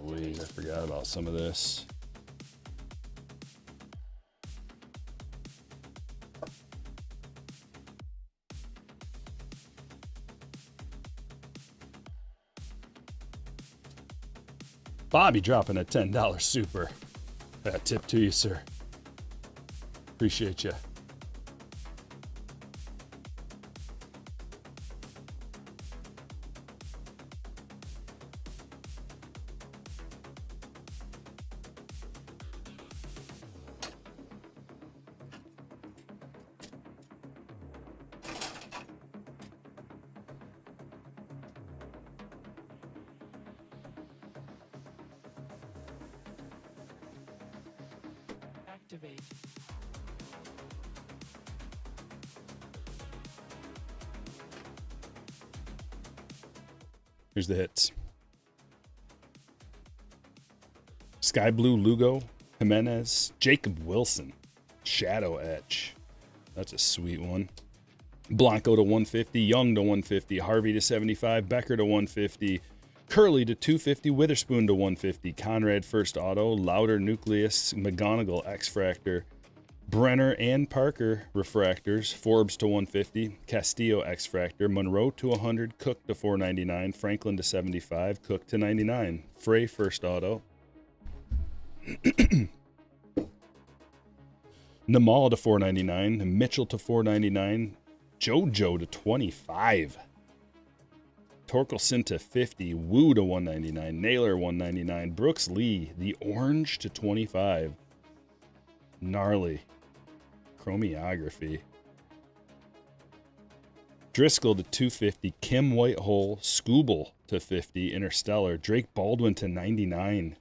Louise, I forgot about some of this. Bobby dropping a $10 super. Tip to you, sir. Appreciate you. Activate. Here's the hits. Sky Blue Lugo, Jimenez, Jacob Wilson, Shadow Etch. That's a sweet one. Blanco to 150, Young to 150, Harvey to 75, Becker to 150, Curly to 250, Witherspoon to 150, Conrad First Auto, Louder Nucleus, McGonigal X-Fractor, Brenner and Parker Refractors, Forbes to 150, Castillo X-Fractor, Monroe to 100, Cook to 499, Franklin to 75, Cook to 99, Frey First Auto, Namal to 499, Mitchell to 499, JoJo to 25, Torkelson to 50, Wu to 199, Naylor 199, Brooks Lee, the orange to 25, gnarly, chromiography, Driscoll to 250, Kim Whitehole, Scooble to 50, Interstellar, Drake Baldwin to 99,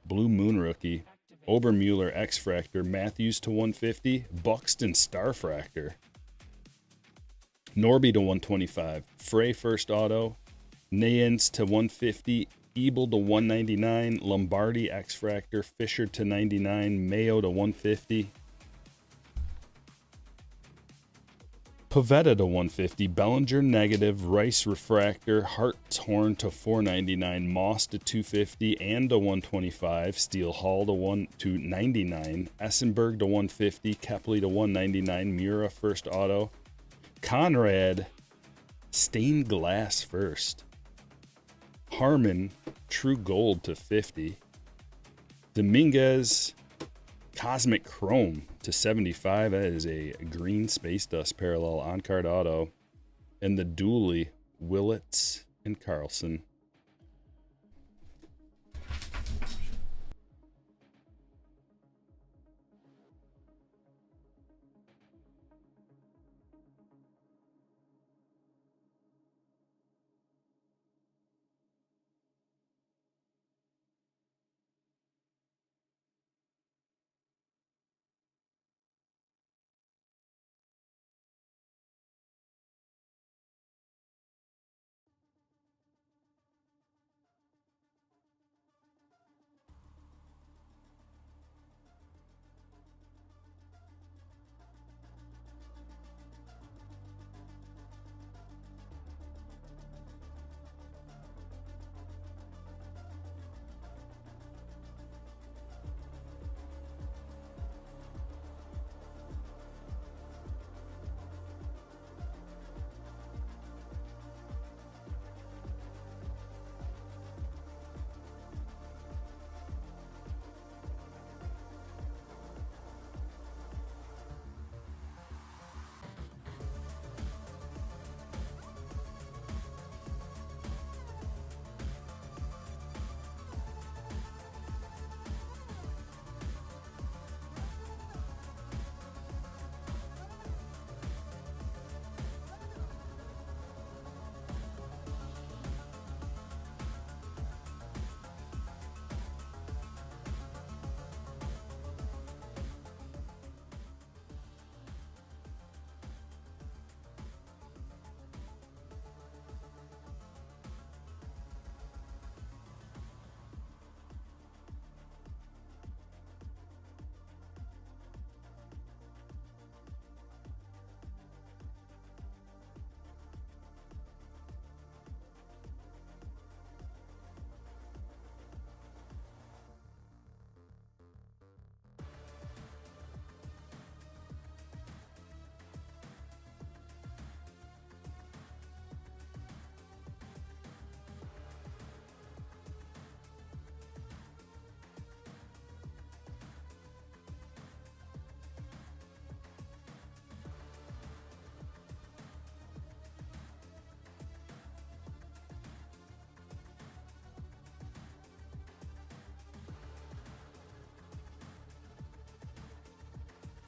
Blue Moon rookie, Obermueller X-Fractor, Matthews to 150, Buxton Starfractor, Norby to 125, Frey First Auto, Nayens to 150, Ebel to 199, Lombardi X-Fractor, Fisher to 99, Mayo to 150, Pavetta to 150, Bellinger negative, Rice Refractor, Hartshorn to 499, Moss to 250 and to 125, Steel Hall to 99, Essenberg to 150, Kepley to 199, Mura First Auto, Conrad Stained Glass First, Harmon True Gold to 50, Dominguez Cosmic Chrome 275. That is a green Space Dust parallel on-card auto. And the Dooley, Willits, and Carlson.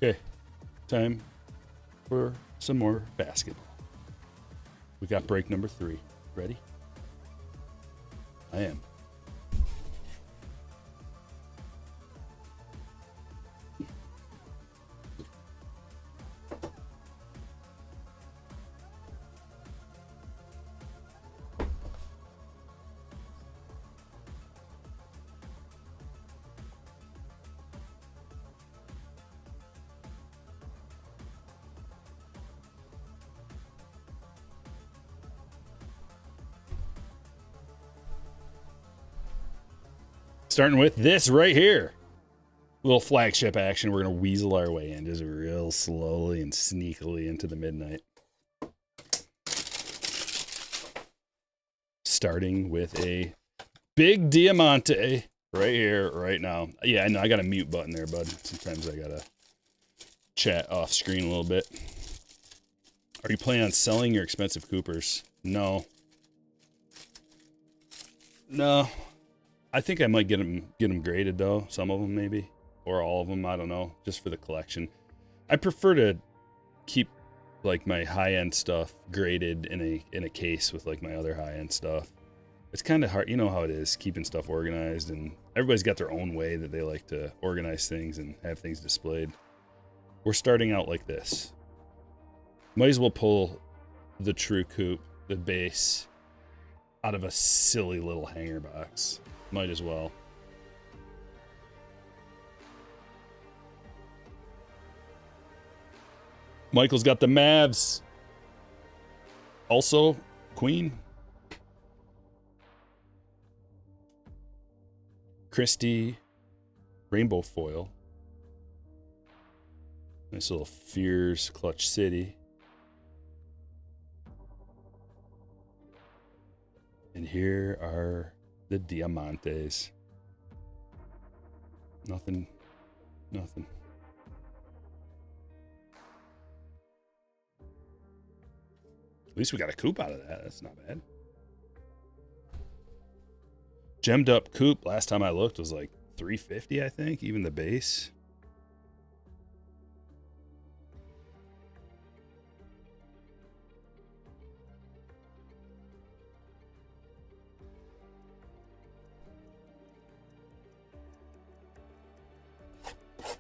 Okay, time for some more basketball. We got break number 3. Ready? I am. Starting with this right here. Little flagship action. We're going to weasel our way in just real slowly and sneakily into the midnight. Starting with a big Diamante right here, right now. Yeah, I know I got a mute button there, bud. Sometimes I got to chat off screen a little bit. Are you planning on selling your expensive Coopers? No. No. I think I might get them graded though. Some of them maybe, or all of them. I don't know. Just for the collection. I prefer to keep like my high end stuff graded in a case with like my other high end stuff. It's kind of hard. You know how it is keeping stuff organized, and everybody's got their own way that they like to organize things and have things displayed. We're starting out like this. Might as well pull the True Coupe, the base, out of a silly little hanger box. Might as well. Michael's got the Mavs. Also, Queen. Christie, Rainbow Foil. Nice little Fears, Clutch City. And here are the Diamantes. Nothing. At least we got a coupe out of that. That's not bad. Gemmed up coupe, last time I looked, was like $350, I think, even the base.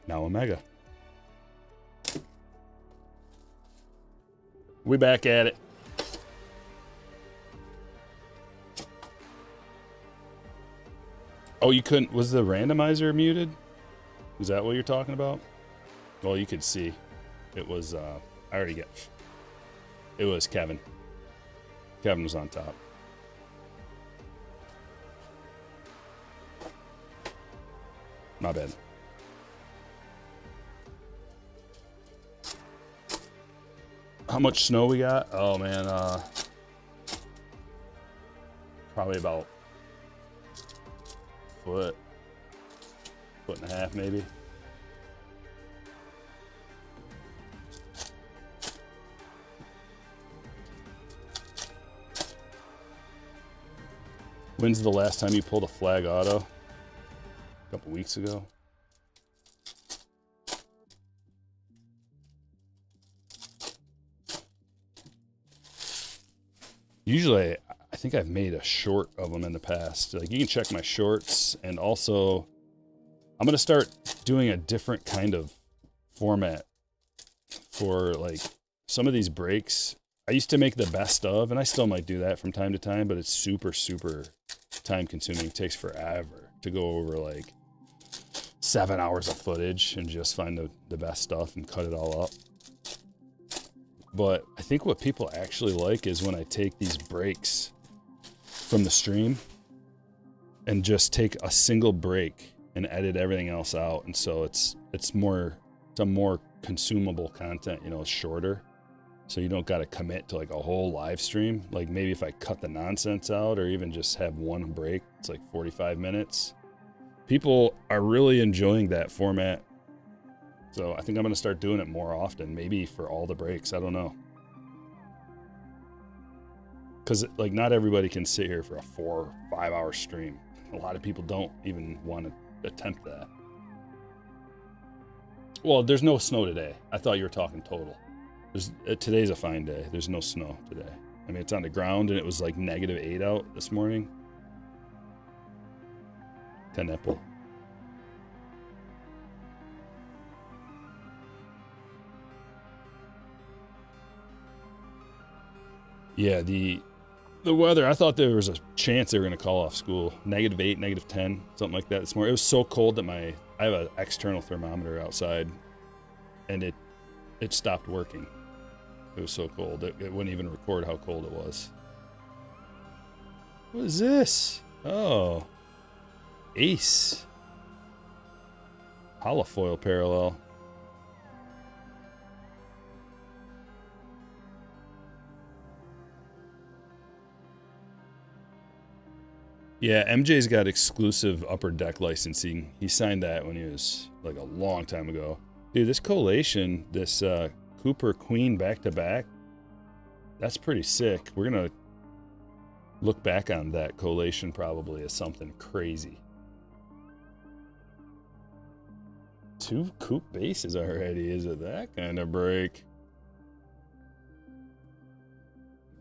Now Omega. We back at it. Oh, you couldn't, was the randomizer muted? Is that what you're talking about? Well, you could see. It was, it was Kevin. Kevin was on top. My bad. How much snow we got? Oh man, probably about foot and a half maybe. When's the last time you pulled a flag auto? A couple weeks ago. Usually, I think I've made a short of them in the past. Like, you can check my shorts, and also I'm gonna start doing a different kind of format for like some of these breaks. I used to make the best of, and I still might do that from time to time, but it's super, super time consuming. It takes forever to go over like 7 hours of footage and just find the best stuff and cut it all up. But I think what people actually like is when I take these breaks from the stream and just take a single break and edit everything else out. And so it's a more consumable content, you know, it's shorter. So you don't got to commit to like a whole live stream. Like maybe if I cut the nonsense out or even just have one break, it's like 45 minutes. People are really enjoying that format. So I think I'm going to start doing it more often, maybe for all the breaks. I don't know. Because like not everybody can sit here for a 4 or 5 hour stream. A lot of people don't even want to attempt that. Well, there's no snow today. I thought you were talking total. Today's a fine day. There's no snow today. I mean, it's on the ground and it was like -8 out this morning. Knepel. Yeah, the weather, I thought there was a chance they were going to call off school. -8, -10, something like that this morning. It was so cold that I have an external thermometer outside, and it stopped working. It was so cold. It wouldn't even record how cold it was. What is this? Oh. Ace. Holofoil parallel. Yeah, MJ's got exclusive upper deck licensing. He signed that when he was like a long time ago. Dude, this collation, this Cooper Queen back-to-back, that's pretty sick. We're going to look back on that collation probably as something crazy. 2 coupe bases already. Is it that kind of break?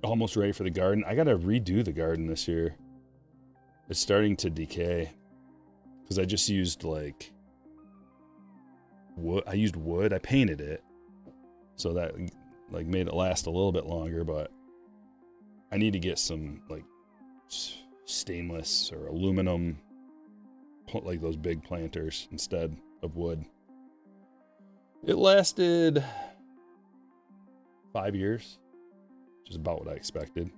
Almost ready for the garden. I got to redo the garden this year. It's starting to decay because I just used like wood. I used wood. I painted it, so that like made it last a little bit longer. But I need to get some like stainless or aluminum, like those big planters instead of wood. It lasted 5 years, which is about what I expected.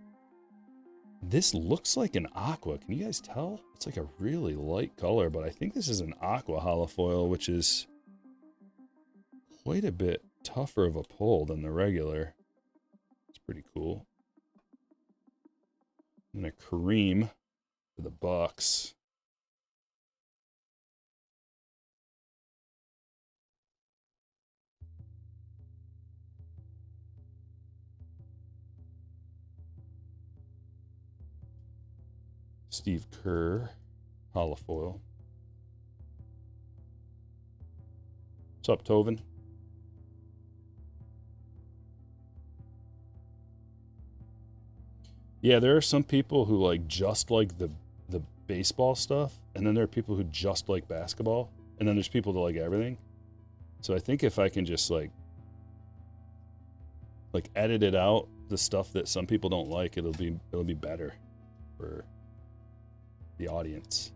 This looks like an aqua. Can you guys tell? It's like a really light color, but I think this is an aqua holofoil, which is quite a bit tougher of a pull than the regular. It's pretty cool. And a cream for the Bucks. Steve Kerr, holofoil. What's up, Tovin? Yeah, there are some people who like just like the baseball stuff, and then there are people who just like basketball, and then there's people that like everything. So I think if I can just like edit it out, the stuff that some people don't like, it'll be better for the audience.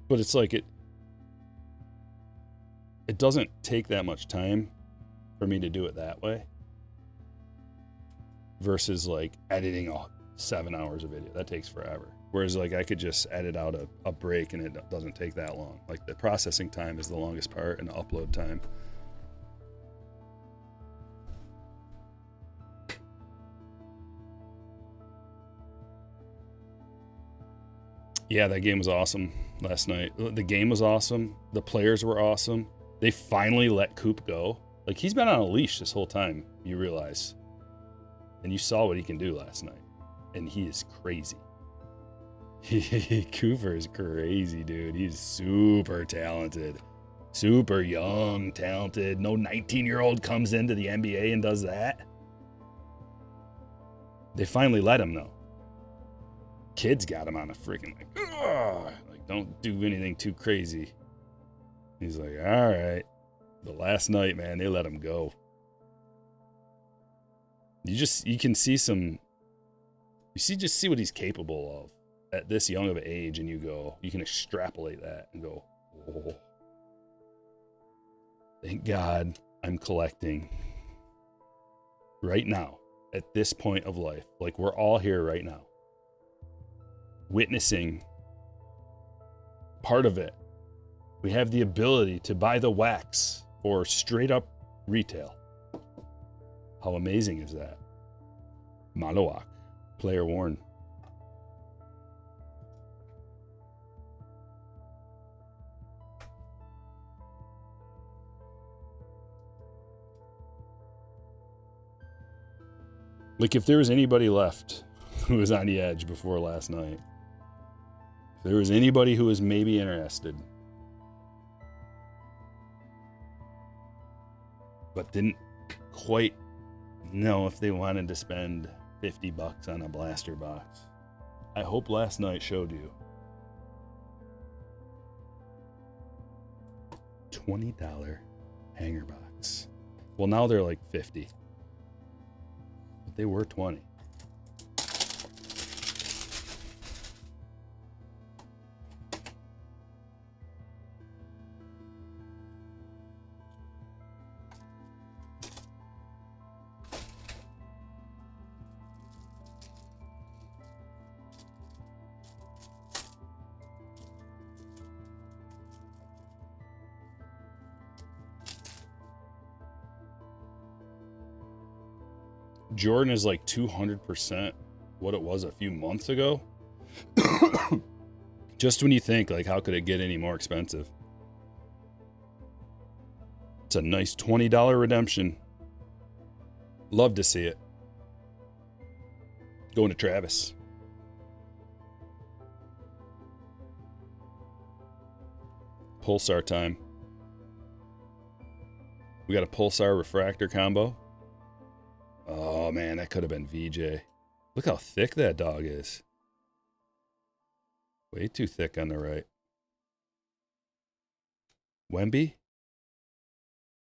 But it's like it doesn't take that much time for me to do it that way versus like editing 7 hours of video. That takes forever. Whereas like I could just edit out a break and it doesn't take that long. Like the processing time is the longest part and the upload time. Yeah, that game was awesome last night. The game was awesome. The players were awesome. They finally let Coop go. Like, he's been on a leash this whole time, you realize. And you saw what he can do last night. And he is crazy. Cooper is crazy, dude. He's super talented. Super young, talented. No 19-year-old comes into the NBA and does that. They finally let him, though. Kids got him on a freaking like don't do anything too crazy. He's like, all right. But last night, man, they let him go. You can see just see what he's capable of at this young of an age, and you can extrapolate that and go, oh, thank God I'm collecting right now at this point of life. Like, we're all here right now, witnessing part of it. We have the ability to buy the wax for straight up retail. How amazing is that? Malawak, player worn. Like, if there was anybody left who was on the edge before last night, if there was anybody who was maybe interested, but didn't quite know if they wanted to spend $50 on a blaster box, I hope last night showed you. $20 hanger box. Well, now they're like 50. But they were 20. Jordan is like 200% what it was a few months ago. Just when you think, like, how could it get any more expensive? It's a nice $20 redemption. Love to see it. Going to Travis. Pulsar time. We got a Pulsar refractor combo. Oh, man, that could have been VJ. Look how thick that dog is. Way too thick on the right. Wemby?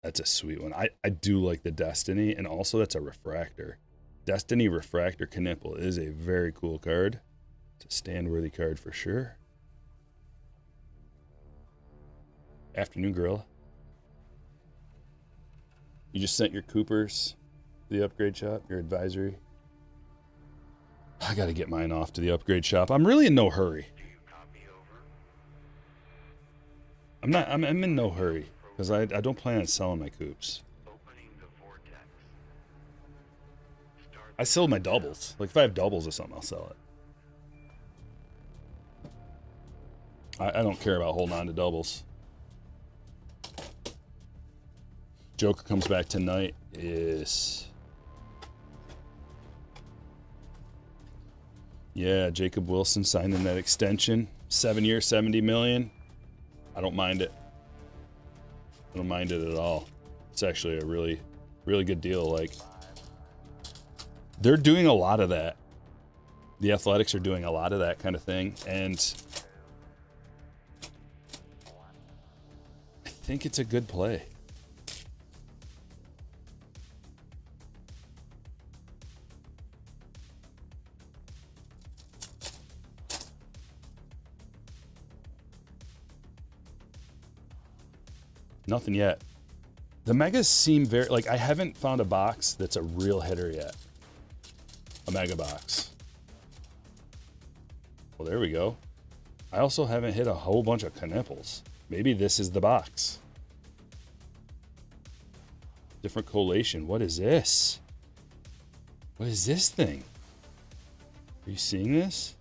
That's a sweet one. I do like the Destiny, and also that's a refractor. Destiny Refractor Knipple is a very cool card. It's a stand-worthy card for sure. Afternoon Gorilla. You just sent your Coopers to the upgrade shop, your advisory. I got to get mine off to the upgrade shop. I'm really in no hurry. I'm in no hurry because I don't plan on selling my Coops. I sell my doubles. Like, if I have doubles or something, I'll sell it. I don't care about holding on to doubles. Joker comes back tonight is Yeah, Jacob Wilson signing that extension. 7 years, 70 million. I don't mind it. I don't mind it at all. It's actually a really, really good deal. Like, they're doing a lot of that. The Athletics are doing a lot of that kind of thing, and I think it's a good play. Nothing yet. The megas seem very, like, I haven't found a box that's a real hitter yet. A mega box. Well, there we go. I also haven't hit a whole bunch of Knipples. Maybe this is the box. Different collation. What is this? What is this thing? Are you seeing this?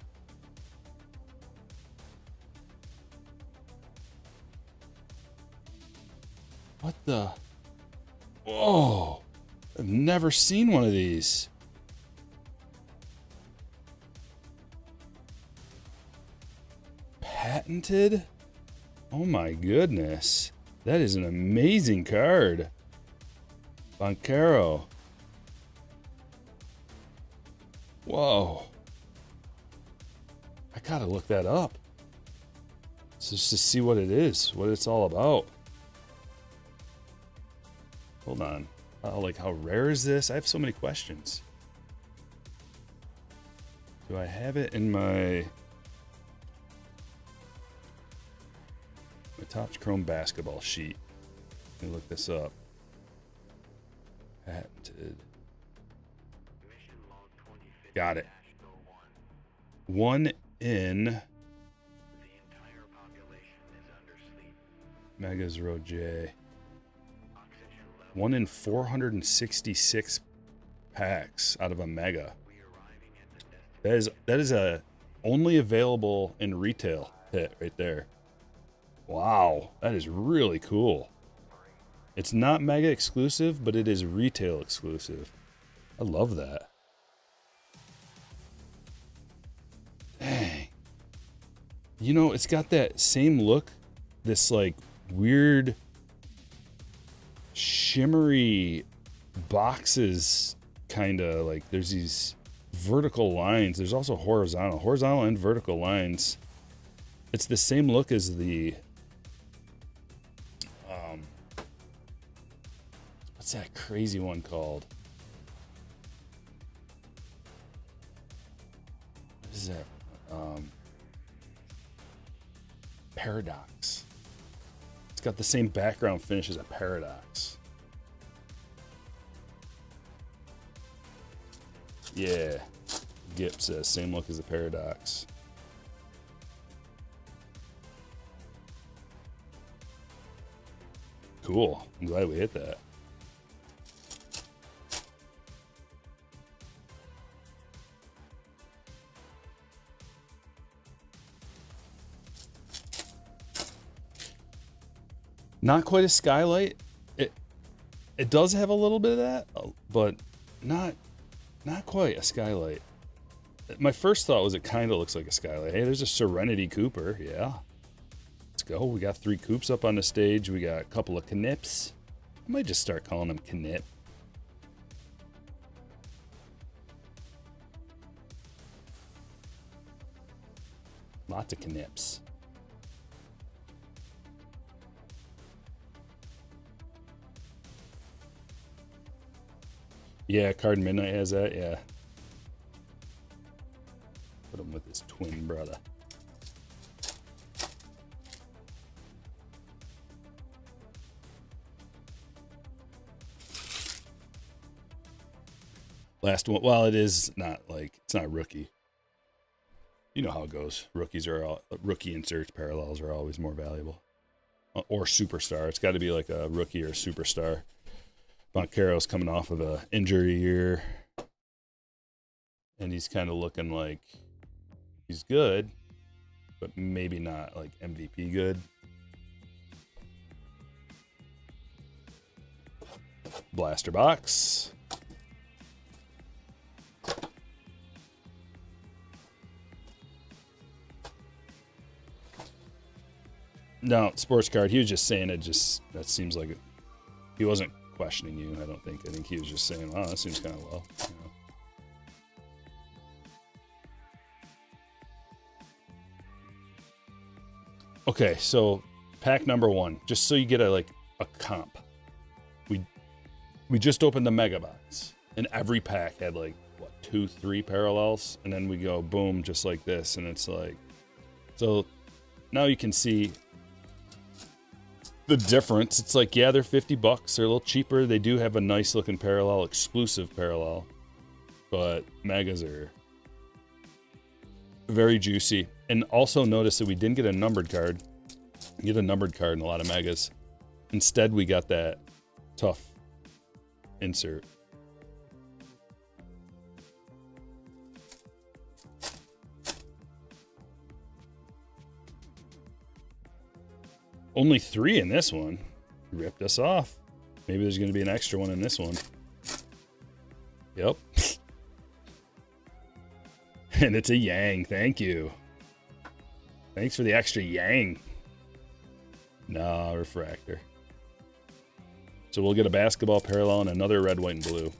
What the? Whoa! I've never seen one of these. Patented? Oh my goodness. That is an amazing card. Boncaro. Whoa. I gotta look that up. Just to see what it is, what it's all about. Hold on. Like, how rare is this? I have so many questions. Do I have it in my Topps Chrome basketball sheet? Let me look this up. Patented. Got it. 1 in Megas Row J. 1 in 466 packs out of a mega. That is a only available in retail hit right there. Wow, that is really cool. It's not mega exclusive, but it is retail exclusive. I love that. Dang. You know, it's got that same look, this like weird shimmery boxes, kind of like there's these vertical lines. There's also horizontal and vertical lines. It's the same look as the what's that crazy one called? What is that? Paradox. It's got the same background finish as a Paradox. Yeah. Gip says same look as a Paradox. Cool. I'm glad we hit that. Not quite a skylight. It does have a little bit of that, but not quite a skylight. My first thought was it kind of looks like a skylight. Hey, there's a Serenity Cooper. Yeah. Let's go. We got 3 Coops up on the stage. We got a couple of Knips. I might just start calling them Knip. Lots of Knips. Yeah, Card Midnight has that, yeah. Put him with his twin brother. Last one, well, it is not like, it's not rookie. You know how it goes. Rookie inserts parallels are always more valuable. Or superstar. It's got to be like a rookie or a superstar. Boncaro's coming off of an injury year, and he's kind of looking like he's good, but maybe not like MVP good. Blaster box. No, sports card. He was just saying it. That seems like it. He wasn't questioning you. I don't think. I think he was just saying, "Oh, that seems kind of low." You know? Okay, so pack number 1, just so you get a comp. We just opened the mega box, and every pack had 2, 3 parallels, and then we go boom, just like this, and it's like, so now you can see the difference. It's like, yeah, they're $50. They're a little cheaper. They do have a nice looking parallel, exclusive parallel, but megas are very juicy. And also notice that we didn't get a numbered card. You get a numbered card in a lot of megas. Instead, we got that tough insert. Only 3 in this one. Ripped us off. Maybe there's going to be an extra one in this one. Yep. And it's a Yang. Thank you. Thanks for the extra Yang. Nah, refractor. So we'll get a basketball parallel and another red, white, and blue.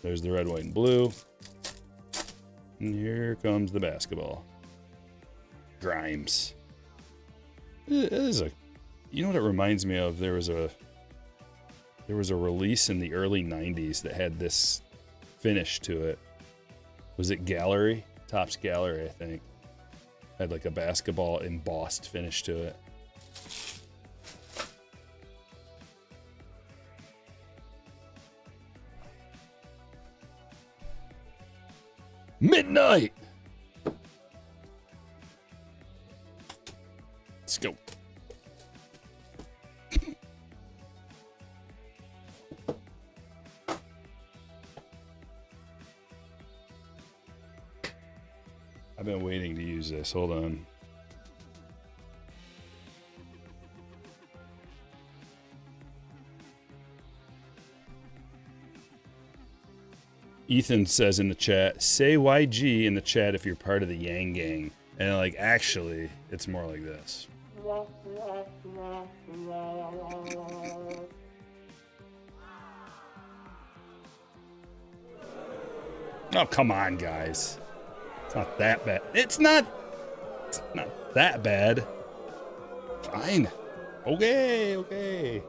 There's the red, white, and blue. And here comes the basketball. Grimes. It is a, you know what it reminds me of? There was a release in the early 90s that had this finish to it. Was it Gallery? Topps Gallery, I think. Had a basketball embossed finish to it. Midnight! Let's go. I've been waiting to use this. Hold on. Ethan says in the chat, say YG in the chat if you're part of the Yang Gang. And actually, it's more like this. Oh, come on, guys. It's not that bad. It's not that bad. Fine. Okay.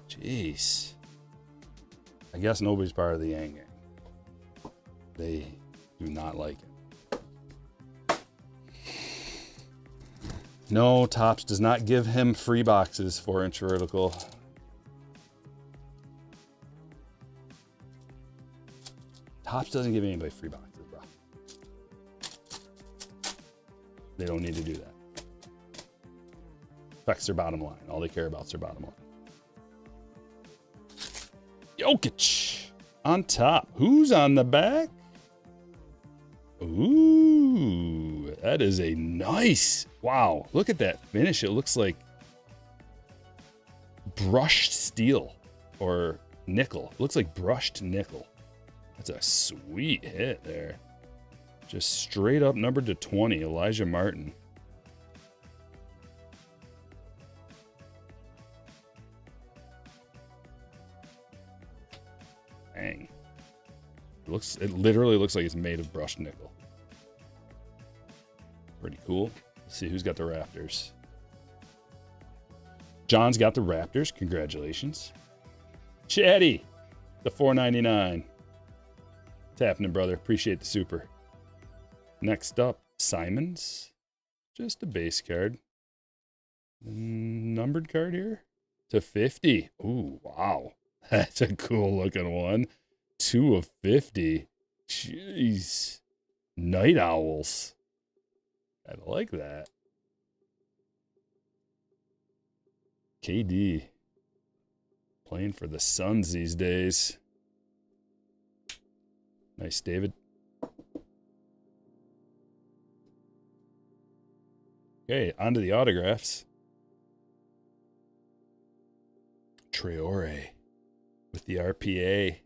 Jeez. I guess nobody's part of the Yang Gang. They do not like it. No, Topps does not give him free boxes 4-inch vertical. Topps doesn't give anybody free boxes, bro. They don't need to do that. Affects their bottom line. All they care about is their bottom line. Jokic on top. Who's on the back? Ooh, that is a nice. Wow, look at that finish. It looks like brushed steel or nickel. It looks like brushed nickel. That's a sweet hit there. Just straight up numbered to 20, Elijah Martin. Dang. It literally looks like it's made of brushed nickel. Pretty cool. Let's see who's got the Raptors. John's got the Raptors. Congratulations. Chatty, the $4.99. What's happening, brother? Appreciate the super. Next up, Simons. Just a base card. Numbered card here to 50. Ooh, wow. That's a cool looking one. 2 of 50. Jeez. Night Owls. I like that. KD. Playing for the Suns these days. Nice, David. Okay, on to the autographs. Traore with the RPA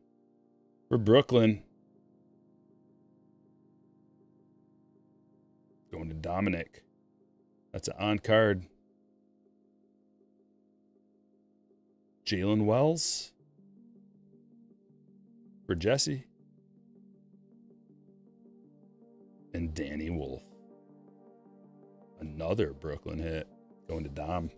for Brooklyn. Going to Dominic. That's an on-card. Jalen Wells for Jesse. And Danny Wolf. Another Brooklyn hit. Going to Dom.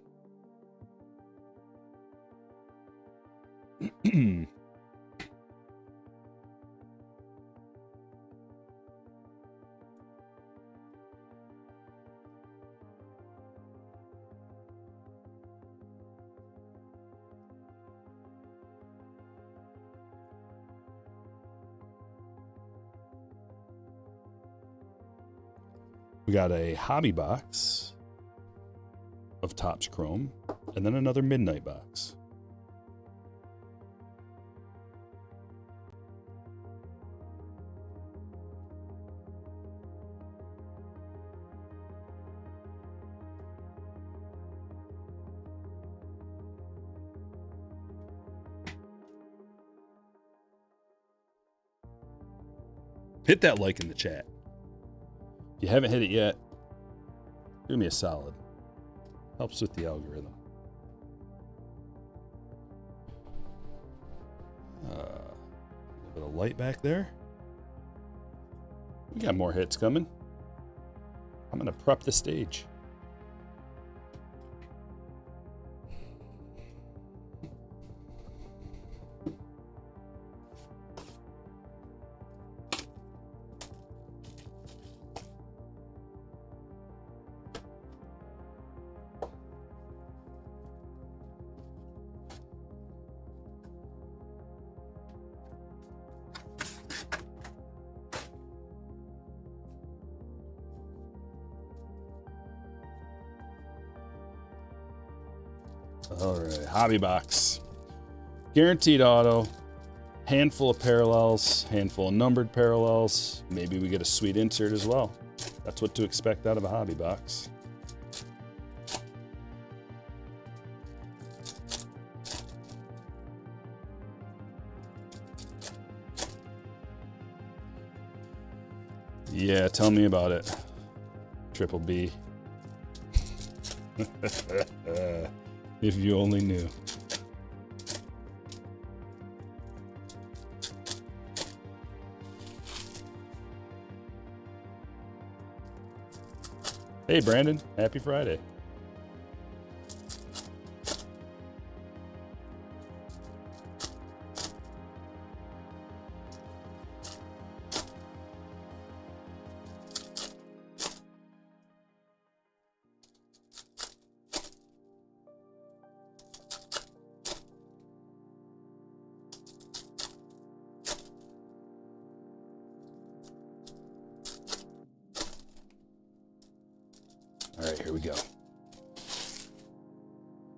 We got a hobby box of Topps Chrome, and then another midnight box. Hit that like in the chat. If you haven't hit it yet, do me a solid. Helps with the algorithm. A little bit of light back there. We got more hits coming. I'm going to prep the stage. All right, hobby box. Guaranteed auto. Handful of parallels, handful of numbered parallels. Maybe we get a sweet insert as well. That's what to expect out of a hobby box. Yeah, tell me about it. Triple B. If you only knew. Hey, Brandon. Happy Friday. All right, here we go.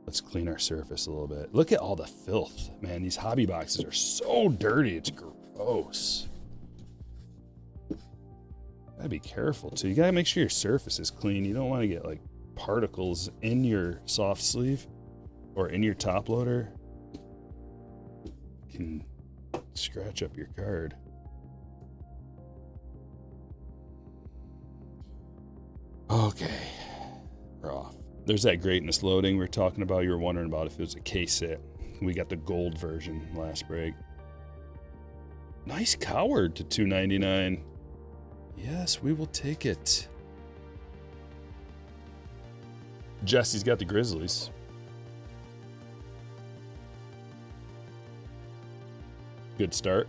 Let's clean our surface a little bit. Look at all the filth, man. These hobby boxes are so dirty. It's gross. Gotta be careful too. You gotta make sure your surface is clean. You don't want to get like particles in your soft sleeve or in your top loader. Can scratch up your card. Okay. We're off. There's that greatness loading we were talking about. You were wondering about if it was a case hit. We got the gold version last break. Nice Coward to $2.99. Yes, we will take it. Jesse's got the Grizzlies. Good start.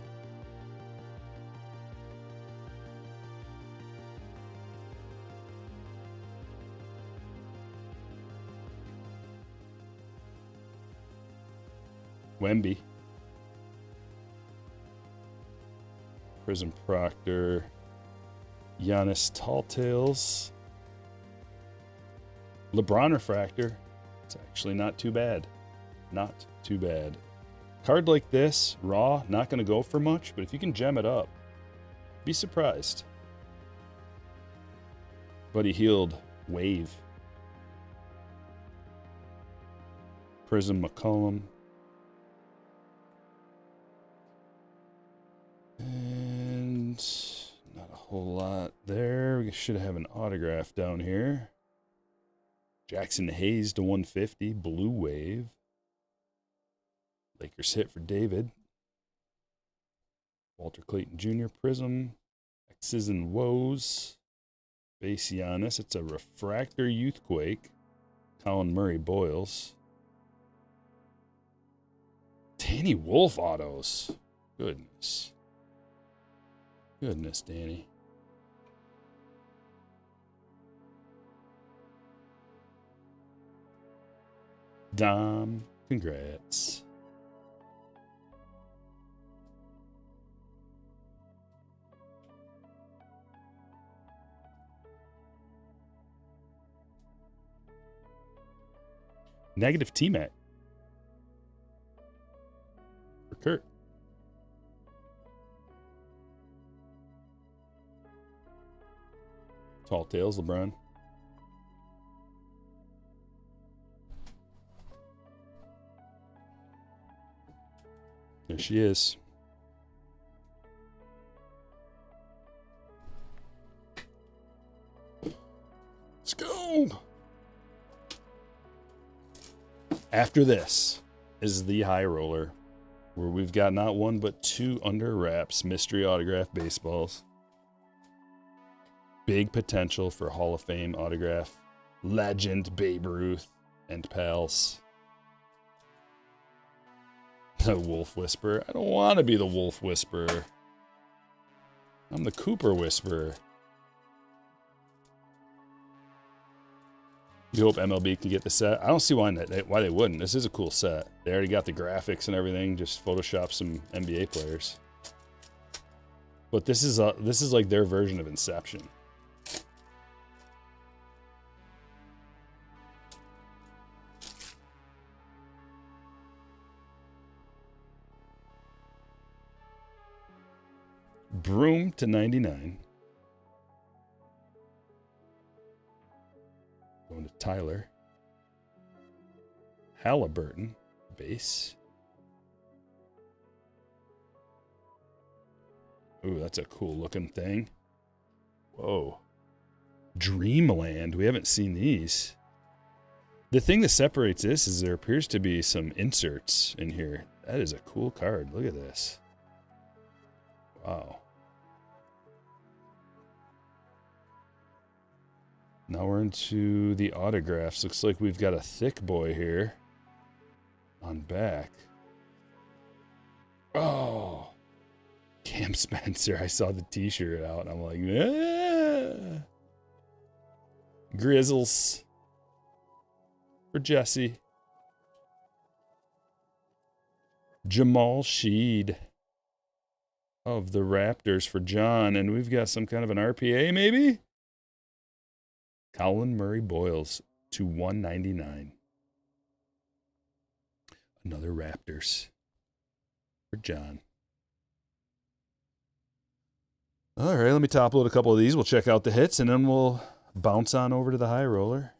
Wemby. Prism Proctor. Giannis Tall Tales. LeBron Refractor. It's actually not too bad. Not too bad. Card like this, raw, not going to go for much, but if you can gem it up, be surprised. Buddy Hield, Wave. Prism McCollum. And not a whole lot there. We should have an autograph down here. Jackson Hayes to 150, Blue Wave. Lakers hit for David. Walter Clayton Jr. Prism. X's and Woes. Base Giannis. It's a refractor Youthquake. Colin Murray Boyles. Danny Wolf autos. Goodness. Goodness, Danny. Dom, congrats. Negative T-Mac. For Kurt. Tall Tales, LeBron. There she is. Let's go. After this is the high roller, where we've got not one but two under wraps mystery autograph baseballs. Big potential for Hall of Fame autograph. Legend Babe Ruth and pals. The Wolf Whisperer. I don't want to be the Wolf Whisperer. I'm the Cooper Whisperer. You hope MLB can get the set. I don't see why they wouldn't. This is a cool set. They already got the graphics and everything. Just Photoshop some NBA players. But this is like their version of Inception. Broom to 99. Going to Tyler. Halliburton, base. Ooh, that's a cool looking thing. Whoa. Dreamland. We haven't seen these. The thing that separates this is there appears to be some inserts in here. That is a cool card. Look at this. Wow. Now we're into the autographs. Looks like we've got a thick boy here on back. Oh, Cam Spencer. I saw the t-shirt out and I'm like, ah. Grizzles for Jesse. Jamal Sheed of the Raptors for John. And we've got some kind of an RPA maybe? Colin Murray Boyles to 199. Another Raptors for John. All right, let me top load a couple of these. We'll check out the hits, and then we'll bounce on over to the high roller.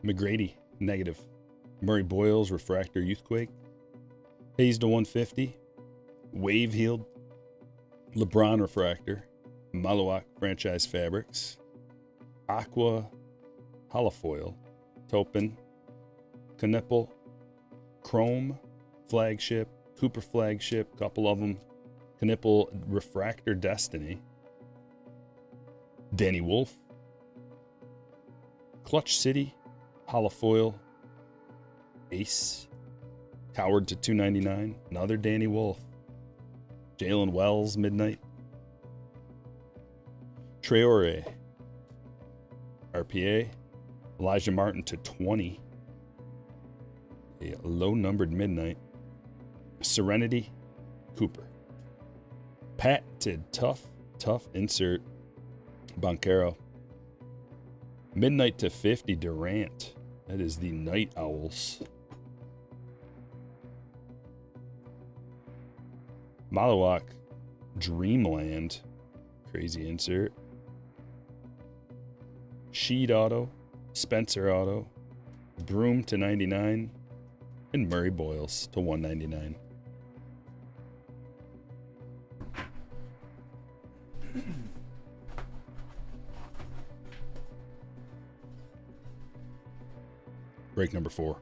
McGrady, negative. Murray Boyles, refractor, Youthquake. Hayes to 150. Wave healed. LeBron refractor. Malawak franchise fabrics. Aqua holofoil. Topin. Knipple. Chrome flagship. Cooper flagship, couple of them. Knipple refractor destiny. Danny Wolf. Clutch City. Holofoil. Ace. Coward to 299. Another Danny Wolf. Jalen Wells, Midnight. Traore. RPA. Elijah Martin to 20. A low-numbered Midnight. Serenity. Cooper. Patented tough insert. Boncaro. Midnight to 50 Durant. That is the Night Owls. Malawak Dreamland. Crazy insert. Sheed Auto. Spencer Auto. Broom to 99. And Murray Boyles to 199. Break number 4.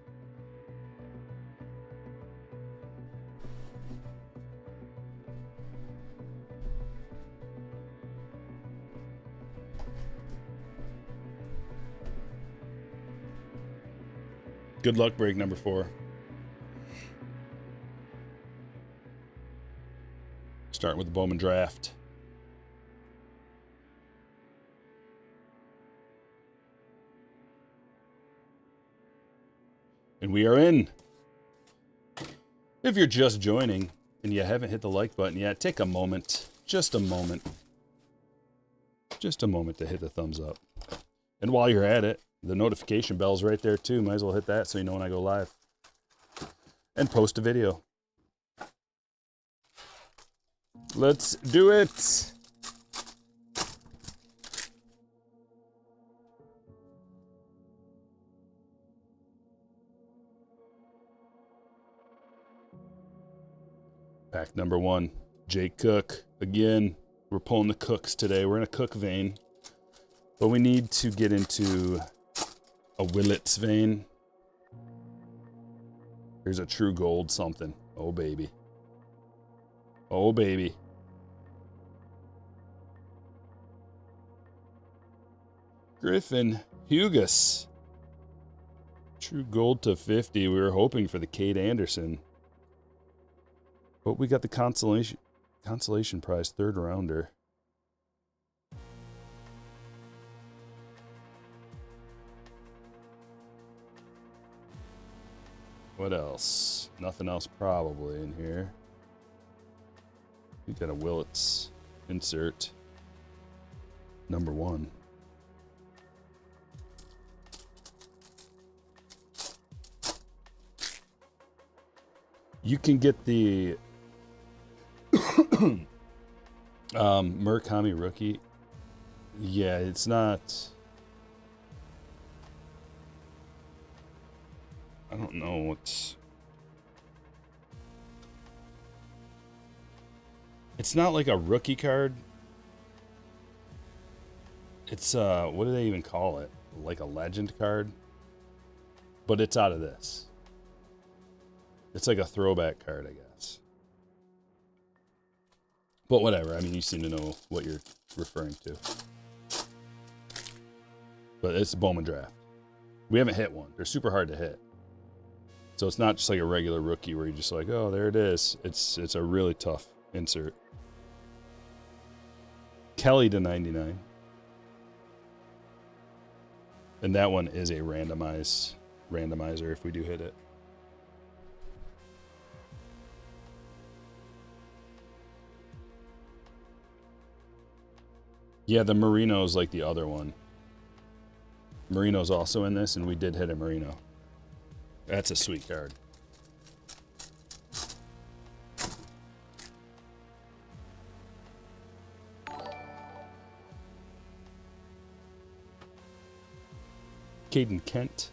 Good luck, break number 4. Starting with the Bowman draft. And we are in. If you're just joining and you haven't hit the like button yet, take a moment, just a moment to hit the thumbs up. And while you're at it, the notification bell's right there too. Might as well hit that so you know when I go live. And post a video. Let's do it. Pack number 1, Jake Cook. Again, we're pulling the Cooks today. We're in a Cook vein, but we need to get into a Willits vein. Here's a true gold something. Oh, baby. Oh, baby. Griffin Hugas. True gold to 50. We were hoping for the Cade Anderson. But we got the consolation prize 3rd rounder. What else? Nothing else probably in here. We got a Willits insert. Number 1. You can get the Murakami rookie. Yeah, it's not. I don't know what's. It's not like a rookie card. It's what do they even call it? Like a legend card. But it's out of this. It's like a throwback card, I guess. But whatever. I mean, you seem to know what you're referring to. But it's a Bowman draft. We haven't hit one. They're super hard to hit. So it's not just like a regular rookie where you're just like, oh, there it is. It's a really tough insert. Kelly to 99. And that one is a randomizer if we do hit it. Yeah, the Marino is like the other one. Marino's also in this, and we did hit a Marino. That's a sweet card. Caden Kent,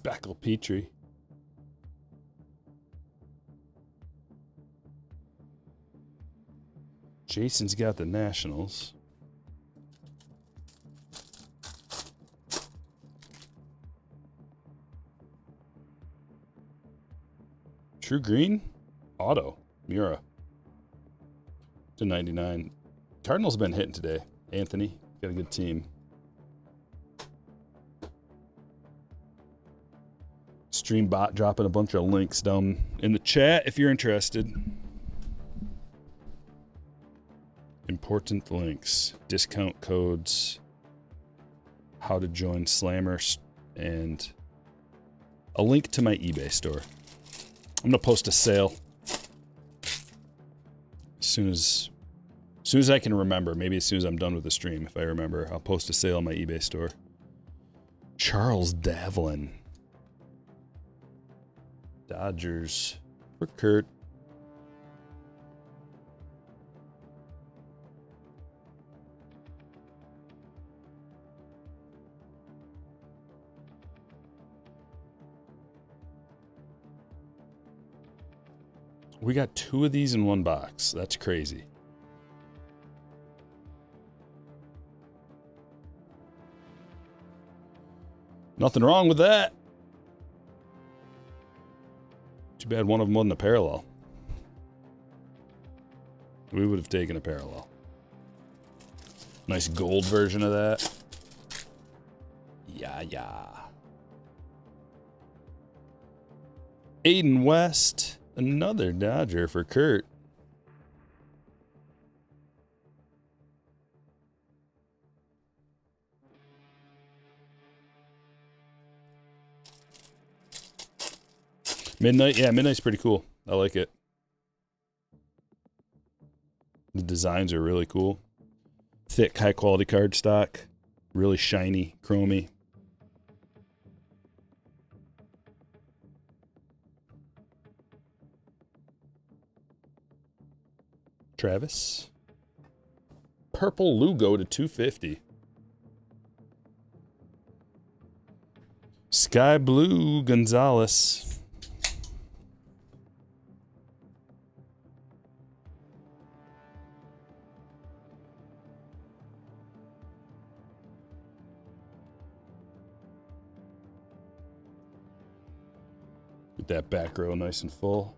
Speckle Petrie. Jason's got the Nationals. True Green? Auto. Mura. To 99. Cardinals have been hitting today. Anthony. Got a good team. Streambot dropping a bunch of links down in the chat if you're interested. Important links. Discount codes. How to join Slammer. And a link to my eBay store. I'm going to post a sale as soon as I can remember. Maybe as soon as I'm done with the stream. If I remember, I'll post a sale on my eBay store. Charles Davlin. Dodgers for Kurt. We got 2 of these in one box. That's crazy. Nothing wrong with that. Too bad one of them wasn't a parallel. We would have taken a parallel. Nice gold version of that. Yeah. Aiden West. Another Dodger for Kurt. Midnight, yeah, Midnight's pretty cool. I like it. The designs are really cool. Thick, high quality card stock. Really shiny, chromy. Travis. Purple Lugo to 250. Sky Blue Gonzalez. Get that back row nice and full.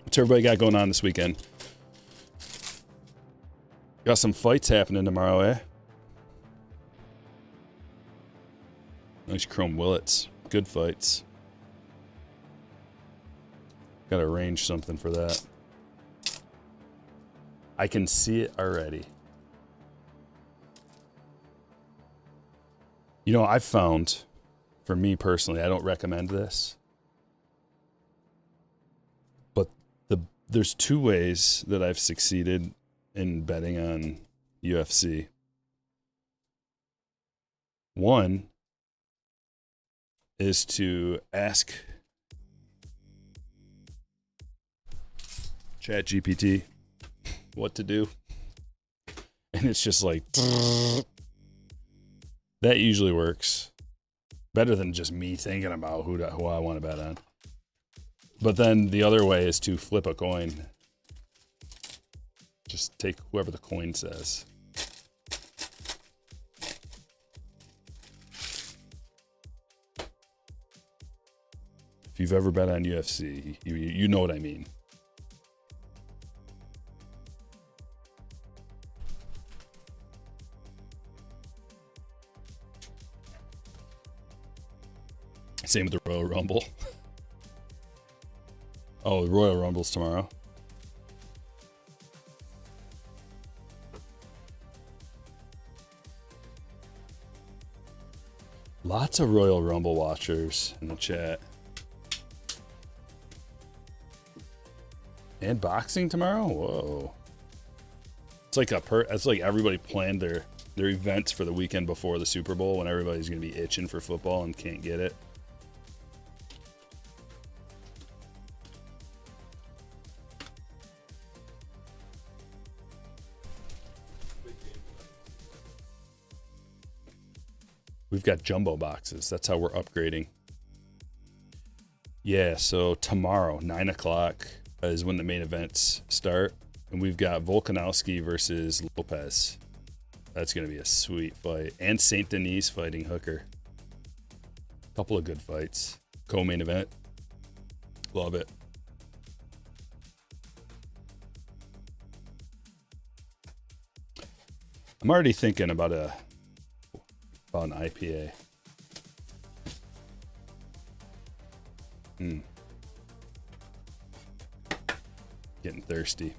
What's everybody got going on this weekend? Got some fights happening tomorrow, eh? Nice chrome Willets. Good fights. Gotta arrange something for that. I can see it already. You know, I've found, for me personally, I don't recommend this. There's 2 ways that I've succeeded in betting on UFC. One is to ask ChatGPT what to do. And it's just like, that usually works. Better than just me thinking about who I want to bet on. But then the other way is to flip a coin. Just take whoever the coin says. If you've ever bet on UFC, you know what I mean. Same with the Royal Rumble. Oh, the Royal Rumble's tomorrow. Lots of Royal Rumble watchers in the chat. And boxing tomorrow? Whoa. It's like it's like everybody planned their events for the weekend before the Super Bowl when everybody's going to be itching for football and can't get it. We've got jumbo boxes. That's how we're upgrading. Yeah, so tomorrow, 9 o'clock is when the main events start. And we've got Volkanovski versus Lopez. That's going to be a sweet fight. And St. Denis fighting Hooker. Couple of good fights. Co-main event. Love it. I'm already thinking about an IPA. Getting thirsty.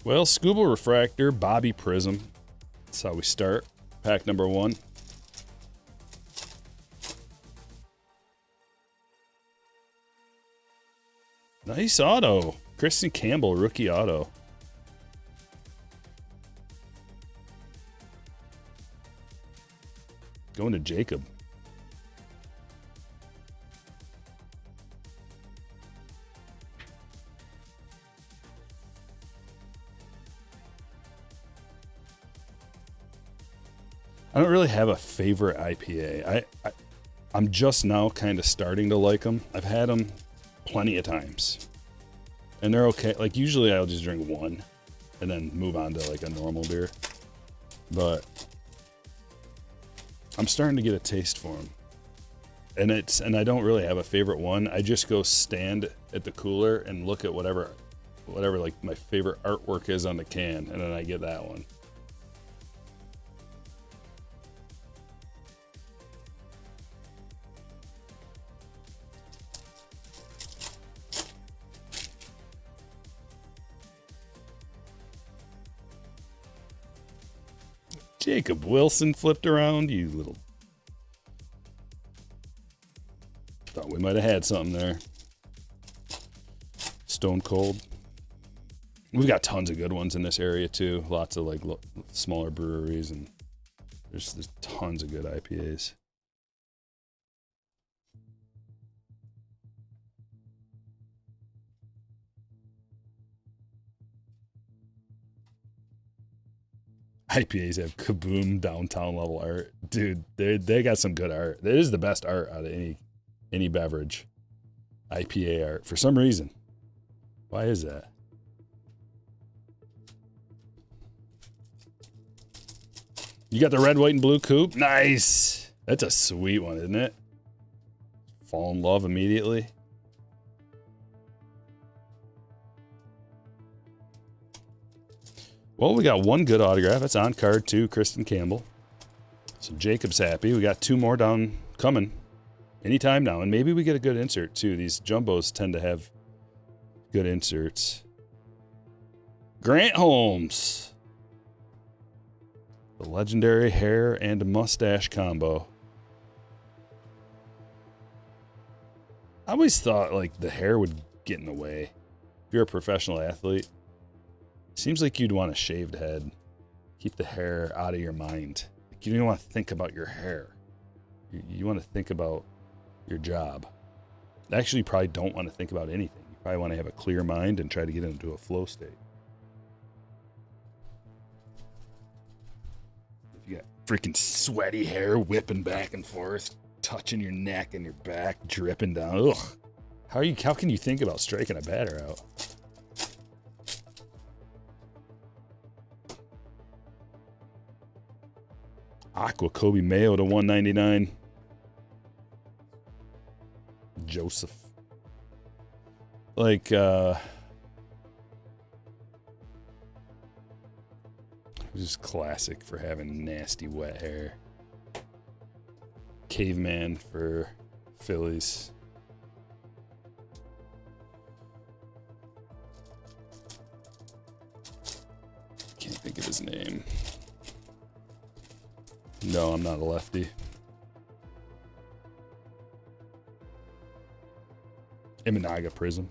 Well, Scuba Refractor, Bobby Prism. That's how we start. Pack number 1. Nice auto. Kristen Campbell, rookie auto. Going to Jacob. I don't really have a favorite IPA. I'm just now kind of starting to like them. I've had them plenty of times, and they're okay. Like usually I'll just drink one and then move on to like a normal beer, but I'm starting to get a taste for them. And I don't really have a favorite one. I just go stand at the cooler and look at whatever like my favorite artwork is on the can, and then I get that one. Jacob Wilson flipped around, you little... Thought we might have had something there. Stone Cold. We've got tons of good ones in this area too. Lots of like smaller breweries, and there's tons of good IPAs. IPAs have kaboom downtown level art. Dude, they got some good art. It is the best art out of any beverage. IPA art. For some reason. Why is that? You got the red, white, and blue coupe? Nice! That's a sweet one, isn't it? Fall in love immediately. Well, we got one good autograph. That's on card 2, Kristen Campbell. So Jacob's happy. We got 2 more down coming anytime now. And maybe we get a good insert too. These jumbos tend to have good inserts. Grant Holmes. The legendary hair and mustache combo. I always thought like the hair would get in the way. If you're a professional athlete, seems like you'd want a shaved head. Keep the hair out of your mind. You don't want to think about your hair. You want to think about your job. Actually, you probably don't want to think about anything. You probably want to have a clear mind and try to get into a flow state. If you got freaking sweaty hair whipping back and forth, touching your neck and your back, dripping down. Ugh. How can you think about striking a batter out? Aqua Kobe Mayo to 199. Joseph. Like, just classic for having nasty wet hair. Caveman for Phillies. Can't think of his name. No, I'm not a lefty. Imanaga Prism.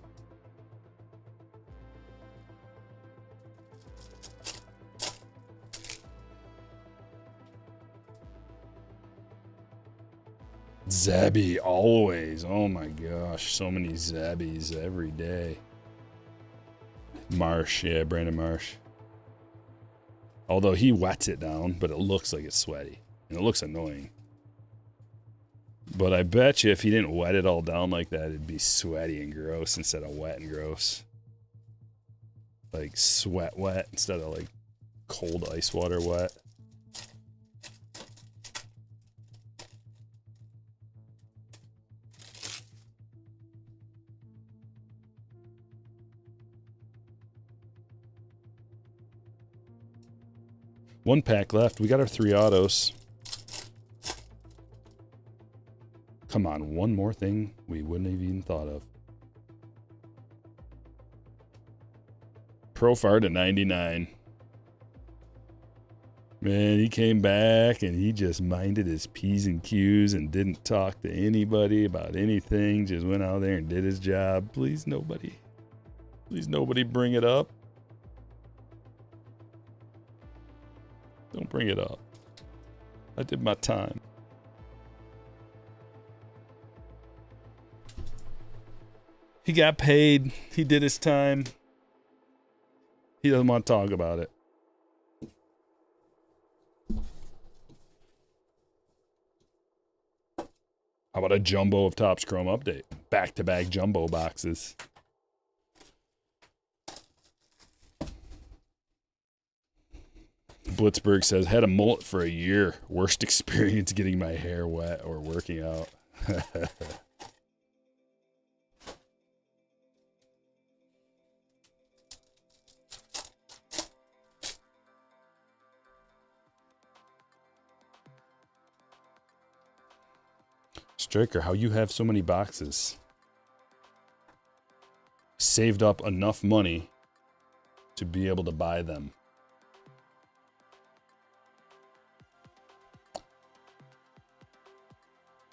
Zebby, always. Oh my gosh, so many Zebbies every day. Marsh, yeah, Brandon Marsh. Although he wets it down, but it looks like it's sweaty. And it looks annoying. But I bet you if he didn't wet it all down like that, it'd be sweaty and gross instead of wet and gross. Like sweat wet instead of like cold ice water wet. One pack left. We got our 3 autos. Come on, one more thing we wouldn't have even thought of. Profar to 99. Man, he came back and he just minded his P's and Q's and didn't talk to anybody about anything. Just went out there and did his job. Please nobody bring it up. Don't bring it up. I did my time. He got paid. He did his time. He doesn't want to talk about it. How about a jumbo of Topps Chrome update? Back-to-back jumbo boxes. Blitzberg says, had a mullet for a year. Worst experience getting my hair wet or working out. Stryker, how you have so many boxes? Saved up enough money to be able to buy them.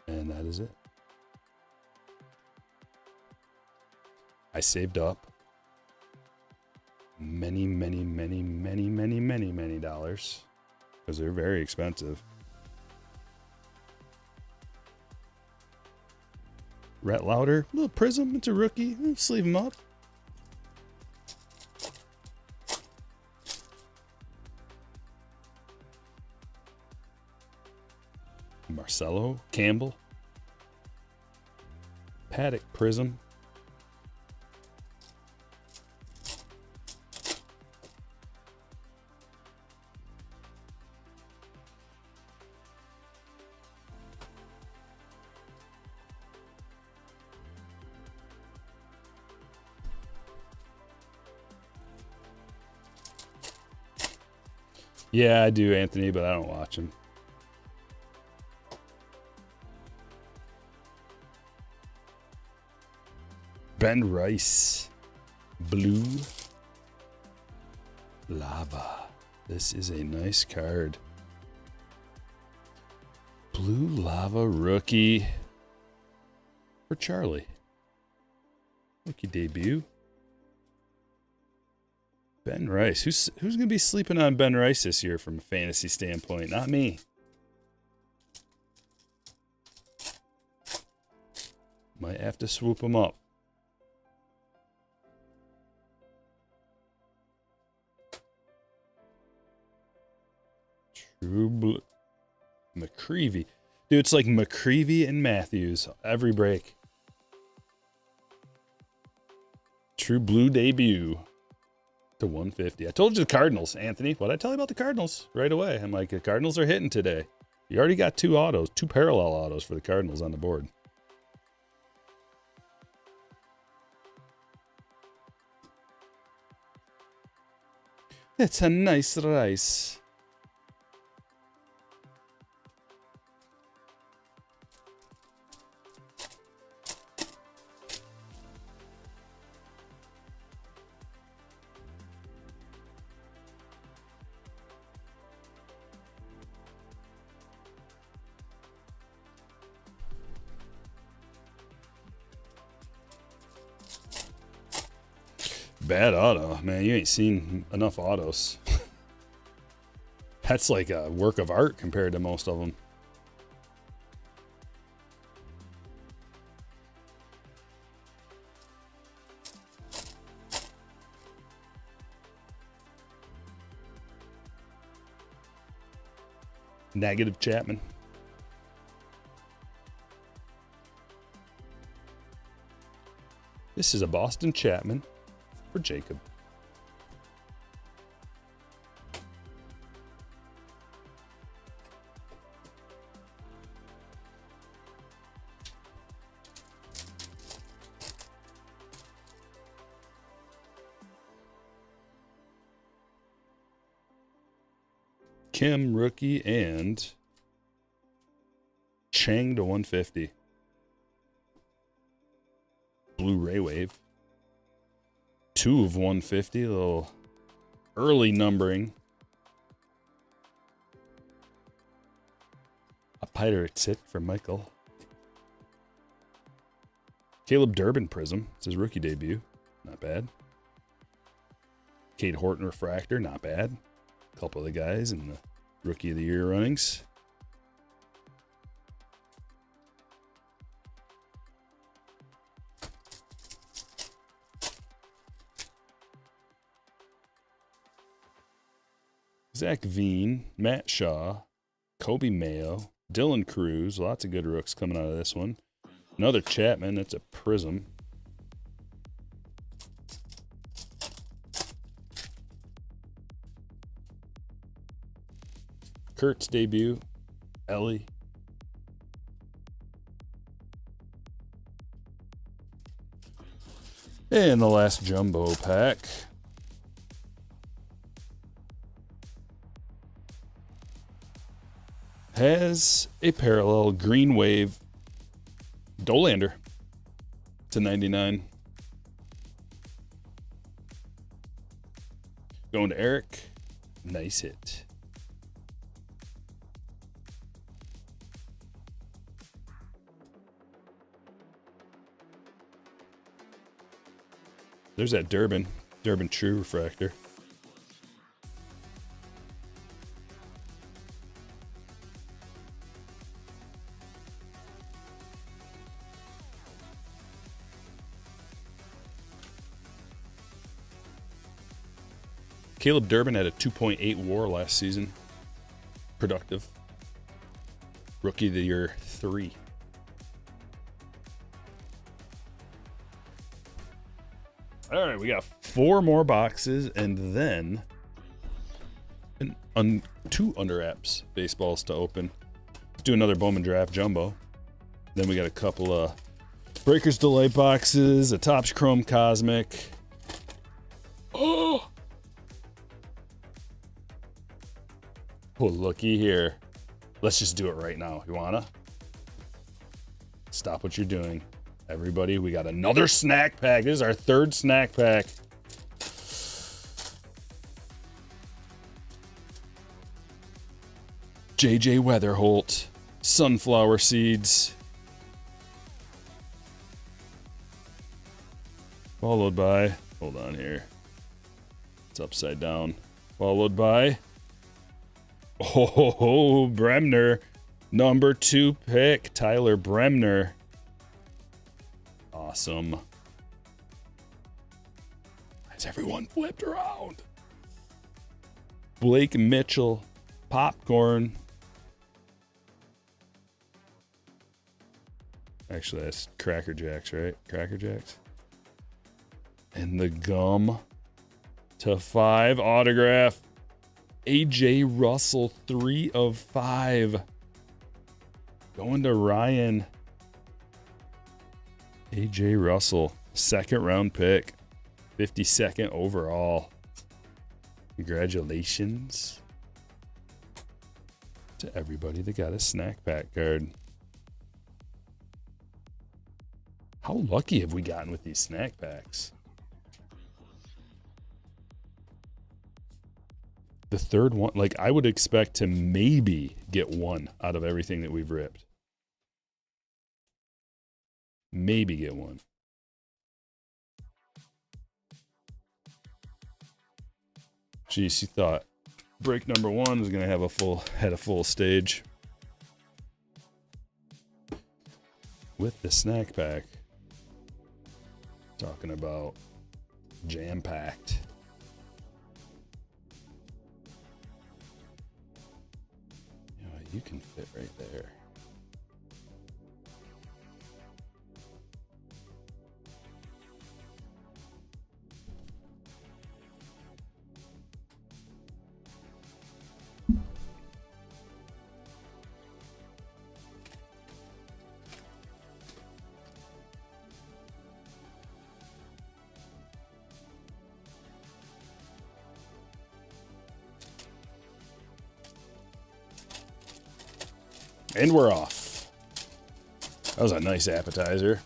And that is it. I saved up many dollars because they're very expensive. Rhett Lauder, little Prism, it's a rookie. Sleeve him up. Marcelo Campbell. Paddock Prism. Yeah, I do, Anthony, but I don't watch him. Ben Rice. Blue Lava. This is a nice card. Blue Lava rookie for Charlie. Rookie debut. Ben Rice. Who's going to be sleeping on Ben Rice this year from a fantasy standpoint? Not me. Might have to swoop him up. True Blue. McCreevy. Dude, it's like McCreevy and Matthews every break. True Blue debut. To 150. I told you the Cardinals, Anthony. What'd I tell you about the Cardinals right away? I'm like, the Cardinals are hitting today. You already got 2 autos, 2 parallel autos for the Cardinals on the board. It's a nice rice. Bad auto. Man, you ain't seen enough autos. That's like a work of art compared to most of them. Negative Chapman. This is a Boston Chapman for Jacob. Kim, rookie, and Chang to 150. Blu-ray wave. 2 of 150, a little early numbering. A Pirate's hit for Michael. Caleb Durbin Prism. It's his rookie debut. Not bad. Cade Horton Refractor. Not bad. A couple of the guys in the Rookie of the Year runnings. Zach Veen, Matt Shaw, Kobe Mayo, Dylan Cruz. Lots of good rooks coming out of this one. Another Chapman. That's a Prism. Kurt's debut. Ellie. And the last jumbo pack. Has a parallel green wave Dolander to 99. Going to Eric. Nice hit. There's that Durbin True Refractor. Caleb Durbin had a 2.8 WAR last season. Productive. Rookie of the Year 3. All right, we got 4 more boxes and then 2 under apps baseballs to open. Let's do another Bowman Draft Jumbo. Then we got a couple of Breakers Delight boxes, a Topps Chrome Cosmic. Oh, looky here. Let's just do it right now. You wanna? Stop what you're doing. Everybody, we got another snack pack. This is our 3rd snack pack. JJ Weatherholt, Sunflower Seeds. Followed by, hold on here. It's upside down. Followed by, Bremner. Number 2 pick, Tyler Bremner. Awesome. Has everyone flipped around? Blake Mitchell, Popcorn. Actually, that's Cracker Jacks, right? Cracker Jacks. And the gum to 5 autograph. AJ Russell, 3 of 5. Going to Ryan. AJ Russell, 2nd round pick, 52nd overall. Congratulations to everybody that got a snack pack card. How lucky have we gotten with these snack packs? The 3rd one, like I would expect to maybe get 1 out of everything that we've ripped. Maybe get 1. Jeez, you thought break number 1 was gonna have a full stage. With the snack pack. Talking about jam-packed. You can fit right there. And we're off. That was a nice appetizer.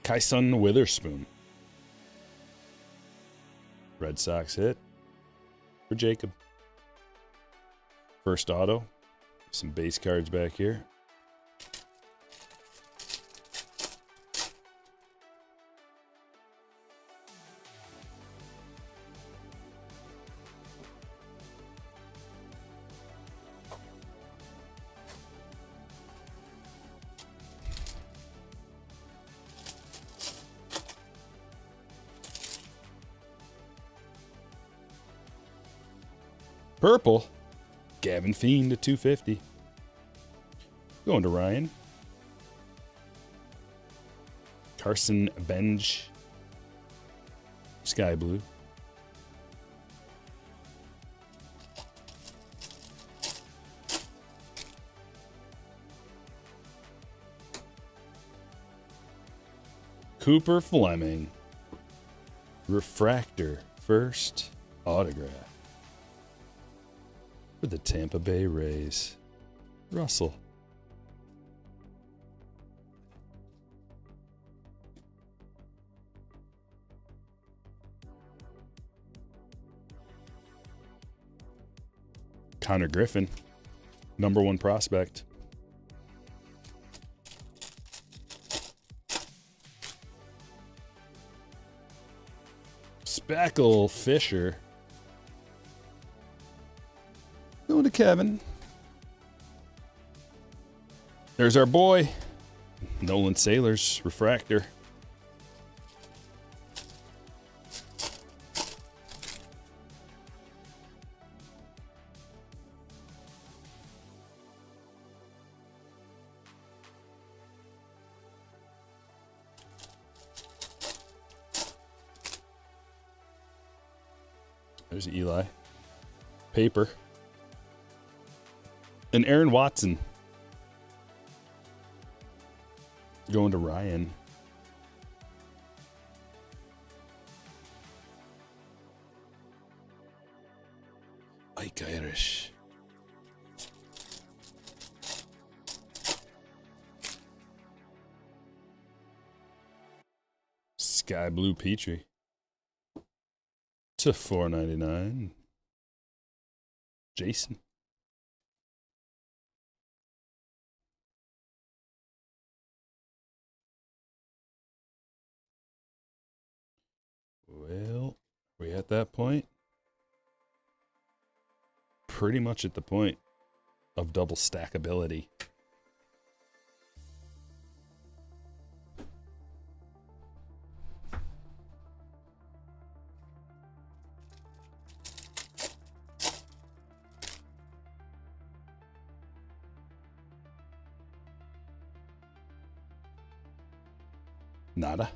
Kyson Witherspoon. Red Sox hit for Jacob. First auto. Some base cards back here. Purple, Gavin Fiend to 250. Going to Ryan. Carson Benj, Sky Blue. Cooper Fleming, Refractor, first autograph. For the Tampa Bay Rays, Russell. Connor Griffin, #1 prospect. Spackle Fisher. Going to Kevin. There's our boy, Nolan Sailors, Refractor. There's Eli. Paper. And Aaron Watson. Going to Ryan. Mike Irish. Sky Blue Petrie. To $4.99. Jason. Well, we at that point? Pretty much at the point of double stackability. Nada.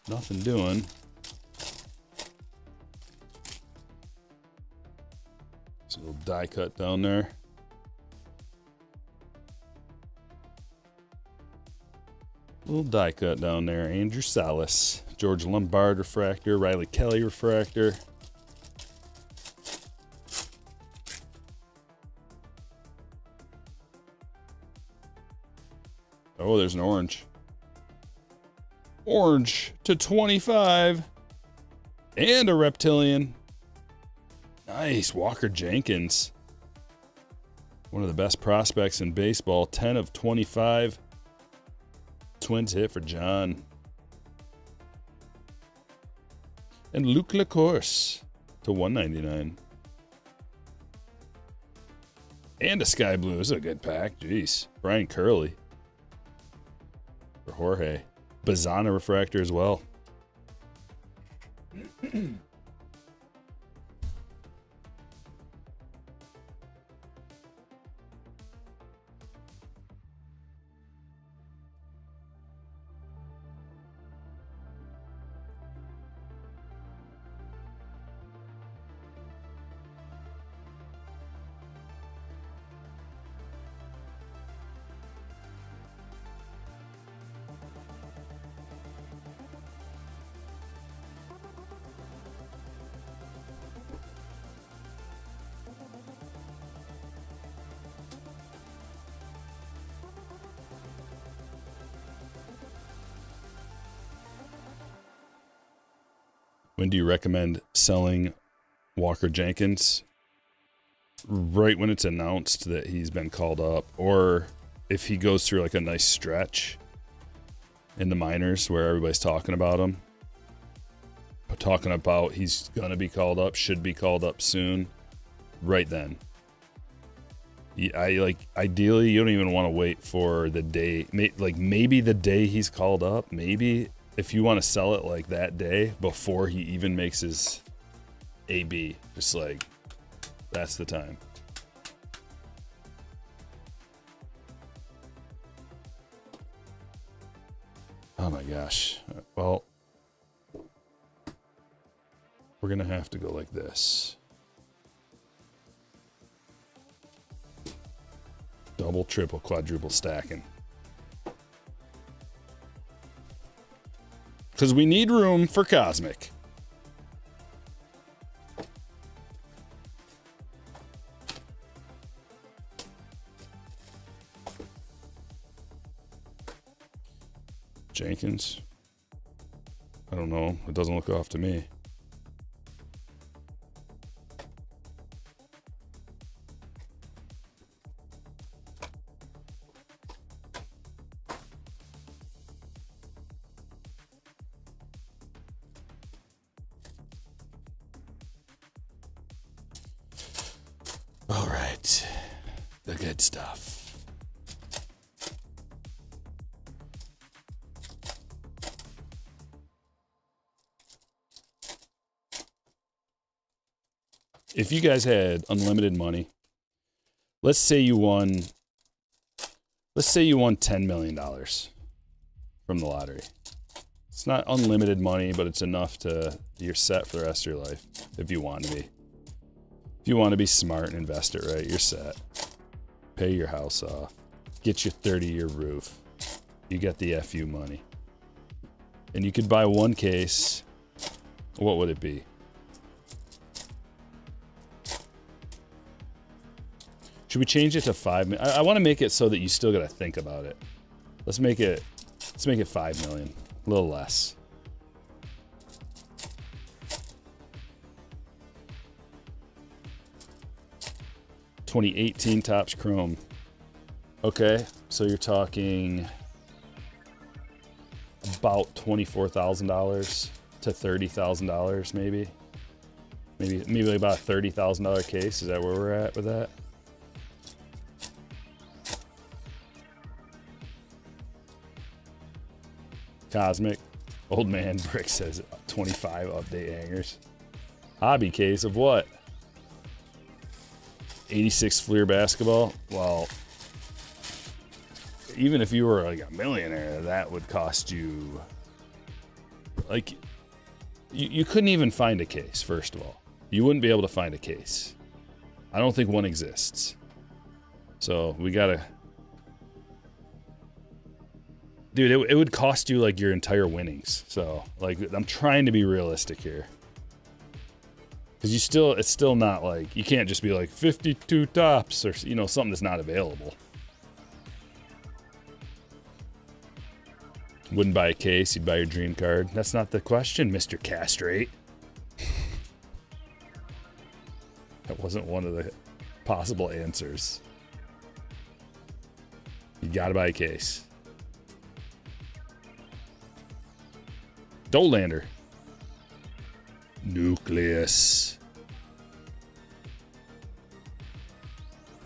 Nothing doing. There's a little die cut down there. Little die cut down there. Andrew Salas, George Lombard refractor, Riley Kelly refractor. Oh, there's an orange. Orange to 25. And a reptilian. Nice. Walker Jenkins. One of the best prospects in baseball. 10 of 25. Twins hit for John. And Luke Lacourse to 199. And a sky blue. This is a good pack. Jeez. Brian Curley. For Jorge. Bazana refractor as well. When do you recommend selling Walker Jenkins? Right when it's announced that he's been called up, or if he goes through like a nice stretch in the minors where everybody's talking about him, talking about he's gonna be called up, should be called up soon. Right then, ideally you don't even want to wait for the day, like maybe the day he's called up, maybe. If you want to sell it like that day before he even makes his AB, just like that's the time. Oh my gosh. Well, we're going to have to go like this. Double, triple, quadruple stacking. Because we need room for Cosmic. Jenkins. I don't know. It doesn't look off to me. All right, the good stuff. If you guys had unlimited money, let's say you won $10 million from the lottery. It's not unlimited money, but it's enough to, you're set for the rest of your life if you want to be. If you want to be smart and invest it right, you're set. Pay your house off. Get your 30-year roof. You get the FU money. And you could buy one case. What would it be? Should we change it to 5 million? I want to make it so that you still got to think about it. Let's make it 5 million. A little less. $2018 Topps Chrome. Okay, so you're talking about $24,000 to $30,000 maybe. Maybe about a $30,000 case. Is that where we're at with that? Cosmic. Old man Brick says 25 update hangers. Hobby case of what? 86 Fleer basketball. Well, even if you were like a millionaire, that would cost you like you couldn't even find a case. First of all, you wouldn't be able to find a case. I don't think one exists. So we gotta, dude. It would cost you like your entire winnings. So like, I'm trying to be realistic here. Because it's still not like, you can't just be like 52 tops or, you know, something that's not available. Wouldn't buy a case, you'd buy your dream card. That's not the question, Mr. Castrate. That wasn't one of the possible answers. You gotta buy a case. Dolander. Nucleus.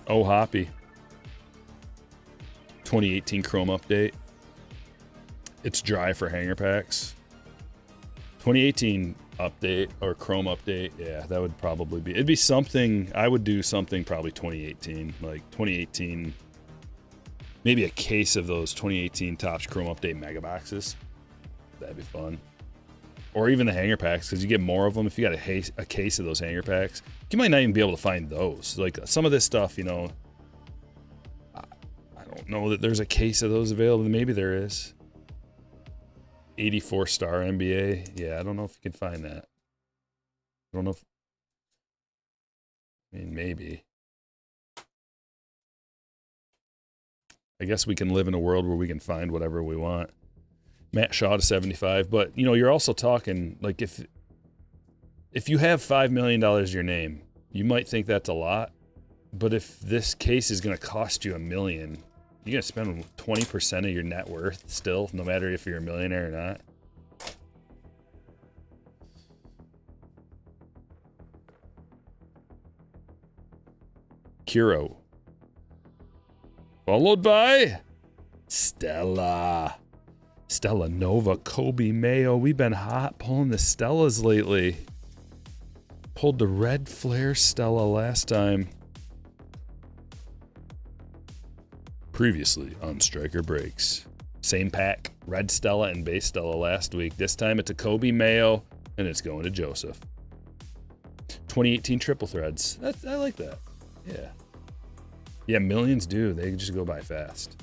Oh, Hoppy. 2018 Chrome update. It's dry for hanger packs. 2018 update or Chrome update. Yeah, that would probably be. It'd be something. I would do something probably 2018. Like 2018. Maybe a case of those 2018 Topps Chrome update mega boxes. That'd be fun. Or even the hanger packs, because you get more of them if you got a case of those hanger packs. You might not even be able to find those. Like some of this stuff, you know, I don't know that there's a case of those available. Maybe there is. 84 star NBA. Yeah, I don't know if you can find that. I don't know if. I mean, maybe. I guess we can live in a world where we can find whatever we want. Matt Shaw to 75, but you know, you're also talking like if you have $5 million to your name, you might think that's a lot, but if this case is going to cost you $1 million, you're going to spend 20% of your net worth still, no matter if you're a millionaire or not. Kiro. Followed by Stella. Stella Nova, Kobe Mayo. We've been hot pulling the Stellas lately. Pulled the red flare Stella last time. Previously on Stryker Breaks. Same pack, red Stella and base Stella last week. This time it's a Kobe Mayo, and it's going to Joseph. 2018 triple threads. I like that. Yeah. Yeah, millions do. They just go by fast.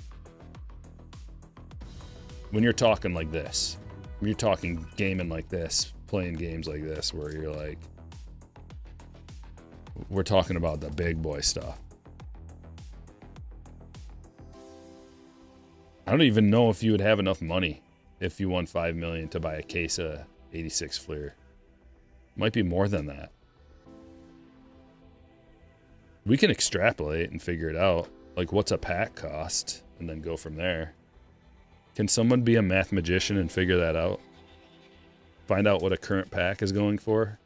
When you're talking like this, when you're talking gaming like this, playing games like this, where you're like, we're talking about the big boy stuff. I don't even know if you would have enough money if you won $5 million to buy a case of 86 Fleer. Might be more than that. We can extrapolate and figure it out. Like, what's a pack cost? And then go from there. Can someone be a math magician and figure that out? Find out what a current pack is going for?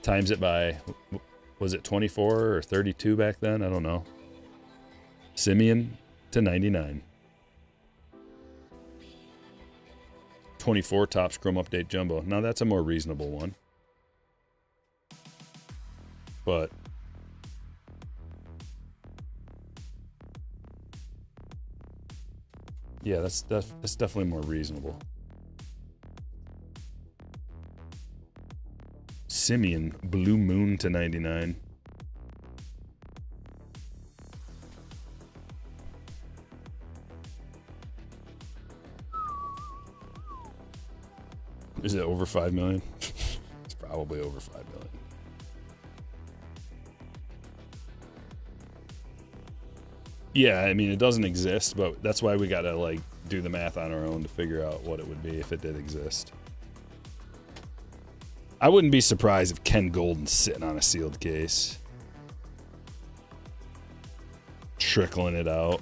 Times it by, was it 24 or 32 back then? I don't know. Simeon to 99. 24 Topps Chrome Update Jumbo. Now that's a more reasonable one. But yeah, that's definitely more reasonable. Simeon Blue Moon to 99. Is it over 5 million? It's probably over 5 million. Yeah, I mean, it doesn't exist, but that's why we gotta like do the math on our own to figure out what it would be if it did exist. I wouldn't be surprised if Ken Golden's sitting on a sealed case, trickling it out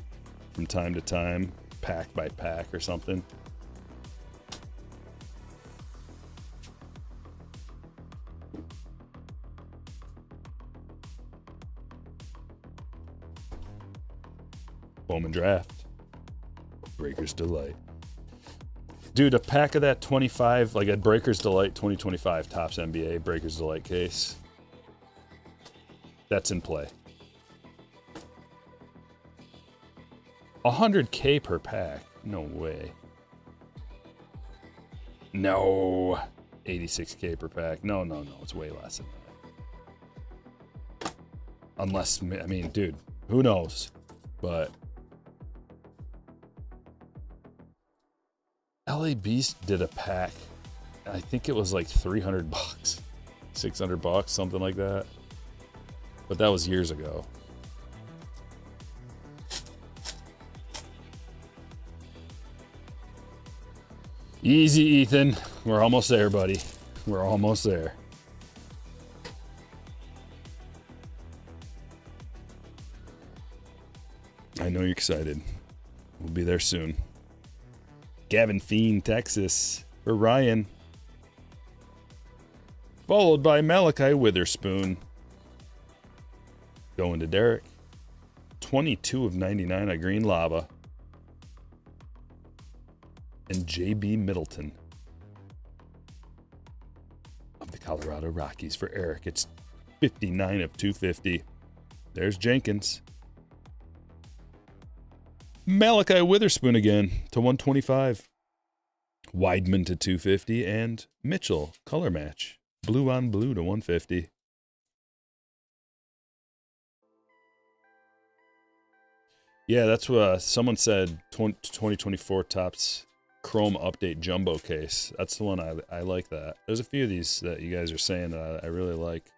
from time to time, pack by pack or something. Bowman draft. Breaker's Delight. Dude, a pack of that 25, like a Breaker's Delight 2025 Topps NBA Breaker's Delight case. That's in play. 100K per pack. No way. No. 86K per pack. No. It's way less than that. Unless, I mean, dude, who knows? But LA Beast did a pack. I think it was like $300, $600, something like that. But that was years ago. Easy, Ethan. We're almost there, buddy. We're almost there. I know you're excited. We'll be there soon. Gavin Fiend, Texas, for Ryan. Followed by Malachi Witherspoon. Going to Derek. 22 of 99 on Green Lava. And JB Middleton of the Colorado Rockies for Eric. It's 59 of 250. There's Jenkins. Malachi Witherspoon again to 125. Weidman to 250. And Mitchell, color match. Blue on blue to 150. Yeah, that's what someone said. 2024 Topps Chrome Update Jumbo Case. That's the one I like that. There's a few of these that you guys are saying that I really like.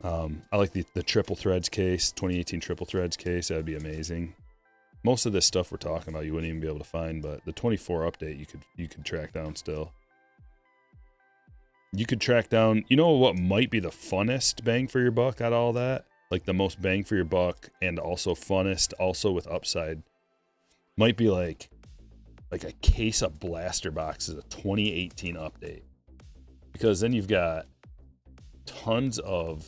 I like the Triple Threads case, 2018 Triple Threads case. That would be amazing. Most of this stuff we're talking about, you wouldn't even be able to find, but the 24 update you could track down still. You could track down, you know what might be the funnest bang for your buck out of all that? Like the most bang for your buck and also funnest, also with upside. Might be like a case of blaster boxes, a 2018 update. Because then you've got tons of,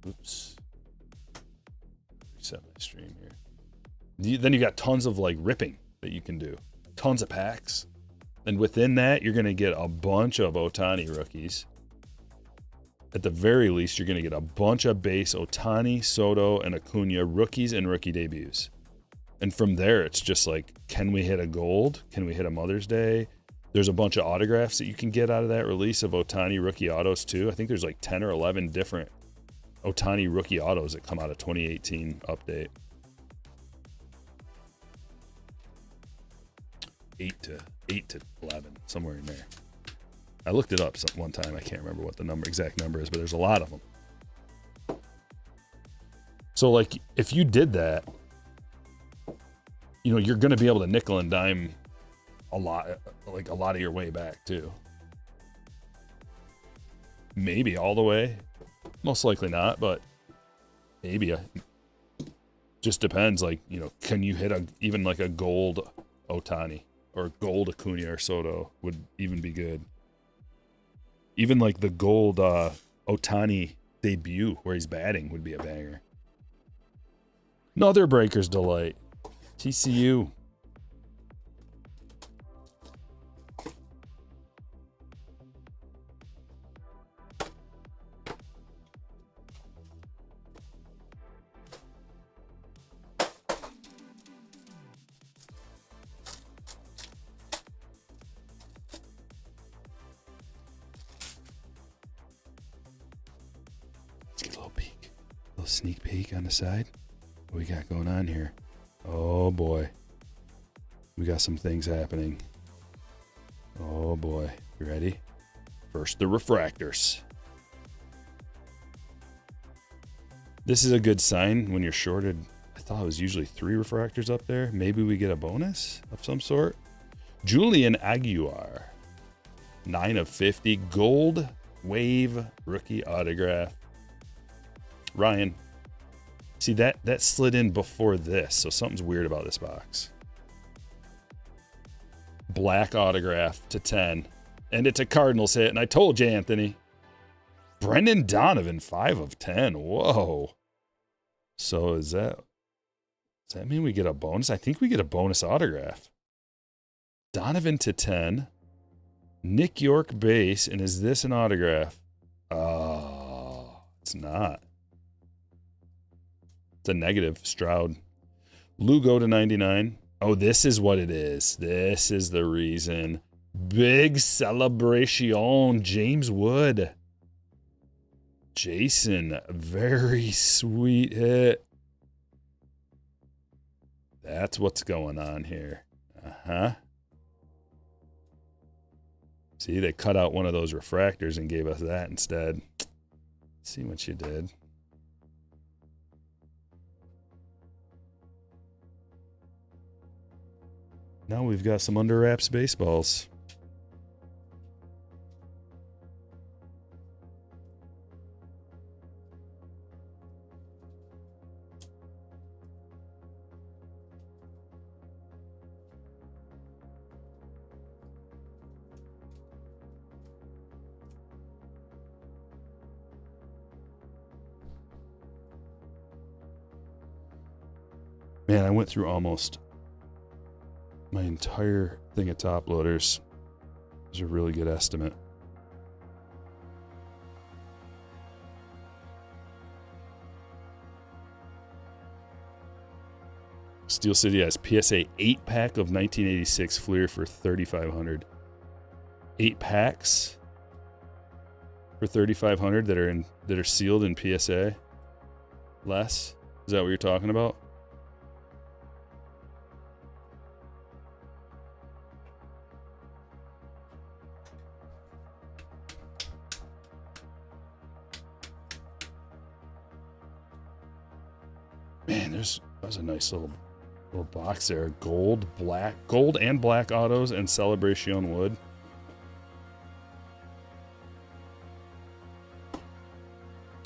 oops, reset my stream here. Then you got tons of like ripping that you can do. Tons of packs. And within that, you're going to get a bunch of Ohtani rookies. At the very least, you're going to get a bunch of base Ohtani, Soto, and Acuna rookies and rookie debuts. And from there, it's just like, can we hit a gold? Can we hit a Mother's Day? There's a bunch of autographs that you can get out of that release of Ohtani rookie autos too. I think there's like 10 or 11 different Ohtani rookie autos that come out of 2018 update. 8 to 11, somewhere in there. I looked it up one time. I can't remember what the exact number is, but there's a lot of them. So like, if you did that, you know, you're going to be able to nickel and dime a lot of your way back too. Maybe all the way. Most likely not, but maybe. Just depends. Like, you know, can you hit even like a gold Ohtani or gold Acuna or Soto would even be good. Even like the gold Ohtani debut where he's batting would be a banger. Another Breakers Delight. TCU. Let's get a little peek. A little sneak peek on the side. What we got going on here? Oh boy. We got some things happening. Oh boy. You ready? First, the refractors. This is a good sign when you're shorted. I thought it was usually 3 refractors up there. Maybe we get a bonus of some sort. Julian Aguilar. 9 of 50. Gold Wave rookie autograph. Ryan. See, that slid in before this, so something's weird about this box. Black autograph to 10. And it's a Cardinals hit, and I told you, Anthony. Brendan Donovan, 5 of 10. Whoa. So does that mean we get a bonus? I think we get a bonus autograph. Donovan to 10. Nick York base, and is this an autograph? Oh, it's not. It's a negative. Stroud. Lugo to 99. Oh, this is what it is. This is the reason. Big celebration. James Wood. Jason. Very sweet hit. That's what's going on here. Uh-huh. See, they cut out one of those refractors and gave us that instead. See what you did. Now we've got some under wraps baseballs. Man, I went through almost my entire thing of top loaders. It was a really good estimate. Steel City has PSA 8-pack of 1986 Fleer for $3,500. 8 packs for $3,500 that are sealed in PSA less. Is that what you're talking about? Man, that was a nice little box there. Gold and black autos and Celebration wood.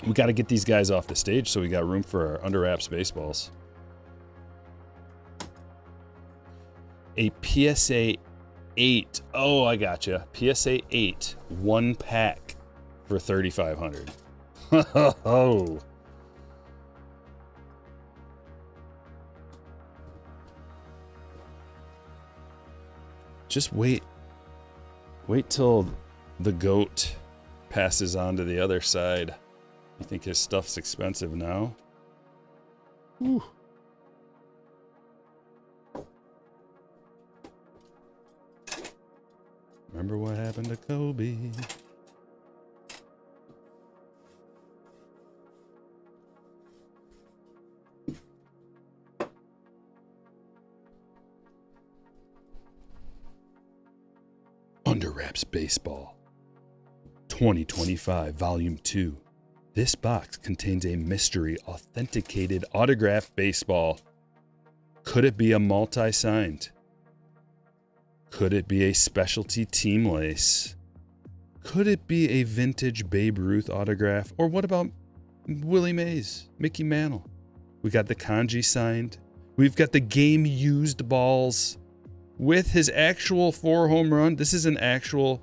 We got to get these guys off the stage so we got room for our under wraps baseballs. A PSA 8. Oh, I gotcha. PSA 8 1 pack for $3,500. Oh. Just wait till the goat passes on to the other side. You think his stuff's expensive now? Whew. Remember what happened to Kobe? Under Wraps Baseball 2025 Volume 2. This box contains a mystery authenticated autographed baseball. Could it be a multi-signed? Could it be a specialty team lace? Could it be a vintage Babe Ruth autograph? Or what about Willie Mays, Mickey Mantle? We got the kanji signed. We've got the game used balls with his actual 4 home run. This is an actual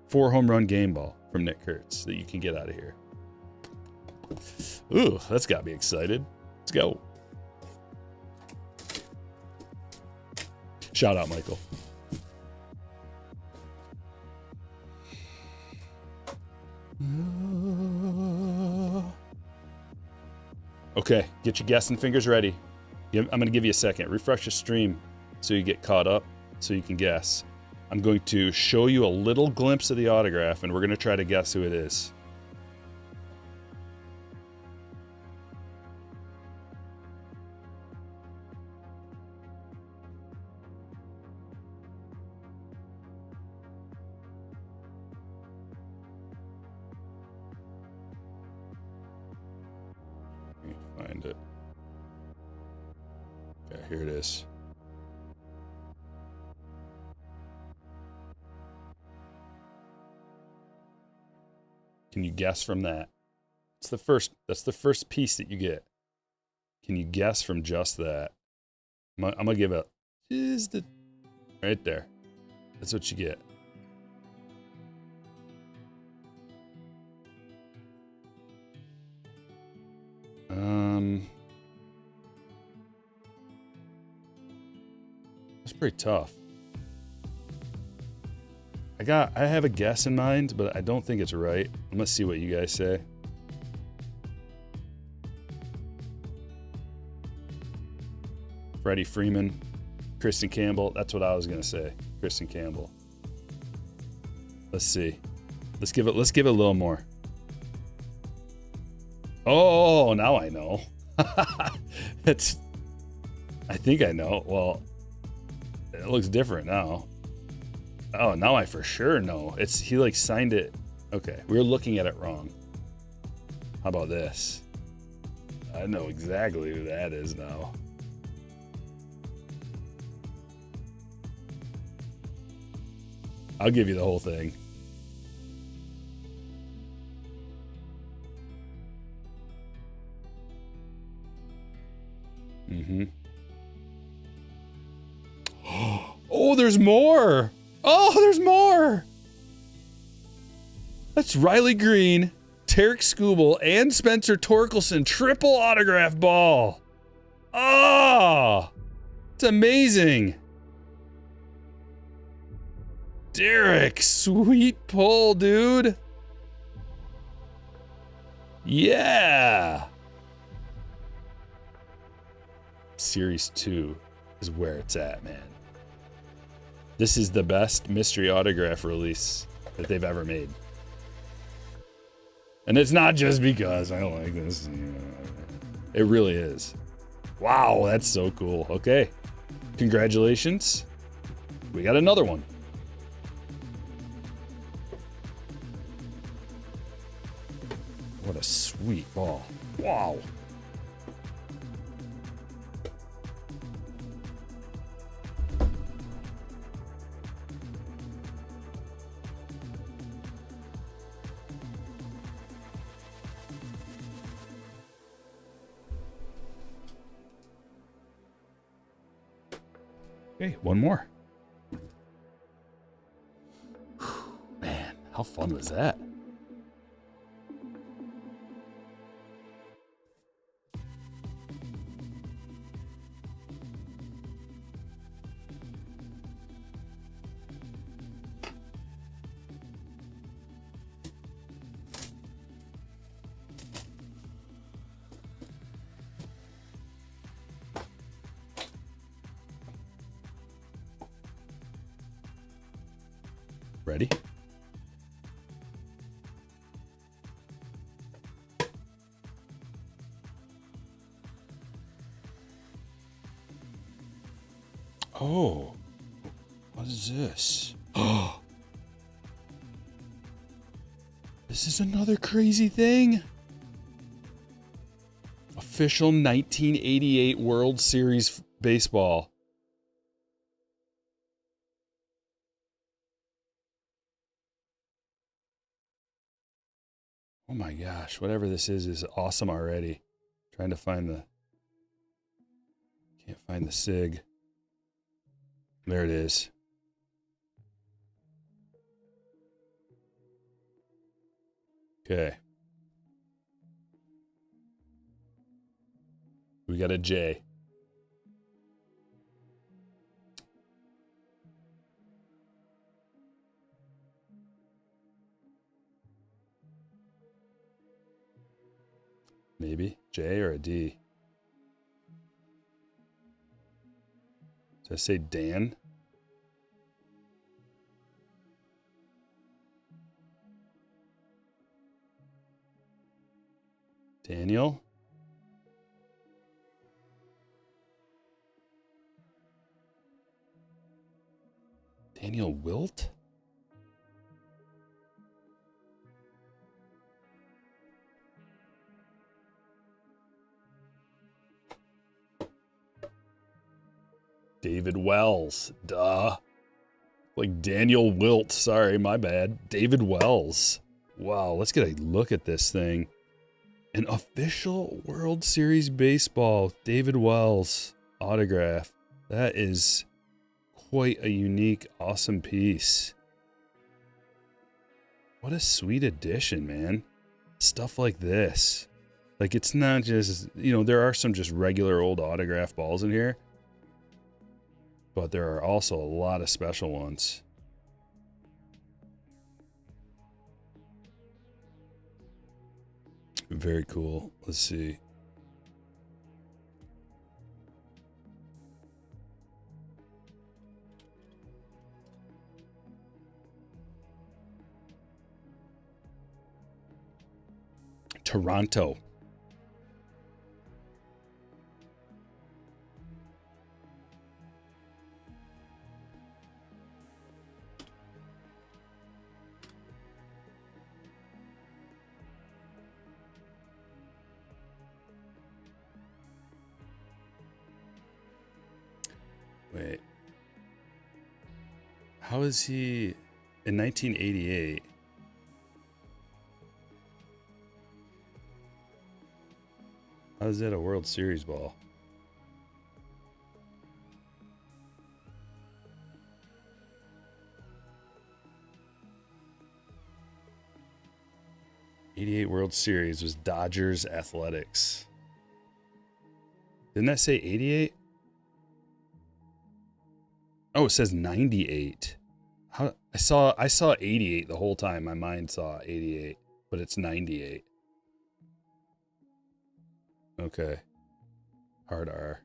4 home run game ball from Nick Kurtz that you can get out of here. Ooh, that's got me excited. Let's go. Shout out, Michael. Okay, get your guessing fingers ready. I'm going to give you a second. Refresh your stream so you get caught up, so you can guess. I'm going to show you a little glimpse of the autograph, and we're going to try to guess who it is. Find it. Okay, here it is. Can you guess from that? That's the first piece that you get. Can you guess from just that? I'm gonna give it right there. That's what you get. That's pretty tough. I have a guess in mind, but I don't think it's right. I'm gonna see what you guys say. Freddie Freeman, Kristen Campbell. That's what I was gonna say. Kristen Campbell. Let's see. Let's give it a little more. Oh, now I know. I think I know. Well, it looks different now. Oh, now I for sure know. He like signed it. Okay, we were looking at it wrong. How about this? I know exactly who that is now. I'll give you the whole thing. Oh, there's more. Oh, there's more. That's Riley Green, Tarek Skubal, and Spencer Torkelson. Triple autograph ball. Oh, it's amazing. Derek, sweet pull, dude. Yeah. Series 2 is where it's at, man. This is the best mystery autograph release that they've ever made. And it's not just because I like this. You know, it really is. Wow, that's so cool. Okay. Congratulations. We got another one. What a sweet ball. Wow. Okay, one more. Man, how fun was that? Ready? Oh, what is this? Oh, this is another crazy thing. Official 1988 World Series baseball. Oh my gosh, whatever this is awesome already. Trying to find the... Can't find the SIG. There it is. Okay. We got a J. Maybe J or a D. Did I say Dan? Daniel? Daniel Wilt? David Wells. Duh. Like Daniel Wilt. Sorry, my bad. David Wells. Wow, let's get a look at this thing. An official World Series baseball. David Wells autograph. That is quite a unique, awesome piece. What a sweet addition, man. Stuff like this. Like, it's not just, you know, there are some just regular old autograph balls in here, but there are also a lot of special ones. Very cool. Let's see. Toronto. Wait. How is he in 1988? How is that a World Series ball? '88 World Series was Dodgers Athletics. Didn't that say 88? Oh, it says 98. How I saw 88 the whole time. My mind saw 88, but it's 98. Okay. Hard R.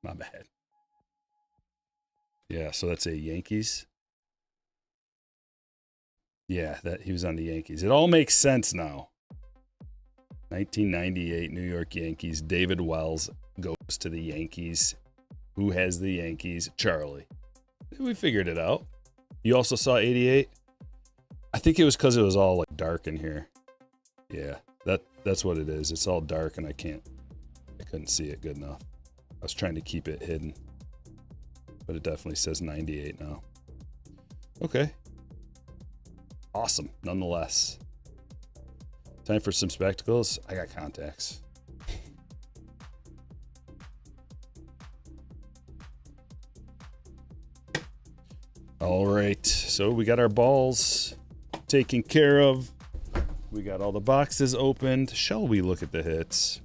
My bad. Yeah, so that's a Yankees. Yeah, that he was on the Yankees. It all makes sense now. 1998 New York Yankees. David Wells goes to the Yankees. Who has the Yankees? Charlie. We figured it out. You also saw 88? I think it was because it was all like dark in here. Yeah, that's what it is. It's all dark and I couldn't see it good enough. I was trying to keep it hidden. But it definitely says 98 now. Okay. Awesome, nonetheless. Time for some spectacles. I got contacts. All right, so we got our balls taken care of. We got all the boxes opened. Shall we look at the hits?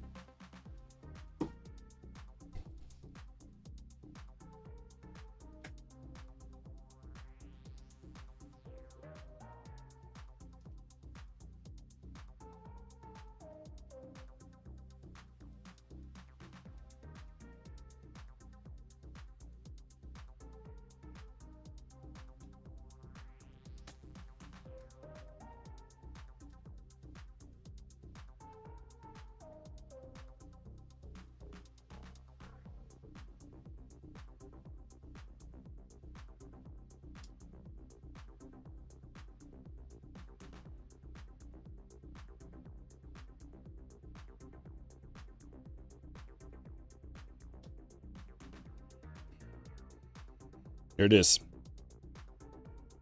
There it is.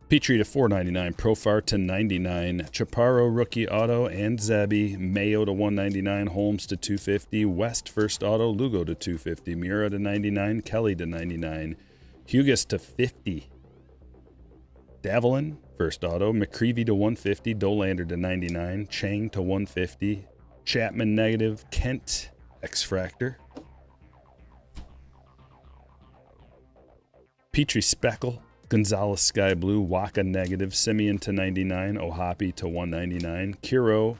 Petrie to $4.99, Profar to $99, Chaparro rookie auto and Zabby, Mayo to $199, Holmes to $250, West first auto, Lugo to $250, Mura to $99, Kelly to $99, Hugas to $50, Davelin first auto, McCreevy to $150, Dolander to $99, Chang to $150, Chapman negative, Kent X-Fractor, Petrie Speckle, Gonzalez Sky Blue, Waka negative, Simeon to $99, Ohapi to $199, Kiro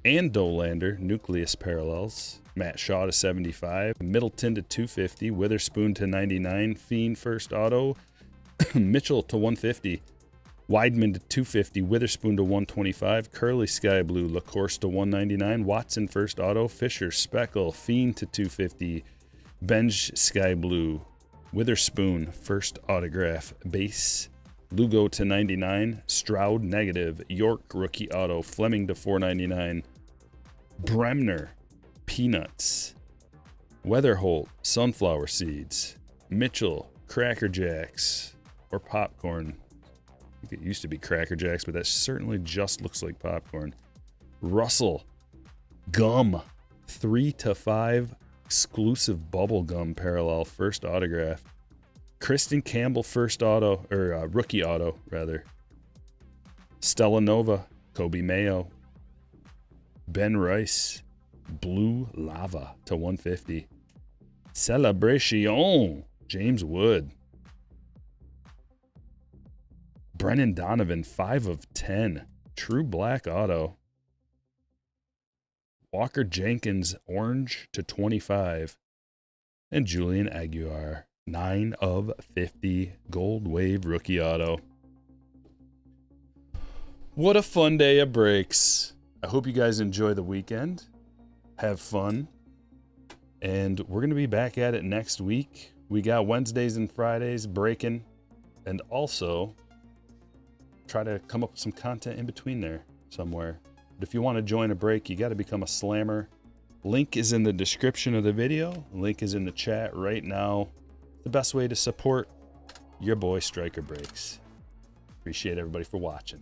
and Dolander, Nucleus parallels, Matt Shaw to $75, Middleton to $250, Witherspoon to $99, Fiend first auto, Mitchell to $150, Weidman to $250, Witherspoon to $125, Curly Sky Blue, LaCourse to $199, Watson first auto, Fisher Speckle, Fiend to $250, Benj Sky Blue, Witherspoon first autograph base, Lugo to $99, Stroud negative, York rookie auto, Fleming to $4.99, Bremner Peanuts, Weatherholt sunflower seeds, Mitchell Cracker Jacks or popcorn. I think it used to be Cracker Jacks, but that certainly just looks like popcorn. Russell gum 3/5 exclusive bubble gum parallel first autograph. Kristen Campbell first auto or rookie auto rather. Stella Nova, Kobe Mayo, Ben Rice, Blue Lava to $150. Celebration, James Wood. Brennan Donovan 5/10, True Black auto. Walker Jenkins, orange to $25. And Julian Aguilar, 9/50, Gold Wave rookie auto. What a fun day of breaks. I hope you guys enjoy the weekend. Have fun. And we're going to be back at it next week. We got Wednesdays and Fridays breaking. And also try to come up with some content in between there somewhere. But if you want to join a break, you got to become a slammer. Link is in the description of the video. Link is in the chat right now. The best way to support your boy Stryker Breaks. Appreciate everybody for watching.